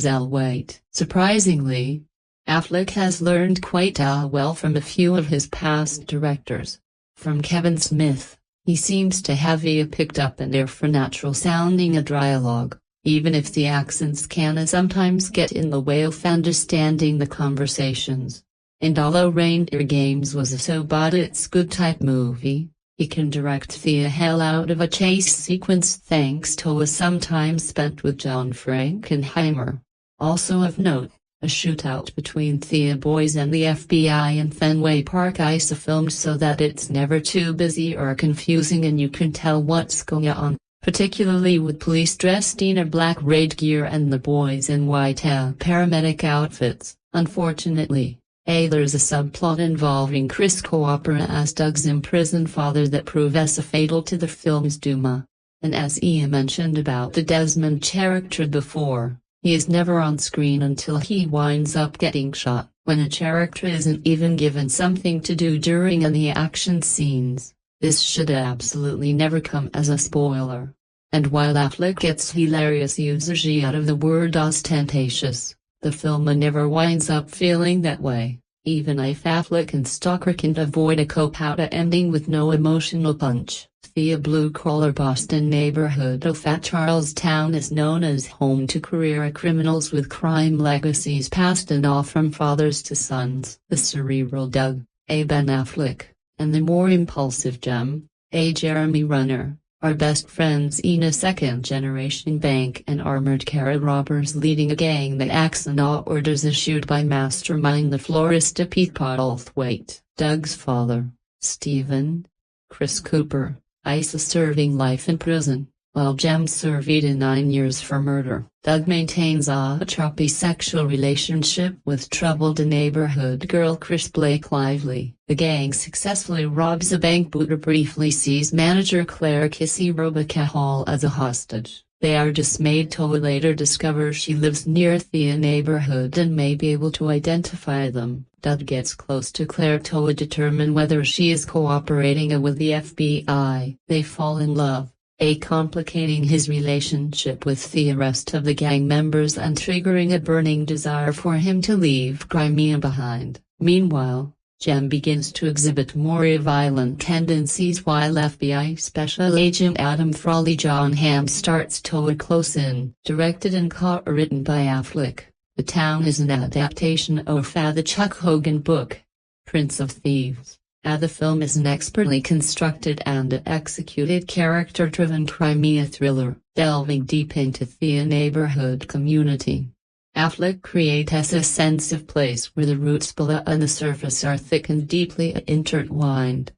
Alwaite. Surprisingly, Affleck has learned quite well from a few of his past directors. From Kevin Smith, he seems to have picked up an ear for natural-sounding dialogue, even if the accents can sometimes get in the way of understanding the conversations. And although Reindeer Games was a so-but-it's-good type movie, he can direct the hell out of a chase sequence thanks to a some time spent with John Frankenheimer. Also of note, a shootout between the boys and the FBI in Fenway Park is filmed so that it's never too busy or confusing and you can tell what's going on, particularly with police dressed in a black raid gear and the boys in white paramedic outfits. Unfortunately, there's a subplot involving Chris Cooper as Doug's imprisoned father that proves fatal to the film's doom. And as Ian mentioned about the Desmond character before, he is never on screen until he winds up getting shot, when a character isn't even given something to do during any action scenes. This should absolutely never come as a spoiler. And while Affleck gets hilarious usage out of the word ostentatious, the film never winds up feeling that way, even if Affleck and Stoker can't avoid a cop-out ending with no emotional punch. The blue-collar Boston neighborhood of Charlestown is known as home to career criminals with crime legacies passed on from fathers to sons. The cerebral Doug, Ben Affleck, and the more impulsive Jeremy Renner, are best friends in a second-generation bank and armored car robbers leading a gang that acts on orders issued by mastermind the florist Pete Postlethwaite. Doug's father, Stephen, Chris Cooper, is serving life in prison, while Jem served 9 years for murder. Doug maintains a choppy sexual relationship with troubled neighborhood girl Chris Blake Lively. The gang successfully robs a bank but briefly sees manager Claire Kissy Robica Hall as a hostage. They are dismayed to later discover she lives near the neighborhood and may be able to identify them. Doug gets close to Claire to determine whether she is cooperating with the FBI. They fall in love, complicating his relationship with the rest of the gang members and triggering a burning desire for him to leave Crimea behind. Meanwhile, Jem begins to exhibit more violent tendencies while FBI Special Agent Adam Frawley Jon Hamm starts to close in. Directed and co-written by Affleck, The Town is an adaptation of the Chuck Hogan book, Prince of Thieves. The film is an expertly constructed and executed character-driven Crimea thriller, delving deep into the neighborhood community. Affleck creates a sense of place where the roots below and the surface are thick and deeply intertwined.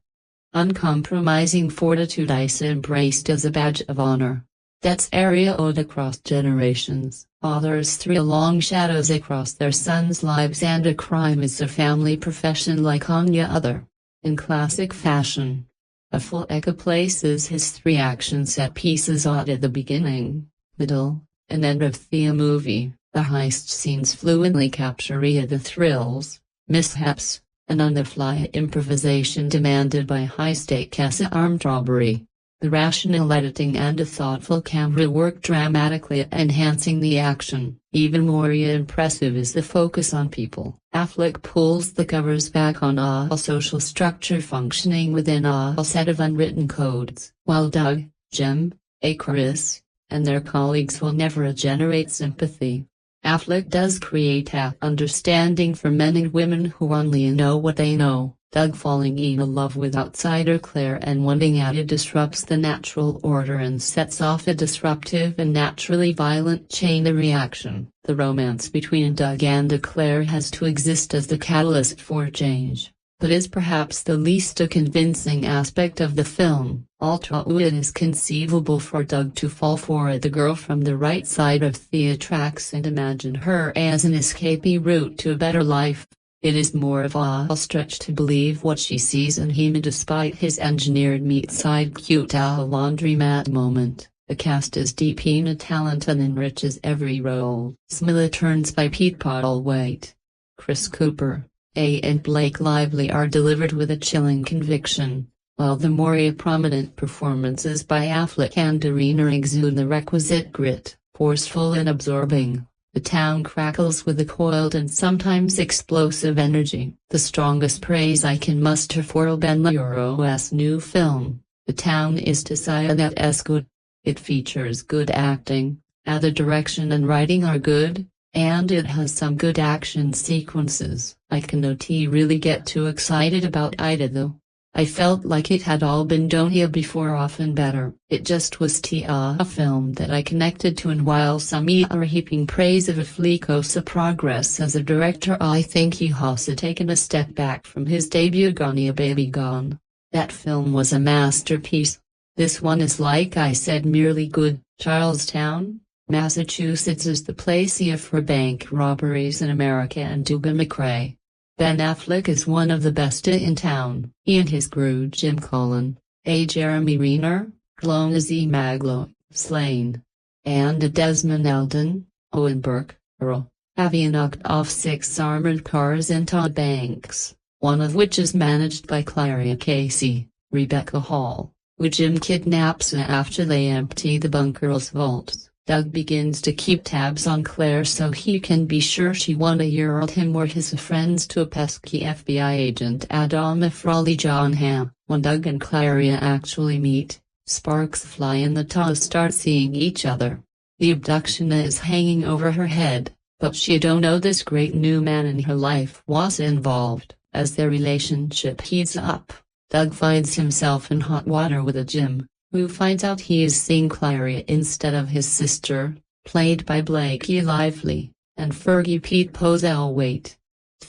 Uncompromising fortitude is embraced as a badge of honor. That's area owed across generations. Fathers throw long shadows across their sons' lives and a crime is a family profession like any other. In classic fashion, Affleck places his 3 action set pieces at the beginning, middle, and end of the movie. The heist scenes fluently capture the thrills, mishaps, and on-the-fly improvisation demanded by high-stakes armed robbery. The rational editing and a thoughtful camera work dramatically enhancing the action. Even more impressive is the focus on people. Affleck pulls the covers back on a social structure functioning within a set of unwritten codes. While Doug, Jem, Chris, and their colleagues will never generate sympathy, Affleck does create a understanding for men and women who only know what they know. Doug falling in love with outsider Claire and wanting out disrupts the natural order and sets off a disruptive and naturally violent chain reaction. The romance between Doug and Claire has to exist as the catalyst for change, but is perhaps the least convincing aspect of the film. Although it is conceivable for Doug to fall for the girl from the right side of the tracks and imagine her as an escapee route to a better life, it is more of a stretch to believe what she sees in him despite his engineered meat-side cute laundromat moment. The cast is deep in talent and enriches every role. Smilla turns by Pete Postlethwaite, Chris Cooper, and Blake Lively are delivered with a chilling conviction. while the more prominent performances by Affleck and Renner exude the requisite grit, forceful and absorbing. The town crackles with a coiled and sometimes explosive energy. The strongest praise I can muster for Ben Euro's new film, The Town, is to say that it's good. It features good acting, the direction and writing are good, and it has some good action sequences. I cannot really get too excited about it though. I felt like it had all been done here before, often better. It just was a film that I connected to, and while some are heaping praise of Affleck's progress as a director, I think he has taken a step back from his debut Gone Ya Baby Gone. That film was a masterpiece. This one is, like I said, merely good. Charlestown, Massachusetts is the place here for bank robberies in America, and Dougal McRae. Ben Affleck is one of the best in town. He and his crew, Jim Cullen, Jeremy Renner, Clone Z Maglo, Slain, and Desmond Elden, Owen Burke, Earl, have knocked off 6 armored cars into banks, one of which is managed by Claria Casey, Rebecca Hall, who Jim kidnaps after they empty the bunker's vaults. Doug begins to keep tabs on Claire so he can be sure she won't yield him or his friends to a pesky FBI agent Adam Frawley Jon Hamm. When Doug and Claria actually meet, sparks fly and the two start seeing each other. The abduction is hanging over her head, but she don't know this great new man in her life was involved. As their relationship heats up, Doug finds himself in hot water with a Jim, who finds out he is seeing Claria instead of his sister, played by Blakey Lively, and Fergie Pete Postlethwaite.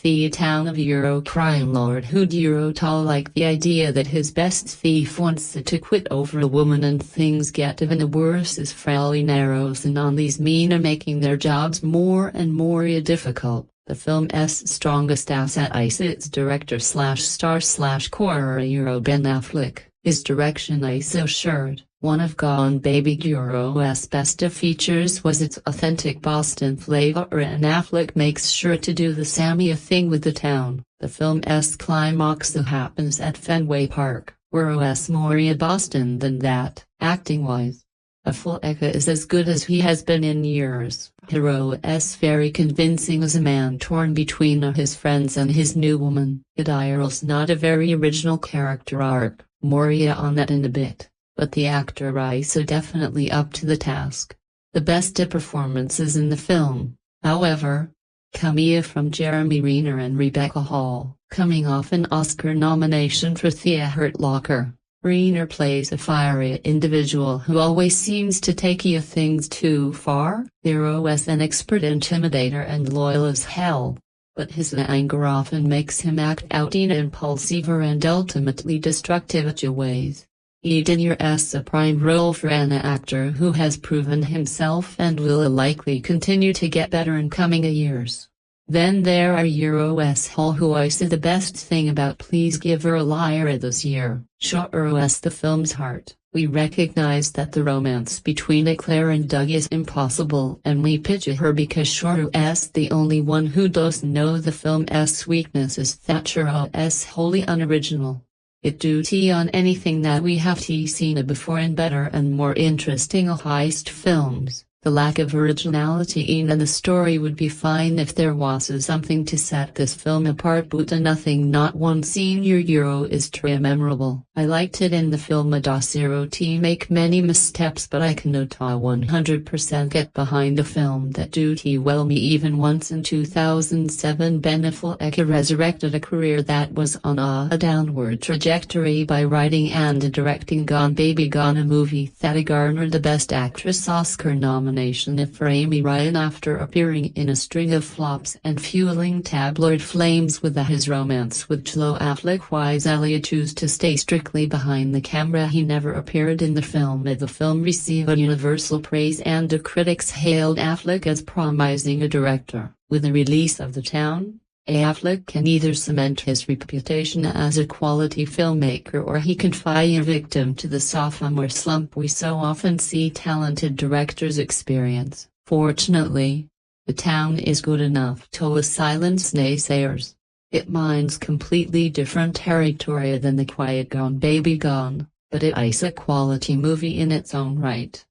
The town of crime lord who'd like the idea that his best thief wants to quit over a woman, and things get even worse as Frally narrows in on these men making their jobs more and more difficult. The film's strongest asset is its director/star/core Ben Affleck. His direction is assured. One of Gone Baby Euro's best features was its authentic Boston flavor, and Affleck makes sure to do the same thing with The Town. The film's climax happens at Fenway Park, where it's more Boston than that, acting-wise. Affleck is as good as he has been in years. Hero is very convincing as a man torn between his friends and his new woman. It's not a very original character arc. More on that in a bit, but the actor is definitely up to the task. The best performances in the film, however, come from Jeremy Renner and Rebecca Hall. Coming off an Oscar nomination for The Hurt Locker, Renner plays a fiery individual who always seems to take things too far. Hero is an expert intimidator and loyal as hell, but his anger often makes him act out in impulsive and ultimately destructive ways. Is a prime role for an actor who has proven himself and will likely continue to get better in coming years. Then there are Hall, who I say the best thing about Please Give Her a Liar this year. Sure is the film's heart. We recognize that the romance between Claire and Doug is impossible, and we picture her because Shore is the only one who doesn't know the film's weaknesses. Thatcher is wholly unoriginal. It duty on anything that we have seen before in better and more interesting heist films. The lack of originality in the story would be fine if there was something to set this film apart, but nothing, not one scene is truly memorable. I liked it in the film Zero to make many missteps, but I cannot 100% get behind a film that duty well me. Even once in 2007 Ben Affleck resurrected a career that was on a downward trajectory by writing and directing Gone Baby Gone, a movie that garnered the Best Actress Oscar nomination for Amy Ryan after appearing in a string of flops and fueling tabloid flames with his romance with Chloe Affleck. Wisely chose to stay strictly behind the camera. He never appeared in the film. The film received universal praise and the critics hailed Affleck as promising a director. With the release of The Town, Affleck can either cement his reputation as a quality filmmaker, or he can fall victim to the sophomore slump we so often see talented directors experience. Fortunately, The Town is good enough to silence naysayers. It mines completely different territory than The Quiet Gone Baby Gone, but it is a quality movie in its own right.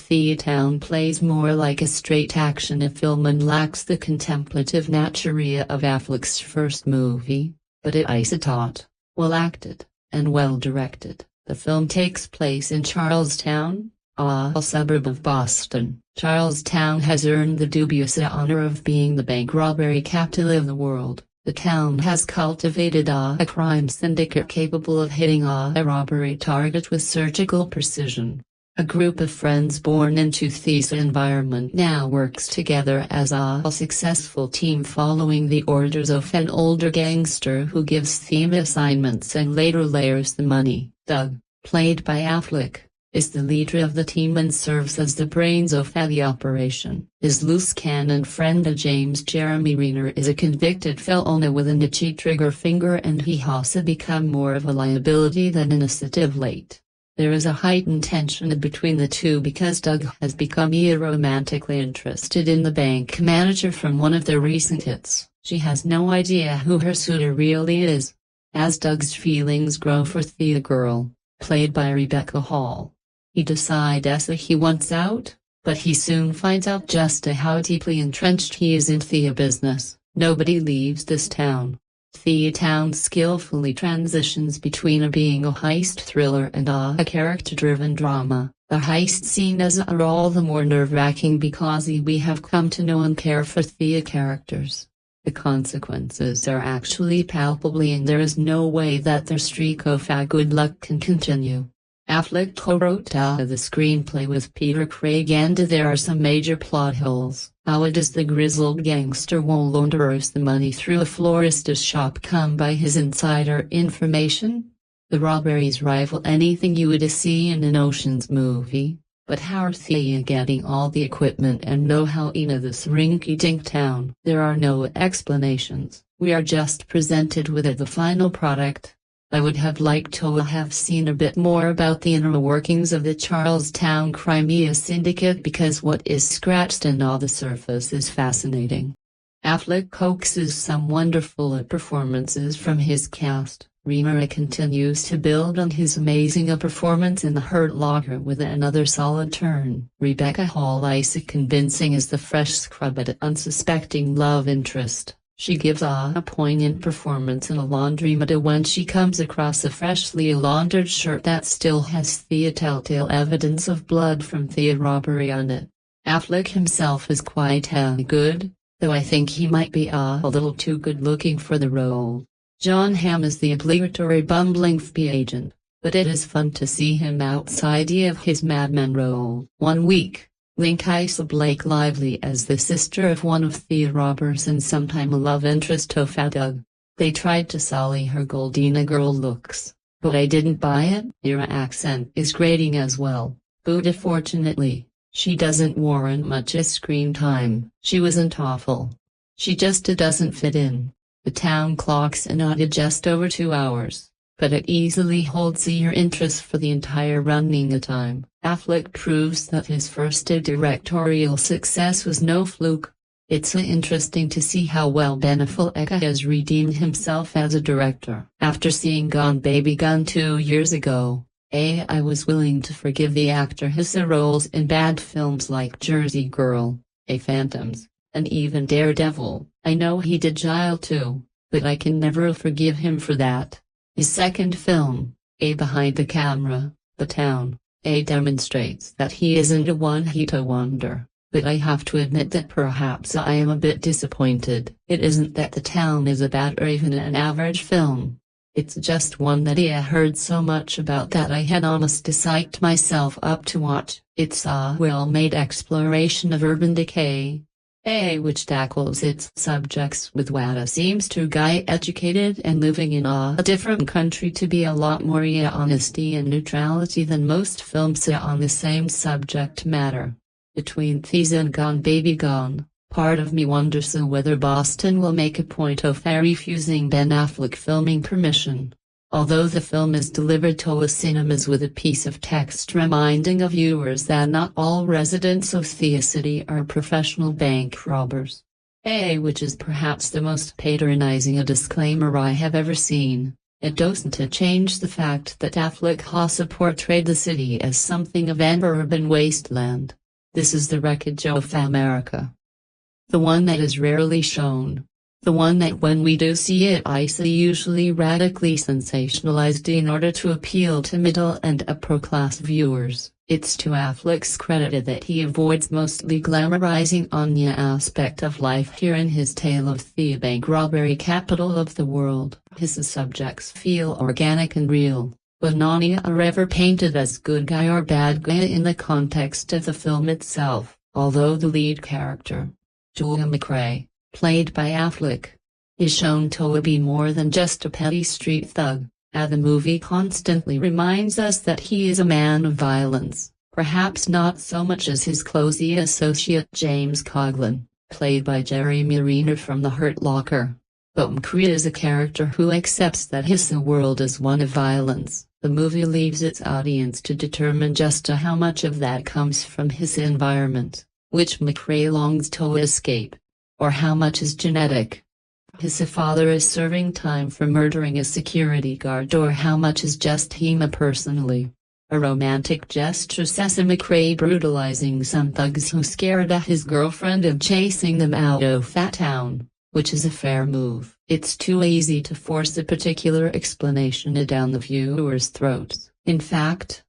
The Town plays more like a straight action film and lacks the contemplative nature of Affleck's first movie, but it is a taut, well acted, and well directed. The film takes place in Charlestown, a suburb of Boston. Charlestown has earned the dubious honor of being the bank robbery capital of the world. The town has cultivated a crime syndicate capable of hitting a robbery target with surgical precision. A group of friends born into this environment now works together as a successful team following the orders of an older gangster who gives them assignments and later layers the money. Doug, played by Affleck, is the leader of the team and serves as the brains of the operation. His loose cannon friend James Jeremy Renner is a convicted felon with an itchy trigger finger, and he has become more of a liability than an asset of late. There is a heightened tension between the two because Doug has become romantically interested in the bank manager from one of their recent hits. She has no idea who her suitor really is. As Doug's feelings grow for the girl, played by Rebecca Hall, he decides that he wants out, but he soon finds out just how deeply entrenched he is in the business. Nobody leaves this town. The Town skillfully transitions between being a heist thriller and a character-driven drama. The heist scene is all the more nerve-wracking because we have come to know and care for the characters. The consequences are actually palpable, and there is no way that their streak of good luck can continue. Affleck co-wrote the screenplay with Peter Craig, and there are some major plot holes. How does the grizzled gangster launders the money through a florist's shop come by his insider information? The robberies rival anything you would see in an Ocean's movie, but how are they getting all the equipment and know-how in this rinky-dink town? There are no explanations. We are just presented with the final product. I would have liked to have seen a bit more about the inner workings of the Charlestown crime syndicate, because what is scratched on the surface is fascinating. Affleck coaxes some wonderful performances from his cast. Renner continues to build on his amazing performance in The Hurt Locker with another solid turn. Rebecca Hall is convincing as the fresh scrub at unsuspecting love interest. She gives a poignant performance in a laundromat when she comes across a freshly laundered shirt that still has the telltale evidence of blood from the robbery on it. Affleck himself is quite good, though I think he might be a little too good-looking for the role. Jon Hamm is the obligatory bumbling FBI agent, but it is fun to see him outside of his madman role. 1 week. Link Isa Blake Lively as the sister of one of the robbers and sometime a love interest of Doug. They tried to sully her Goldina girl looks, but I didn't buy it. Her accent is grating as well, but fortunately, she doesn't warrant much screen time. She wasn't awful. She just doesn't fit in. The town clocks in at just over 2 hours, but it easily holds your interest for the entire running time. Affleck proves that his first directorial success was no fluke. It's interesting to see how well Ben Affleck has redeemed himself as a director. After seeing Gone Baby Gone 2 years ago, I was willing to forgive the actor his roles in bad films like Jersey Girl, Phantoms, and even Daredevil. I know he did Gile too, but I can never forgive him for that. His second film, Behind the Camera, The Town, demonstrates that he isn't a one-hit wonder, but I have to admit that perhaps I am a bit disappointed. It isn't that The Town is a bad or even an average film. It's just one that I heard so much about that I had almost psyched myself up to watch. It's a well-made exploration of urban decay, which tackles its subjects with what seems to guy educated and living in a different country to be a lot more honesty and neutrality than most films on the same subject matter. Between these and Gone Baby Gone, part of me wonders whether Boston will make a point of refusing Ben Affleck filming permission. Although the film is delivered to cinemas with a piece of text reminding of viewers that not all residents of the city are professional bank robbers. which is perhaps the most patronizing a disclaimer I have ever seen. It doesn't change the fact that Affleck has portrayed the city as something of an urban wasteland. This is the wreckage of America. The one that is rarely shown. The one that when we do see it is usually radically sensationalized in order to appeal to middle and upper class viewers. It's to Affleck's credit that he avoids mostly glamorizing the aspect of life here in his tale of the bank robbery capital of the world. His subjects feel organic and real, but none are ever painted as good guy or bad guy in the context of the film itself, although the lead character, Joel McCrea, played by Affleck, is shown to be more than just a petty street thug. The movie constantly reminds us that he is a man of violence, perhaps not so much as his closey associate James Coughlin, played by Jeremy Renner from The Hurt Locker. But McCrea is a character who accepts that his world is one of violence. The movie leaves its audience to determine just how much of that comes from his environment, which McCrea longs to escape, or how much is genetic. His father is serving time for murdering a security guard, or how much is just him personally. A romantic gesture says McCrea brutalizing some thugs who scared his girlfriend and chasing them out of that town, which is a fair move. It's too easy to force a particular explanation down the viewer's throats. In fact,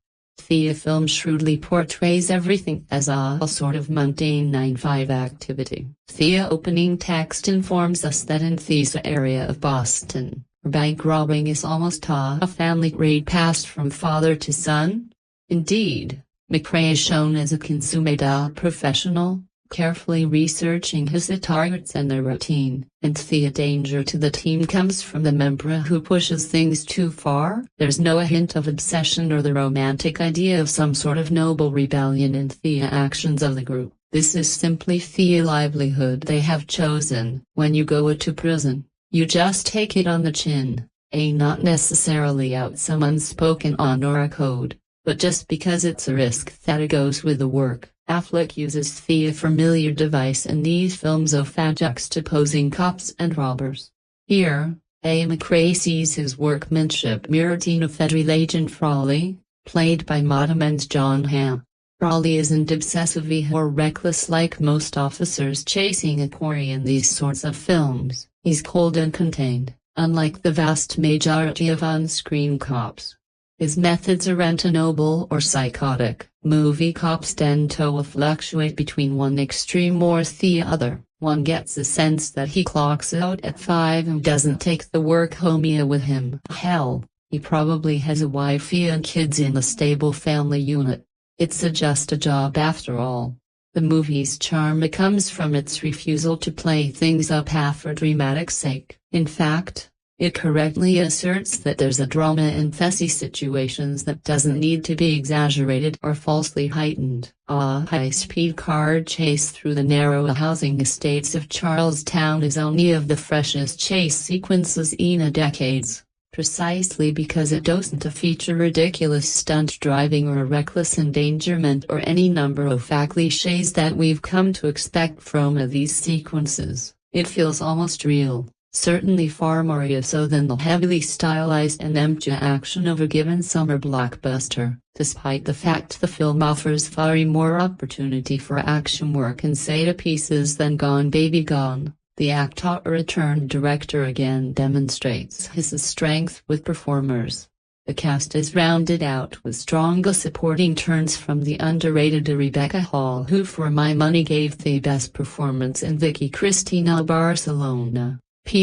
the film shrewdly portrays everything as a sort of mundane 9-5 activity. The opening text informs us that in the area of Boston, bank robbing is almost a family raid passed from father to son. Indeed, McCrea is shown as a consummate professional, carefully researching his targets and their routine, and the danger to the team comes from the member who pushes things too far. There's no hint of obsession or the romantic idea of some sort of noble rebellion in the actions of the group. This is simply the livelihood they have chosen. When you go to prison, you just take it on the chin, not necessarily out some unspoken honor or code, but just because it's a risk that it goes with the work. Affleck uses the familiar device in these films of juxtaposing cops and robbers. Here, McCrea sees his workmanship mirrored in a federal agent Frawley, played by Mottman's Jon Hamm. Frawley isn't obsessive or reckless like most officers chasing a quarry in these sorts of films. He's cold and contained, unlike the vast majority of on-screen cops. His methods aren't noble or psychotic. Movie cops tend to fluctuate between one extreme or the other. One gets the sense that he clocks out at 5 and doesn't take the work home with him. Hell, he probably has a wife and kids in a stable family unit. It's just a job after all. The movie's charm comes from its refusal to play things up for dramatic sake. In fact, it correctly asserts that there's a drama in fussy situations that doesn't need to be exaggerated or falsely heightened. A high-speed car chase through the narrow housing estates of Charlestown is only of the freshest chase sequences in decades, precisely because it doesn't feature ridiculous stunt driving or reckless endangerment or any number of clichés that we've come to expect from these sequences. It feels almost real. Certainly far more so than the heavily stylized and empty action of a given summer blockbuster, despite the fact the film offers far more opportunity for action work and set pieces than Gone Baby Gone. The actor-turned-director again demonstrates his strength with performers. The cast is rounded out with strong supporting turns from the underrated Rebecca Hall, who for my money gave the best performance in Vicky Cristina Barcelona.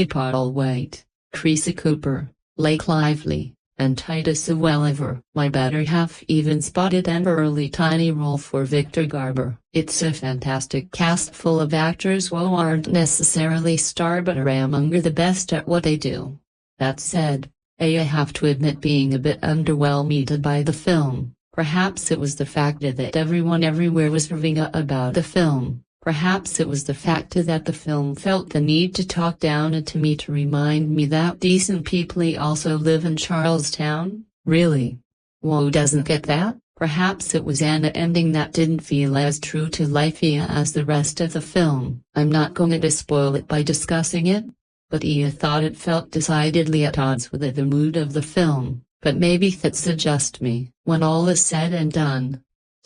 Paul White, Creasy Cooper, Blake Lively, and Titus Welliver. My better half even spotted an early tiny role for Victor Garber. It's a fantastic cast full of actors who aren't necessarily star but are among the best at what they do. That said, I have to admit being a bit underwhelmed by the film. Perhaps it was the fact that everyone everywhere was raving about the film. Perhaps it was the fact that the film felt the need to talk down to me to remind me that decent people also live in Charlestown. Really? Who doesn't get that? Perhaps it was an ending that didn't feel as true to life as the rest of the film. I'm not going to spoil it by discussing it, but I thought it felt decidedly at odds with the mood of the film, but maybe that's just me. When all is said and done,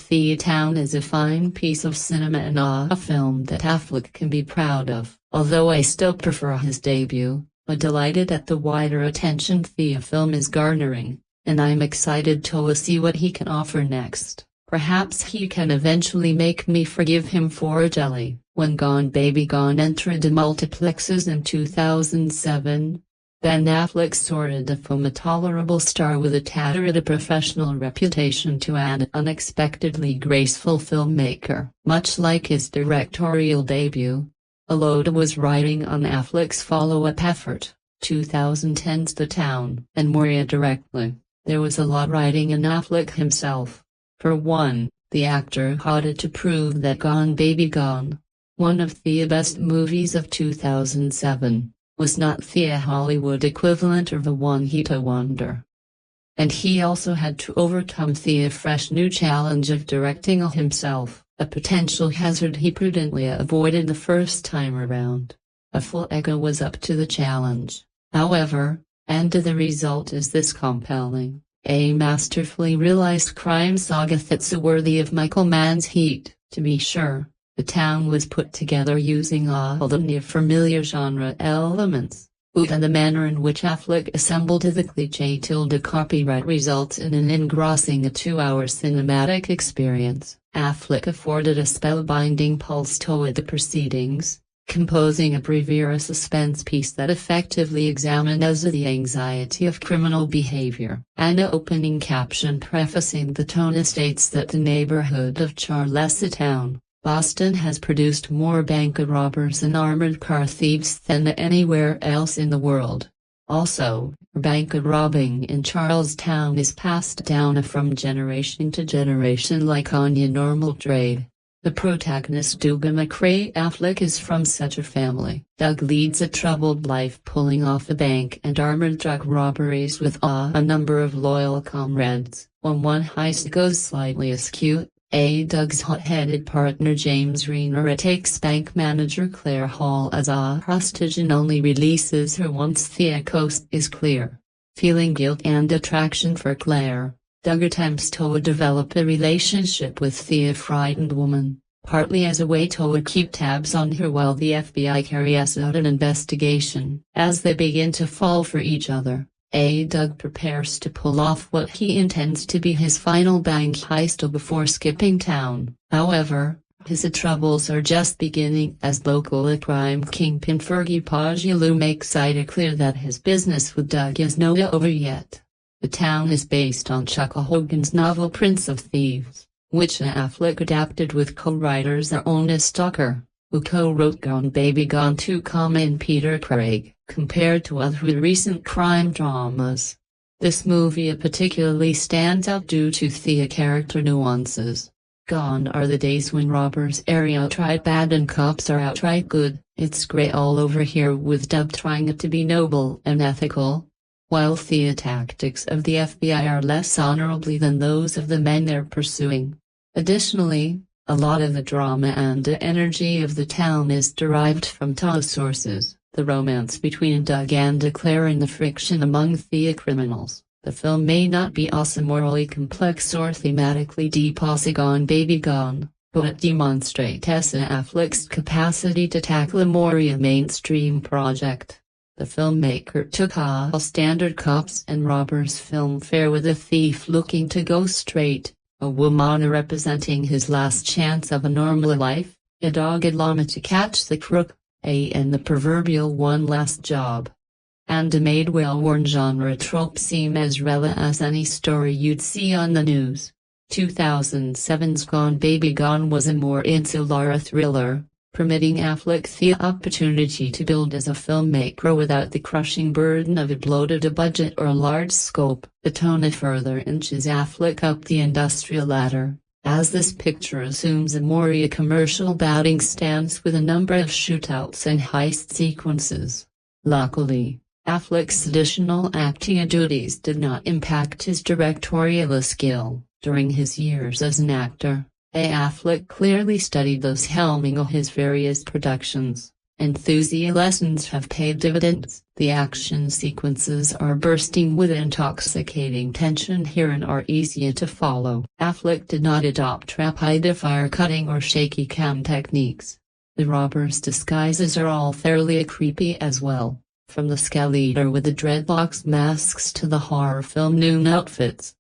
The Town is a fine piece of cinema and a film that Affleck can be proud of. Although I still prefer his debut, I'm delighted at the wider attention the film is garnering, and I'm excited to see what he can offer next. Perhaps he can eventually make me forgive him for Jelly. When Gone Baby Gone entered the multiplexes in 2007, Ben Affleck soared from a tolerable star with a tattered professional reputation to an unexpectedly graceful filmmaker. Much like his directorial debut, a load was riding on Affleck's follow-up effort, 2010's The Town. And more directly, there was a lot riding on Affleck himself. For one, the actor had to prove that Gone Baby Gone, one of the best movies of 2007, was not the Hollywood equivalent of a one-hit wonder. And he also had to overcome the fresh new challenge of directing himself, a potential hazard he prudently avoided the first time around. Affleck was up to the challenge, however, and the result is this compelling, a masterfully realized crime saga that's worthy of Michael Mann's Heat. To be sure, The Town was put together using all the near-familiar genre elements, and the manner in which Affleck assembled the cliché copyright results in an engrossing 2-hour cinematic experience. Affleck afforded a spellbinding pulse to the proceedings, composing a bravura suspense piece that effectively examines the anxiety of criminal behavior. An opening caption prefacing the tone states that the neighborhood of Charlestown, Boston has produced more bank robbers and armored car thieves than anywhere else in the world. Also, bank robbing in Charlestown is passed down from generation to generation like on a normal trade. The protagonist Doug McRae Affleck is from such a family. Doug leads a troubled life pulling off a bank and armored truck robberies with a number of loyal comrades. When one heist goes slightly askew, Doug's hot-headed partner James Renner takes bank manager Claire Hall as a hostage and only releases her once the coast is clear. Feeling guilt and attraction for Claire, Doug attempts to develop a relationship with the frightened woman, partly as a way to keep tabs on her while the FBI carries out an investigation. As they begin to fall for each other, Doug prepares to pull off what he intends to be his final bank heist before skipping town. However, his troubles are just beginning as local crime kingpin Fergie Pagilou makes it clear that his business with Doug is not over yet. The Town is based on Chuck Hogan's novel Prince of Thieves, which Affleck adapted with co-writers Aaron Stoker, who co-wrote Gone Baby Gone 2, and Peter Craig. Compared to other recent crime dramas, this movie particularly stands out due to the character nuances. Gone are the days when robbers are outright bad and cops are outright good. It's grey all over here with Doug trying to be noble and ethical, while the tactics of the FBI are less honorably than those of the men they're pursuing. Additionally, a lot of the drama and energy of The Town is derived from two sources: the romance between Doug and Claire and the friction among the criminals. The film may not be as morally complex or thematically deep as Gone Baby Gone, but it demonstrates Affleck's capacity to tackle a more mainstream project. The filmmaker took a standard cops and robbers film fare with a thief looking to go straight, a woman representing his last chance of a normal life, a dogged llama to catch the crook, and the proverbial one last job. And made well-worn genre tropes seem as relevant as any story you'd see on the news. 2007's Gone Baby Gone was a more insular thriller, permitting Affleck the opportunity to build as a filmmaker without the crushing burden of a bloated budget or large scope. The tone further inches Affleck up the industrial ladder, as this picture assumes a more commercial batting stance with a number of shootouts and heist sequences. Luckily, Affleck's additional acting duties did not impact his directorial skill. During his years as an actor, Affleck clearly studied those helming his various productions. Enthusiast lessons have paid dividends. The action sequences are bursting with intoxicating tension here and are easy to follow. Affleck did not adopt rapid-fire cutting or shaky cam techniques. The robbers' disguises are all fairly creepy as well, from the skeletor with the dreadlocks masks to the horror film noon outfits.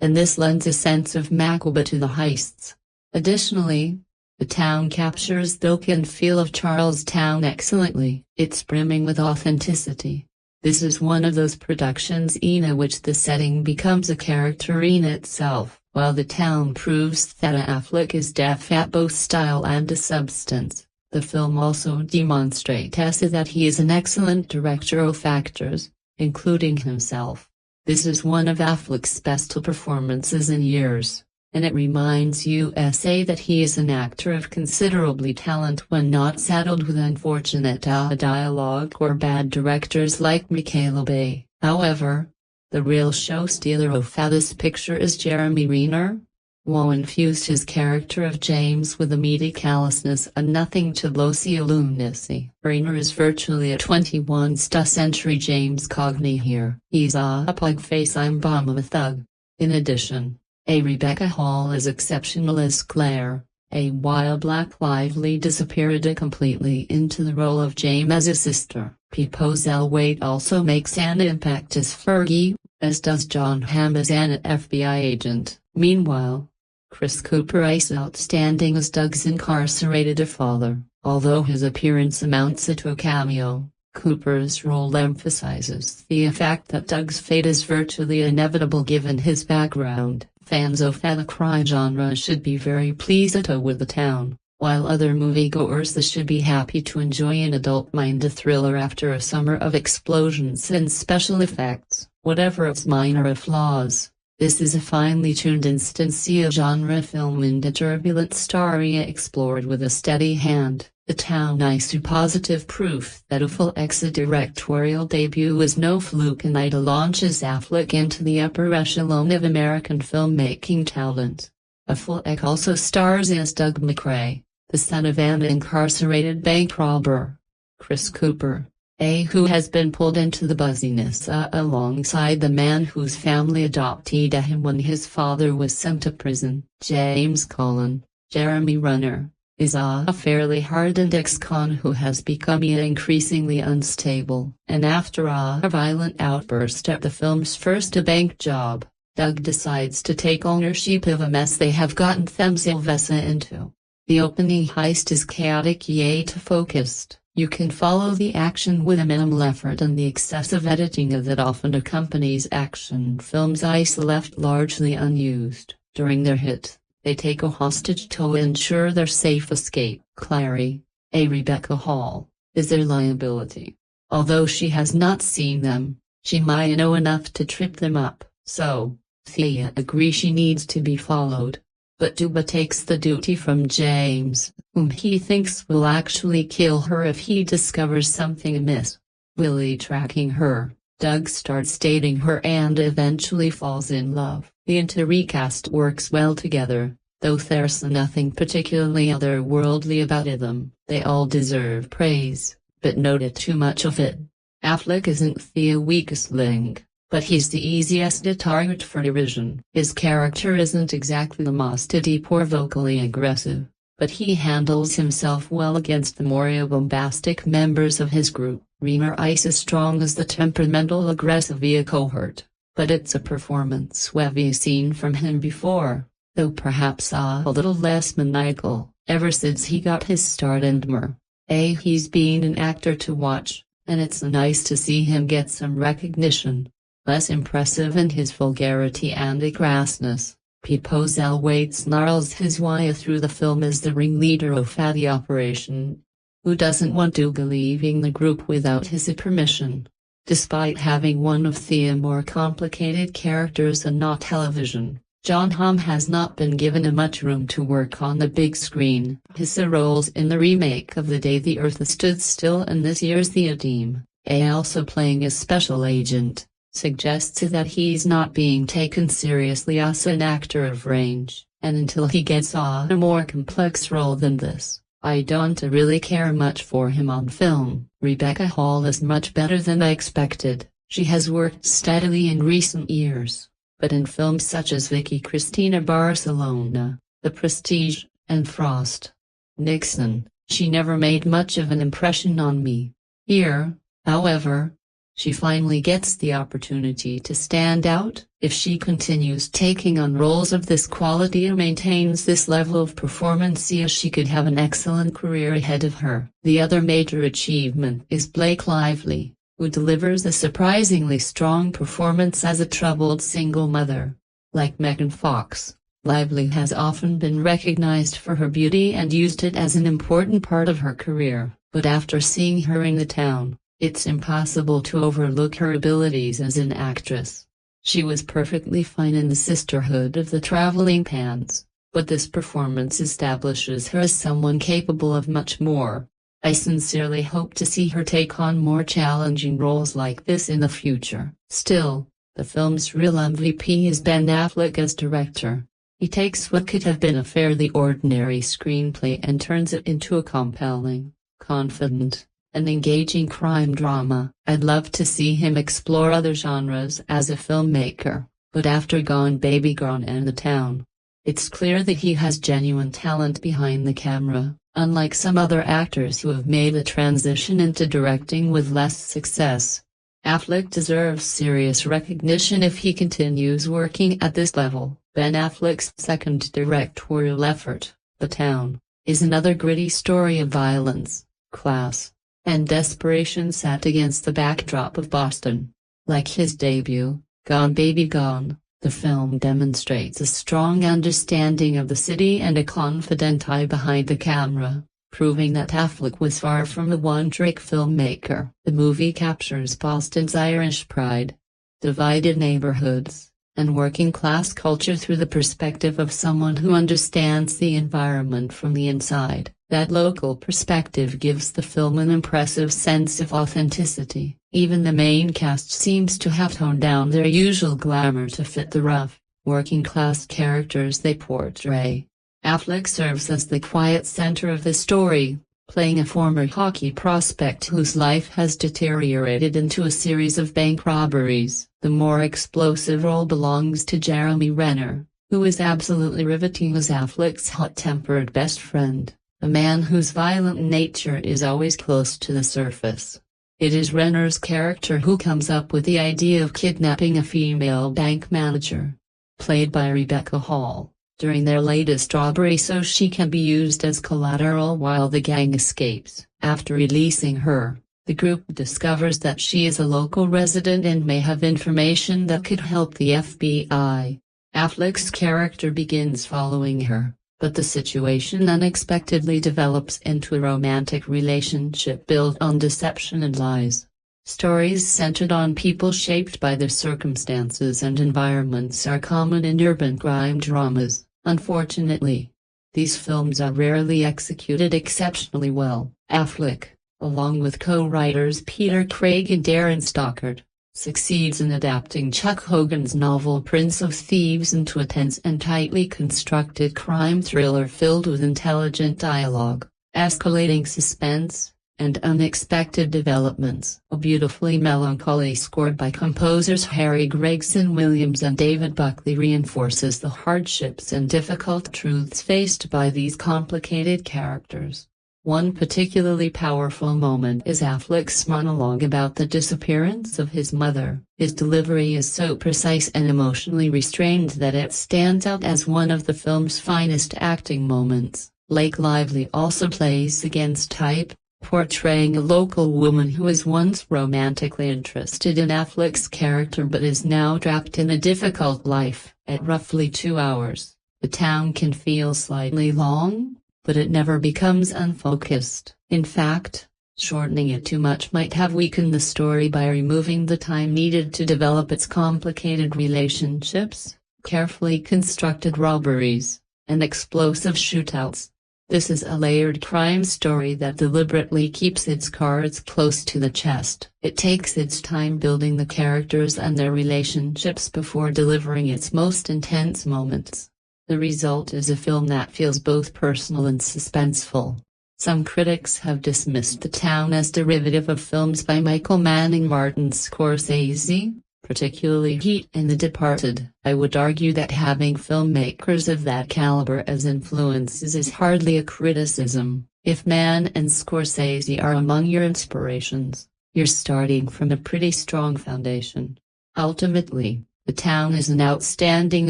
And this lends a sense of macabre to the heists. Additionally, the town captures the look and feel of Charlestown excellently. It's brimming with authenticity. This is one of those productions in which the setting becomes a character in itself, while the town proves that Affleck is deft at both style and substance. The film also demonstrates that he is an excellent director of actors, including himself. This is one of Affleck's best performances in years, and it reminds USA that he is an actor of considerable talent when not saddled with unfortunate dialogue or bad directors like Michael Bay. However, the real show stealer of this picture is Jeremy Renner, who infused his character of James with immediate callousness and nothing to low-key lunacy. Renner is virtually a 21st century James Cagney here. He's a pug-face bomb of a thug. In addition, Rebecca Hall is exceptional as Claire, a wild black lively disappeared completely into the role of James' sister. Pippo Zellweger also makes an impact as Fergie, as does Jon Hamm as an FBI agent. Meanwhile, Chris Cooper is outstanding as Doug's incarcerated father. Although his appearance amounts to a cameo, Cooper's role emphasizes the fact that Doug's fate is virtually inevitable given his background. Fans of the crime genre should be very pleased with the town, while other moviegoers should be happy to enjoy an adult-minded thriller after a summer of explosions and special effects. Whatever its minor flaws, this is a finely tuned instance of genre film and a turbulent story explored with a steady hand. The town is positive proof that Affleck's directorial debut was no fluke, and it launches Affleck into the upper echelon of American filmmaking talent. Affleck also stars as Doug McRae, the son of an incarcerated bank robber. Chris Cooper, who has been pulled into the buzziness alongside the man whose family adopted him when his father was sent to prison. James Cullen, Jeremy Renner, is a fairly hardened ex-con who has become increasingly unstable. And after a violent outburst at the film's first bank job, Doug decides to take ownership of a mess they have gotten themselves into. The opening heist is chaotic yet focused. You can follow the action with a minimal effort, and the excessive editing that often accompanies action films is left largely unused. During their hit, they take a hostage to ensure their safe escape. Clary, Rebecca Hall, is their liability. Although she has not seen them, she might know enough to trip them up, so Thea agrees she needs to be followed. But Duba takes the duty from James, whom he thinks will actually kill her if he discovers something amiss. Willie tracking her, Doug starts dating her and eventually falls in love. The intercast works well together, though there's nothing particularly otherworldly about them. They all deserve praise, but not too much of it. Affleck isn't the weakest link, but he's the easiest target for derision. His character isn't exactly the most deep or vocally aggressive, but he handles himself well against the more bombastic members of his group. Renner is as strong as the temperamental aggressive cohort, but it's a performance we've seen from him before, though perhaps a little less maniacal, ever since he got his start in more. He's been an actor to watch, and it's nice to see him get some recognition. Less impressive in his vulgarity and crassness, Pippo Zellweger snarls his way through the film as the ringleader of the operation, who doesn't want to go leaving the group without his permission. Despite having one of the more complicated characters on television, Jon Hamm has not been given much room to work on the big screen. His roles in the remake of The Day the Earth Stood Still and this year's The Team, also playing a special agent, suggests that he's not being taken seriously as an actor of range, and until he gets on a more complex role than this, I don't really care much for him on film. Rebecca Hall is much better than I expected. She has worked steadily in recent years, but in films such as Vicky Cristina Barcelona, The Prestige, and Frost Nixon, she never made much of an impression on me. Here, however, she finally gets the opportunity to stand out. If she continues taking on roles of this quality and maintains this level of performance, she could have an excellent career ahead of her. The other major achievement is Blake Lively, who delivers a surprisingly strong performance as a troubled single mother. Like Megan Fox, Lively has often been recognized for her beauty and used it as an important part of her career, but after seeing her in The Town, it's impossible to overlook her abilities as an actress. She was perfectly fine in The Sisterhood of the Traveling Pants, but this performance establishes her as someone capable of much more. I sincerely hope to see her take on more challenging roles like this in the future. Still, the film's real MVP is Ben Affleck as director. He takes what could have been a fairly ordinary screenplay and turns it into a compelling, confident, and engaging crime drama. I'd love to see him explore other genres as a filmmaker, but after Gone Baby Gone and The Town, it's clear that he has genuine talent behind the camera, unlike some other actors who have made the transition into directing with less success. Affleck deserves serious recognition if he continues working at this level. Ben Affleck's second directorial effort, The Town, is another gritty story of violence, class, and desperation set against the backdrop of Boston. Like his debut, Gone Baby Gone, the film demonstrates a strong understanding of the city and a confident eye behind the camera, proving that Affleck was far from a one-trick filmmaker. The movie captures Boston's Irish pride, divided neighborhoods, and working-class culture through the perspective of someone who understands the environment from the inside. That local perspective gives the film an impressive sense of authenticity. Even the main cast seems to have toned down their usual glamour to fit the rough, working-class characters they portray. Affleck serves as the quiet center of the story, playing a former hockey prospect whose life has deteriorated into a series of bank robberies. The more explosive role belongs to Jeremy Renner, who is absolutely riveting as Affleck's hot-tempered best friend, a man whose violent nature is always close to the surface. It is Renner's character who comes up with the idea of kidnapping a female bank manager, played by Rebecca Hall, during their latest robbery so she can be used as collateral while the gang escapes. After releasing her, the group discovers that she is a local resident and may have information that could help the FBI. Affleck's character begins following her, but the situation unexpectedly develops into a romantic relationship built on deception and lies. Stories centered on people shaped by their circumstances and environments are common in urban crime dramas. Unfortunately, these films are rarely executed exceptionally well. Affleck, along with co-writers Peter Craig and Darren Stockard, succeeds in adapting Chuck Hogan's novel Prince of Thieves into a tense and tightly constructed crime thriller filled with intelligent dialogue, escalating suspense, and unexpected developments. A beautifully melancholy score by composers Harry Gregson Williams and David Buckley reinforces the hardships and difficult truths faced by these complicated characters. One particularly powerful moment is Affleck's monologue about the disappearance of his mother. His delivery is so precise and emotionally restrained that it stands out as one of the film's finest acting moments. Blake Lively also plays against type, portraying a local woman who was once romantically interested in Affleck's character but is now trapped in a difficult life. At roughly 2 hours, The Town can feel slightly long, but it never becomes unfocused. In fact, shortening it too much might have weakened the story by removing the time needed to develop its complicated relationships, carefully constructed robberies, and explosive shootouts. This is a layered crime story that deliberately keeps its cards close to the chest. It takes its time building the characters and their relationships before delivering its most intense moments. The result is a film that feels both personal and suspenseful. Some critics have dismissed The Town as derivative of films by Michael Mann and Martin Scorsese, particularly Heat and The Departed. I would argue that having filmmakers of that caliber as influences is hardly a criticism. If Mann and Scorsese are among your inspirations, you're starting from a pretty strong foundation. Ultimately, The Town is an outstanding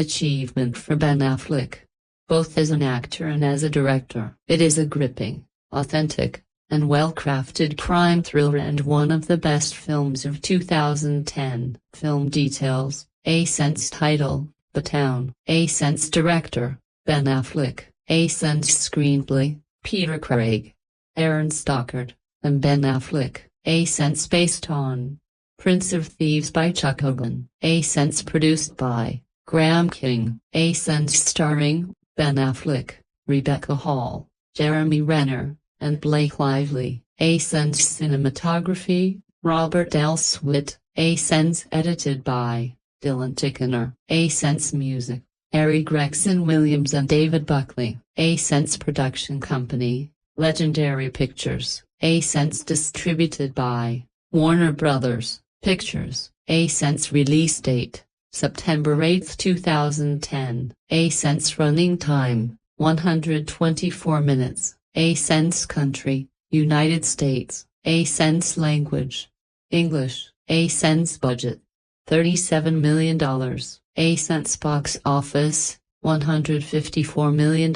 achievement for Ben Affleck. Both as an actor and as a director. It is a gripping, authentic, and well-crafted crime thriller and one of the best films of 2010. Film details: A-Sense title, The Town. A-Sense director, Ben Affleck. A-Sense screenplay, Peter Craig, Aaron Stockard, and Ben Affleck. A-Sense based on Prince of Thieves by Chuck Hogan. A-Sense produced by Graham King. A-Sense starring Ben Affleck, Rebecca Hall, Jeremy Renner, and Blake Lively. A-Sense cinematography, Robert Elswit. A-Sense edited by Dylan Tickener. A-Sense music, Harry Gregson Williams and David Buckley. A-Sense production company, Legendary Pictures. A-Sense distributed by Warner Brothers Pictures. A-Sense release date, September 8, 2010. A-Sense running time, 124 minutes. A-Sense country, United States. A-Sense language, English. A-Sense budget, $37 million. A-Sense box office, $154 million.